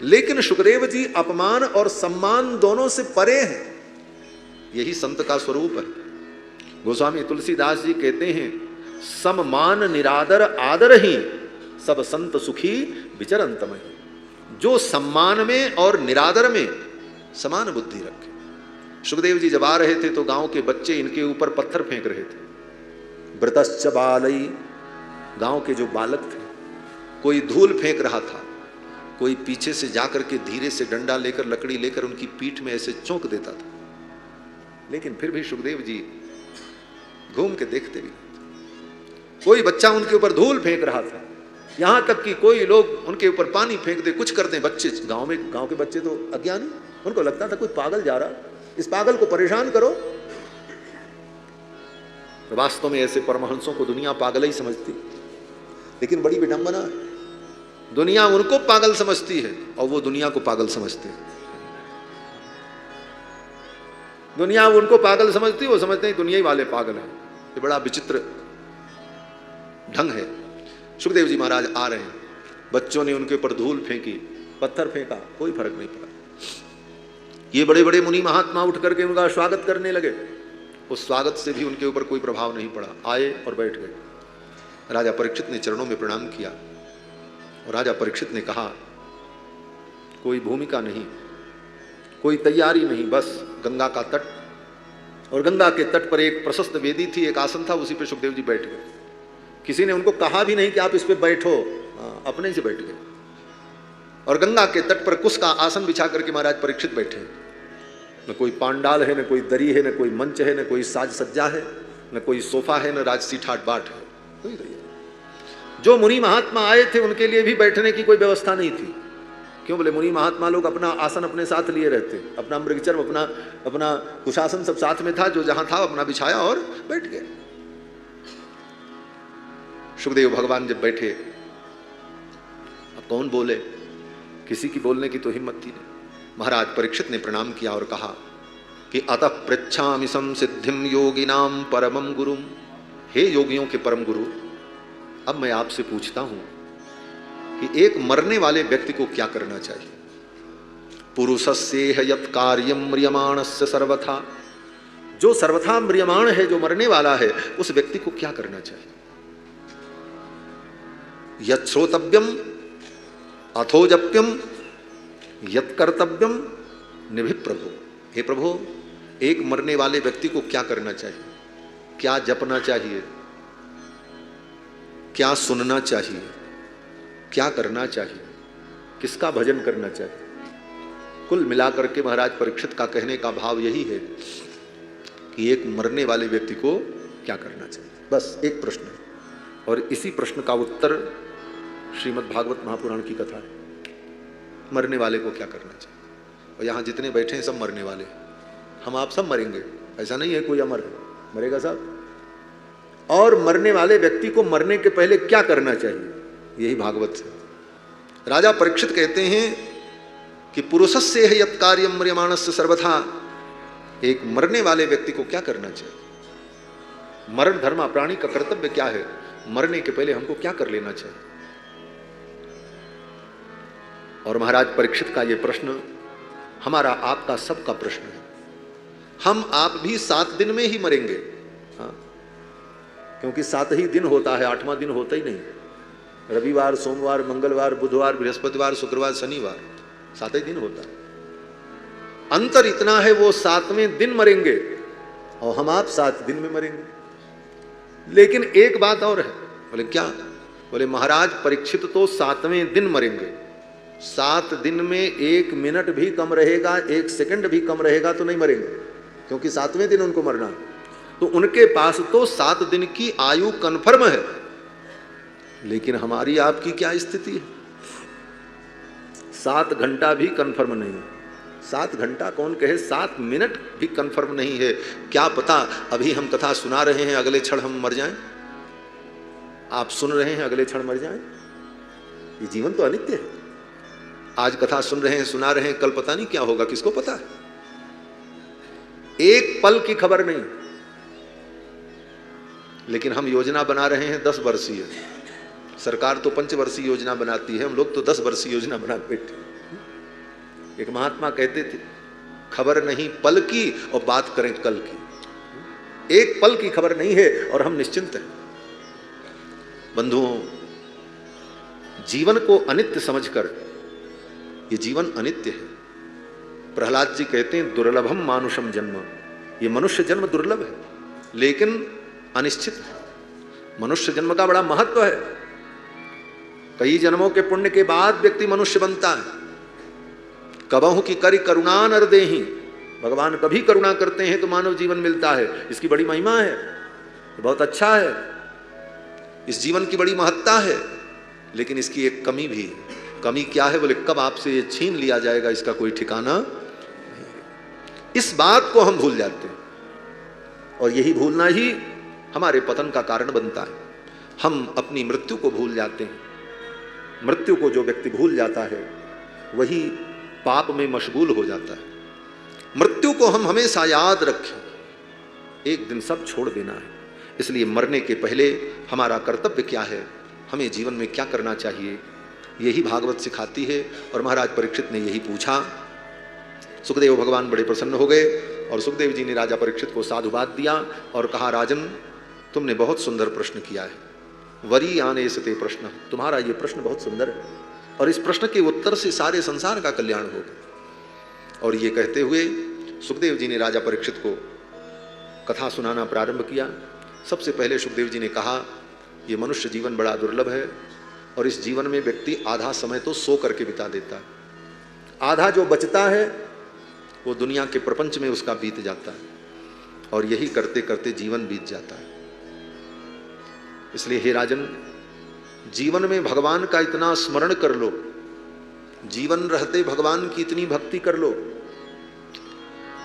लेकिन सुखदेव जी अपमान और सम्मान दोनों से परे हैं। यही संत का स्वरूप है। गोस्वामी तुलसीदास जी कहते हैं, सम्मान निरादर आदर ही सब संत सुखी विचरंतमहि। जो सम्मान में और निरादर में समान बुद्धि रखे। सुखदेव जी जब आ रहे थे तो गांव के बच्चे इनके ऊपर पत्थर फेंक रहे थे। व्रतश्च बालई, गांव के जो बालक थे, कोई धूल फेंक रहा था, कोई पीछे से जाकर के धीरे से डंडा लेकर लकड़ी लेकर उनकी पीठ में ऐसे चौंक देता था। लेकिन फिर भी सुखदेव जी घूम के देखते भी। कोई बच्चा उनके ऊपर धूल फेंक रहा था, यहां तक कि कोई लोग उनके ऊपर पानी फेंक दे, कुछ कर दे। बच्चे गांव के बच्चे तो अज्ञानी, उनको लगता था कोई पागल जा रहा, इस पागल को परेशान करो। तो वास्तव में ऐसे परमहंसों को दुनिया पागल ही समझती। लेकिन बड़ी विडंबना, दुनिया उनको पागल समझती है और वो दुनिया को पागल समझते हैं। दुनिया उनको पागल समझती है, वो समझते हैं दुनिया ही वाले पागल हैं। ये बड़ा विचित्र ढंग है। सुखदेव जी महाराज आ रहे हैं, बच्चों ने उनके ऊपर धूल फेंकी, पत्थर फेंका, कोई फर्क नहीं पड़ा। ये बड़े बड़े मुनि महात्मा उठ करके उनका स्वागत करने लगे। उस स्वागत से भी उनके ऊपर कोई प्रभाव नहीं पड़ा। आए और बैठ गए। राजा परीक्षित ने चरणों में प्रणाम किया और राजा परीक्षित ने कहा, कोई भूमिका नहीं, कोई तैयारी नहीं, बस गंगा का तट, और गंगा के तट पर एक प्रशस्त वेदी थी, एक आसन था, उसी पे सुखदेव जी बैठ गए। किसी ने उनको कहा भी नहीं कि आप इस पे बैठो, अपने से बैठ गए। और गंगा के तट पर कुश का आसन बिछा करके महाराज परीक्षित बैठे। न कोई पांडाल है, न कोई दरी है, न कोई मंच है, न कोई साज सज्जा है, न कोई सोफा है, न राजसी ठाट बाट है, कोई नहीं। जो मुनि महात्मा आए थे उनके लिए भी बैठने की कोई व्यवस्था नहीं थी। क्यों? बोले मुनि महात्मा लोग अपना आसन अपने साथ लिए रहते, अपना मृगचर्म, अपना कुशासन सब साथ में था, जो जहां था अपना बिछाया और बैठ गए। सुखदेव भगवान जब बैठे, अब कौन बोले? किसी की बोलने की तो हिम्मत थी नहीं। महाराज परीक्षित ने प्रणाम किया और कहा कि अतः पृच्छामि संसिद्धिम योगिनाम परमम गुरुम। हे योगियों के परम गुरु, अब मैं आपसे पूछता हूं कि एक मरने वाले व्यक्ति को क्या करना चाहिए? पुरुषस्य यत् कार्यम म्रियमाणस्य सर्वथा, जो सर्वथा म्रियमाण है, जो मरने वाला है, उस व्यक्ति को क्या करना चाहिए? यत् श्रोतव्यम अथोजप्यम यत् कर्तव्यम निभि प्रभु। हे प्रभु, एक मरने वाले व्यक्ति को क्या करना चाहिए? क्या जपना चाहिए? क्या सुनना चाहिए? क्या करना चाहिए? किसका भजन करना चाहिए? कुल मिलाकर के महाराज परीक्षित का कहने का भाव यही है कि एक मरने वाले व्यक्ति को क्या करना चाहिए। बस एक प्रश्न है, और इसी प्रश्न का उत्तर श्रीमद् भागवत महापुराण की कथा है। मरने वाले को क्या करना चाहिए? और यहाँ जितने बैठे हैं सब मरने वाले, हम आप सब मरेंगे, ऐसा नहीं है कोई अमर है, मरेगा सब। और मरने वाले व्यक्ति को मरने के पहले क्या करना चाहिए, यही भागवत है। राजा परीक्षित कहते हैं कि पुरुषस्य है यत् कार्यम म्रियमाणस्य सर्वथा, एक मरने वाले व्यक्ति को क्या करना चाहिए? मरण धर्म प्राणी का कर्तव्य क्या है? मरने के पहले हमको क्या कर लेना चाहिए? और महाराज परीक्षित का यह प्रश्न हमारा आपका सबका प्रश्न है। हम आप भी 7 दिन में ही मरेंगे, हाँ, क्योंकि 7 ही दिन होता है, 8वां दिन होता ही नहीं। रविवार, सोमवार, मंगलवार, बुधवार, बृहस्पतिवार, शुक्रवार, शनिवार, 7 ही दिन होता है। अंतर इतना है, वो 7वें दिन मरेंगे और हम आप 7 दिन में मरेंगे। लेकिन एक बात और है। बोले क्या? बोले महाराज परीक्षित तो 7वें दिन मरेंगे। 7 दिन में 1 मिनट भी कम रहेगा, 1 सेकंड भी कम रहेगा तो नहीं मरेंगे, क्योंकि 7वें दिन उनको मरना है। तो उनके पास तो 7 दिन की आयु कन्फर्म है। लेकिन हमारी आपकी क्या स्थिति है? 7 घंटा भी कन्फर्म नहीं है। 7 घंटा कौन कहे, 7 मिनट भी कन्फर्म नहीं है। क्या पता अभी हम कथा सुना रहे हैं, अगले क्षण हम मर जाएं। आप सुन रहे हैं, अगले क्षण मर जाएं। ये जीवन तो अनित्य है। आज कथा सुन रहे हैं, सुना रहे हैं, कल पता नहीं क्या होगा, किसको पता है। एक पल की खबर नहीं। लेकिन हम योजना बना रहे हैं 10 वर्षीय। सरकार तो 5 वर्षीय योजना बनाती है, हम लोग तो 10 वर्षीय योजना बना बैठे। एक महात्मा कहते थे, खबर नहीं पल की और बात करें कल की। एक पल की खबर नहीं है और हम निश्चिंत हैं। बंधुओं, जीवन को अनित्य समझकर, ये जीवन अनित्य है। प्रहलाद जी कहते हैं, दुर्लभम मानुषम जन्म। ये मनुष्य जन्म दुर्लभ है, लेकिन अनिश्चित है। मनुष्य जन्म का बड़ा महत्व है। कई जन्मों के पुण्य के बाद व्यक्ति मनुष्य बनता है। कबहु की करी करुणा नर देहि। भगवान कभी करुणा करते हैं तो मानव जीवन मिलता है। इसकी बड़ी महिमा है, बहुत अच्छा है। इस जीवन की बड़ी महत्ता है। लेकिन इसकी एक कमी भी है। कमी क्या है बोले, कब आपसे ये छीन लिया जाएगा इसका कोई ठिकाना नहीं। इस बात को हम भूल जाते हैं और यही भूलना ही हमारे पतन का कारण बनता है। हम अपनी मृत्यु को भूल जाते हैं। मृत्यु को जो व्यक्ति भूल जाता है वही पाप में मशगूल हो जाता है। मृत्यु को हम हमेशा याद रखें। एक दिन सब छोड़ देना है। इसलिए मरने के पहले हमारा कर्तव्य क्या है, हमें जीवन में क्या करना चाहिए, यही भागवत सिखाती है। और महाराज परीक्षित ने यही पूछा। सुखदेव भगवान बड़े प्रसन्न हो गए और सुखदेव जी ने राजा परीक्षित को साधुवाद दिया और कहा, राजन तुमने बहुत सुंदर प्रश्न किया है। वरी आने सते प्रश्न, तुम्हारा ये प्रश्न बहुत सुंदर है और इस प्रश्न के उत्तर से सारे संसार का कल्याण होगा। और ये कहते हुए सुखदेव जी ने राजा परीक्षित को कथा सुनाना प्रारंभ किया। सबसे पहले सुखदेव जी ने कहा, ये मनुष्य जीवन बड़ा दुर्लभ है और इस जीवन में व्यक्ति आधा समय तो सो करके बिता देता है। आधा जो बचता है वो दुनिया के प्रपंच में उसका बीत जाता है और यही करते करते जीवन बीत जाता है। इसलिए हे राजन, जीवन में भगवान का इतना स्मरण कर लो, जीवन रहते भगवान की इतनी भक्ति कर लो,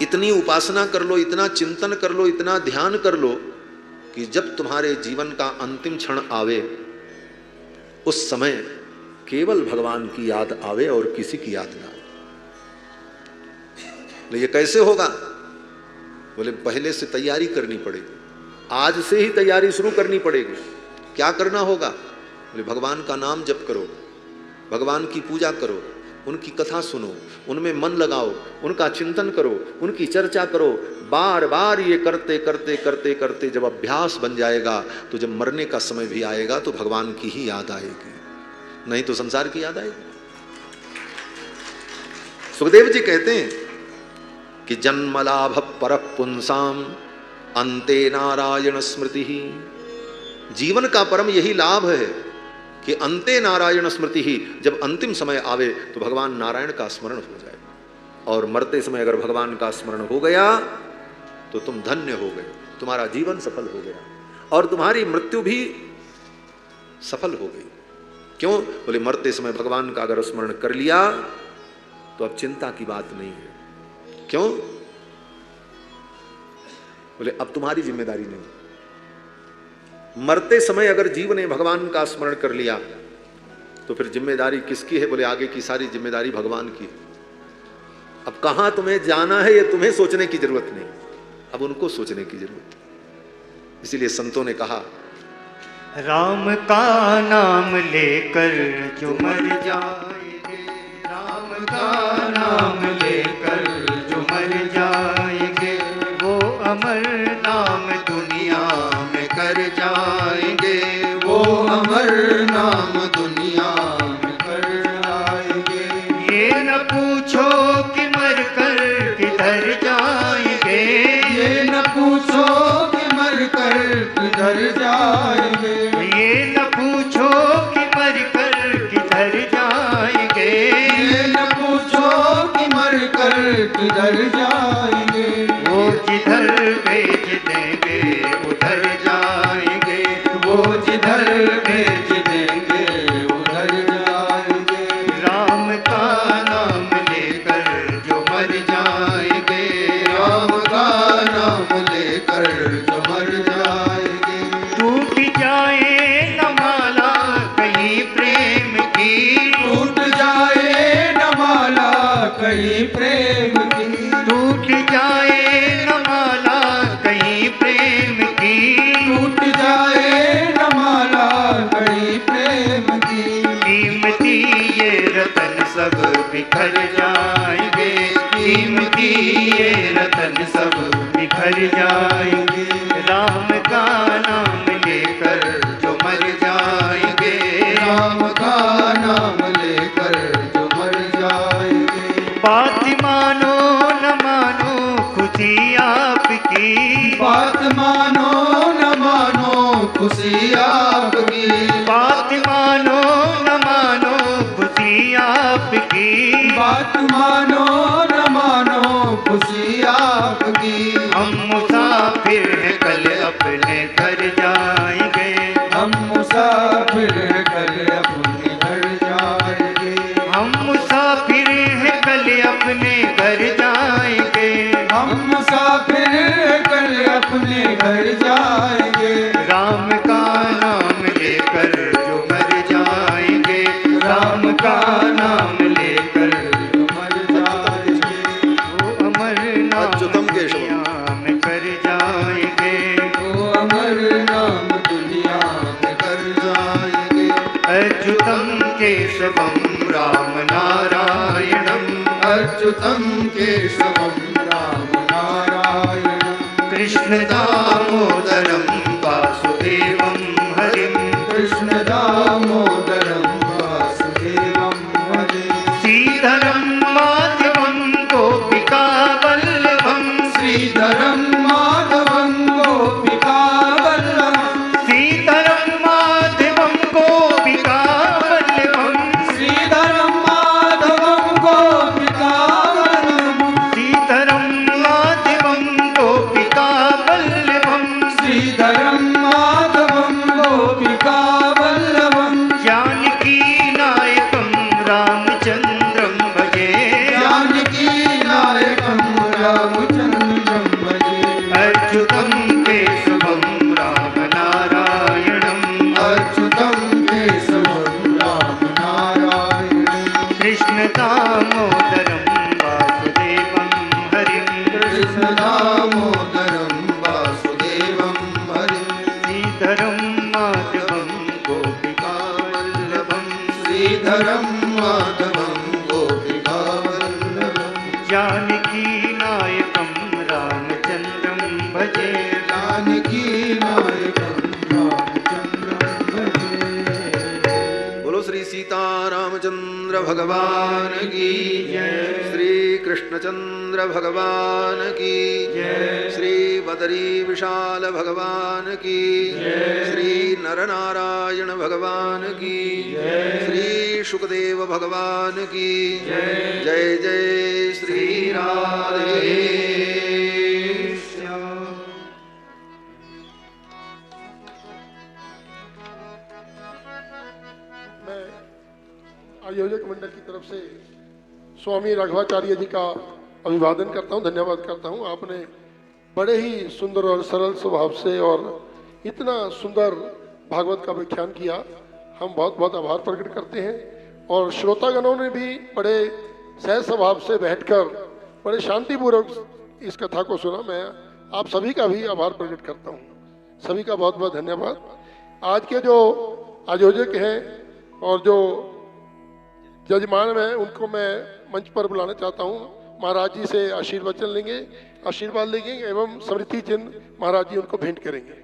इतनी उपासना कर लो, इतना चिंतन कर लो, इतना ध्यान कर लो कि जब तुम्हारे जीवन का अंतिम क्षण आवे उस समय केवल भगवान की याद आवे और किसी की याद ना आवे। ये कैसे होगा बोले, पहले से तैयारी करनी पड़ेगी। आज से ही तैयारी शुरू करनी पड़ेगी। क्या करना होगा बोले, भगवान का नाम जप करो, भगवान की पूजा करो, उनकी कथा सुनो, उनमें मन लगाओ, उनका चिंतन करो, उनकी चर्चा करो। बार बार ये करते करते करते करते जब अभ्यास बन जाएगा तो जब मरने का समय भी आएगा तो भगवान की ही याद आएगी, नहीं तो संसार की याद आएगी। सुखदेव जी कहते हैं कि जन्मलाभ पर पुंसाम अंते नारायण स्मृति ही। जीवन का परम यही लाभ है कि अंते नारायण स्मृति ही, जब अंतिम समय आवे तो भगवान नारायण का स्मरण हो जाए। और मरते समय अगर भगवान का स्मरण हो गया तो तुम धन्य हो गए, तुम्हारा जीवन सफल हो गया और तुम्हारी मृत्यु भी सफल हो गई। क्यों बोले, मरते समय भगवान का अगर स्मरण कर लिया तो अब चिंता की बात नहीं है। क्यों बोले, अब तुम्हारी जिम्मेदारी नहीं। मरते समय अगर जीव ने भगवान का स्मरण कर लिया तो फिर जिम्मेदारी किसकी है बोले, आगे की सारी जिम्मेदारी भगवान की है। अब कहां तुम्हें जाना है ये तुम्हें सोचने की जरूरत नहीं, अब उनको सोचने की जरूरत है। इसीलिए संतों ने कहा, राम का नाम लेकर जो मर जाएंगे, राम का नाम लेकर जो मर जाएंगे, वो अमर नाम दुनिया में कर जाएंगे, वो अमर नाम दुनिया में कर जाएंगे। ये न पूछो कि मर कर किधर जाएंगे, ये न पूछो कि मर कर किधर जाएंगे, ये न पूछो कि मर कर किधर जाएंगे, ये न पूछो कि मर कर किधर जाएंगे। वो जिधर भेज देंगे उधर जाएंगे, वो जिधर भेज देंगे उधर जाएंगे। राम का नाम लेकर जो मर जाएंगे, राम का नाम लेकर जो मर जाएंगे। टूट जाए न माला कहीं प्रेम की, टूट जाए न माला कहीं प्रेम की, टूट जाए न माला कहीं प्रेम की, कीमती ये रतन सब बिखर जाएंगे, कीमती ये रतन सब बिखर जाएंगे। राम का नाम लेकर जो मर जाएंगे, राम का नाम लेकर जो मर जाएंगे। बात मानो न मानो खुशी आपकी, बात मानो न मानो खुशी आपकी, बात मानो न मानो खुशी आपकी, बात मानो न मानो खुशी आपकी। हम मुसाफिर हैं कल अपने घर जाएंगे, हम मुसाफिर हैं कल अपने घर जाएंगे, हम मुसाफिर हैं कल अपने घर जाएंगे। हम मुसाफिर हैं कल अपने घर जाएंगे। राम का नाम लेकर जो मर जाएंगे, राम का नाम लेकर जो मर जाएंगे, वो अमर नाम अच्युतम केशवम। दुनिया में कर जाएंगे, वो अमर नाम दुनिया में कर जाएंगे। अच्युतम केशवम राम नारायणम, अच्युतम केशवम राम नारायणम, कृष्ण दामोदरम वासुदेवम हरिम, कृष्ण दामोदरम वासुदेवम हरे। श्रीधरम माधवम गोपिका वल्लभम, श्रीधरम माधवम गोपिका वल्लभम, श्रीधरम माधवम गोपिका वल्लभम, श्रीधरम माधवम गोपिका वल्लभम, श्रीधरम माधवम गोपिका वल्लभम, श्रीधरम माधवम गोपिका वल्लभम। जानकी नायकम रामचंद्रम भजे, जानकी नायकम रामचंद्रम भजे। अच्युतम केशवम राम नारायणम, अच्युतम केशवम राम नारायणम, कृष्ण दामोदरम वासुदेवम हरिम, कृष्ण दामोदरम वासुदेवम हरे। श्रीधरम माधवम गोपिका वल्लभम, श्रीधरम माधवम गोपिका वल्लभम, जानकी नायकम रामचंद्रम भजे, जानकी नायकम रामचंद्रम भजे। बोलो श्री सीता रामचंद्र भगवान की जय। श्री कृष्णचंद्र भगवान की जय। श्री बदरी विशाल भगवान की श्री नरनारायण भगवान की श्री शुकदेव भगवान की जय जय श्री राधे श्याम। मैं आयोजक मंडल की तरफ से स्वामी राघवाचार्य जी का अभिवादन करता हूं, धन्यवाद करता हूं। आपने बड़े ही सुंदर और सरल स्वभाव से और इतना सुंदर भागवत का व्याख्यान किया, हम बहुत बहुत आभार प्रकट करते हैं। और श्रोतागणों ने भी बड़े सहज स्वभाव से बैठकर बड़े शांतिपूर्वक इस कथा को सुना। मैं आप सभी का भी आभार प्रकट करता हूँ, सभी का बहुत बहुत धन्यवाद। आज के जो आयोजक हैं और जो जजमान हैं उनको मैं मंच पर बुलाना चाहता हूँ। महाराज जी से आशीर्वचन लेंगे, आशीर्वाद लेंगे एवं स्मृति चिन्ह महाराज जी उनको भेंट करेंगे।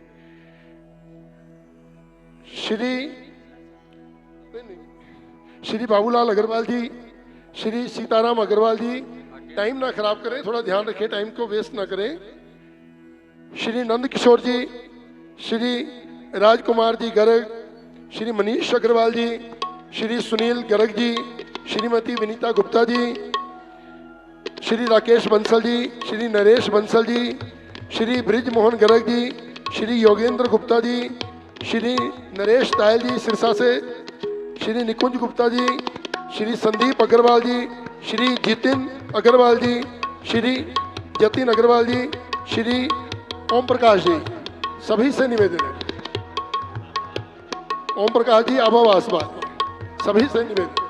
श्री बाबूलाल अग्रवाल जी, श्री सीताराम अग्रवाल जी, टाइम ना खराब करें, थोड़ा ध्यान रखें, टाइम को वेस्ट ना करें। श्री नंद किशोर जी, श्री राजकुमार जी गर्ग, श्री मनीष अग्रवाल जी, श्री सुनील गर्ग जी, श्रीमती विनीता गुप्ता जी, श्री राकेश बंसल जी, श्री नरेश बंसल जी, श्री ब्रिज मोहन गर्ग जी, श्री योगेंद्र गुप्ता जी, श्री नरेश तायल जी सिरसा से, श्री निकुंज गुप्ता जी, श्री संदीप अग्रवाल जी, श्री जितिन अग्रवाल जी, श्री जतिन अग्रवाल जी, श्री ओम प्रकाश जी, सभी से निवेदन है। ओम प्रकाश जी आभावासवाद, सभी से निवेदन।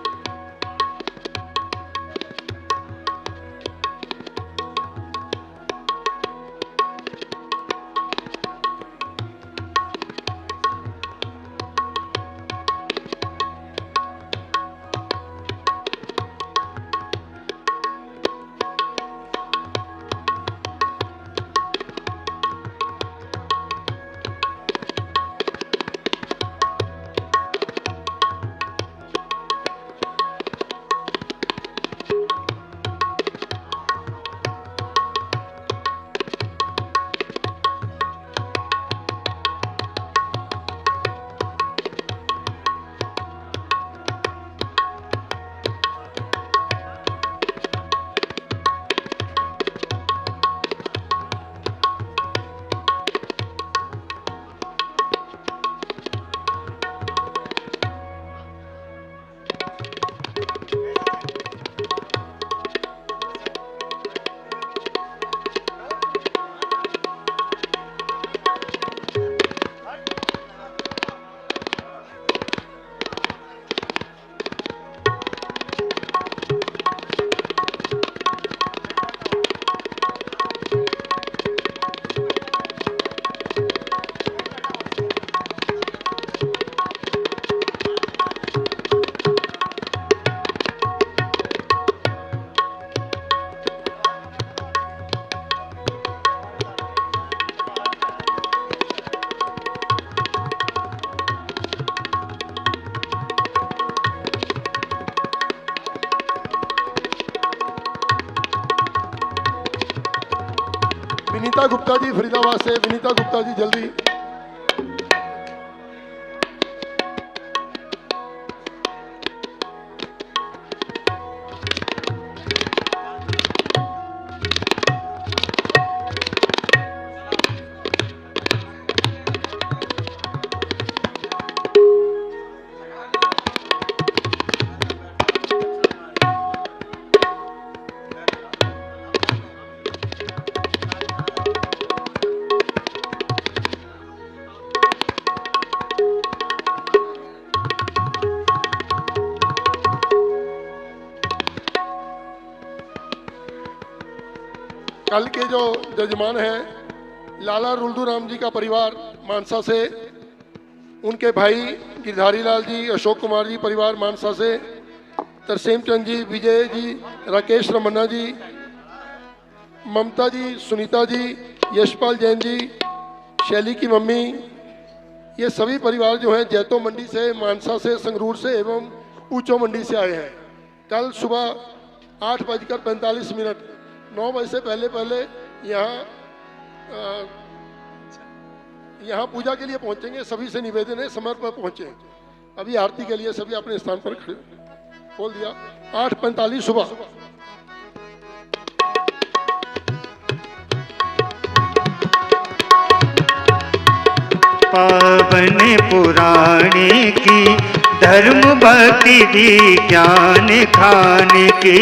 विनीता गुप्ता जी फरीदाबाद से, विनीता गुप्ता जी जल्दी। कल के जो जजमान हैं लाला रुल्दू राम जी का परिवार मानसा से, उनके भाई गिरधारी लाल जी, अशोक कुमार जी परिवार मानसा से, तरसेम चंद जी, विजय जी, राकेश रमन्ना जी, ममता जी, सुनीता जी, यशपाल जैन जी, शैली की मम्मी, ये सभी परिवार जो हैं जैतो मंडी से, मानसा से, संगरूर से एवं ऊंचो मंडी से आए हैं। कल सुबह 8:45 9 बजे से पहले यहाँ पूजा के लिए पहुंचेंगे। सभी से निवेदन है समय पर पहुंचे। अभी आरती के लिए सभी अपने स्थान पर खड़े खोल दिया। 8:45 सुबह। पावन पुराणे की धर्म भक्ति विज्ञान खान की,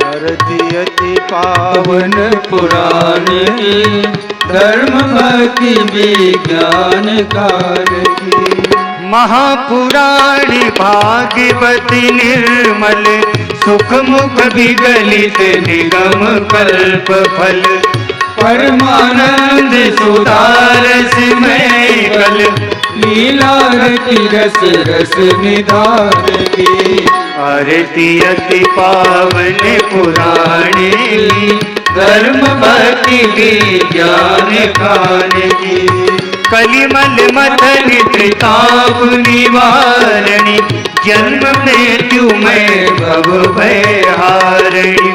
आरती अति पावन पुराण की धर्म भक्ति विज्ञान काल की। महापुराण भागवत निर्मल सुख मुख विगलित निगम कल्प फल, परमानंद सुधारस में कल लीला रति रस रस निधान की। आरती अति पावन पुराणे धर्म भक्ति विज्ञान काल की। कलिमल मथन त्रिताप निवारणी, जन्म मृत्यु में भव भय हारणी,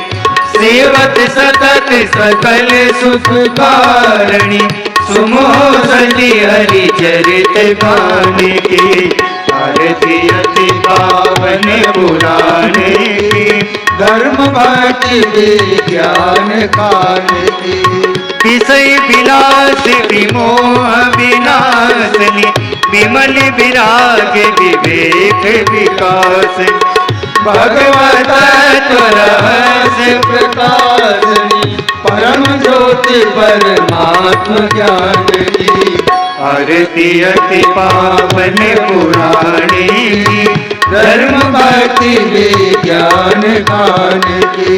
सेवत सतत सकल सुख कारणी, सुमोह सती हरि चरित गान की। आरती अति पावन पुराणे धर्म भक्ति विज्ञान काल की। विषय विलास विमोह विनाशनी, विमल विराग विवेक विकास, भगवत रहस्य प्रकाशनी, परम ज्योति परमात्म ज्ञान की। आरती अति पावन पुराणे धर्म भक्ति विज्ञान काल की।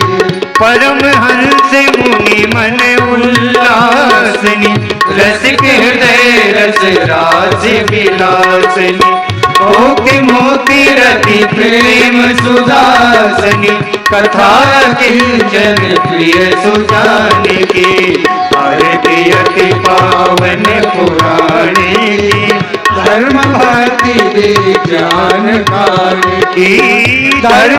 परमहंस मुनि मन उल्लासनी, रसिक हृदय रस रास विलासनी, मोति मोति रति प्रेम सुदासनी, कथा किंचन प्रिय सुजान की। आरती अति पावन पुराणे धर्म भक्ति विज्ञान काल की। धर्म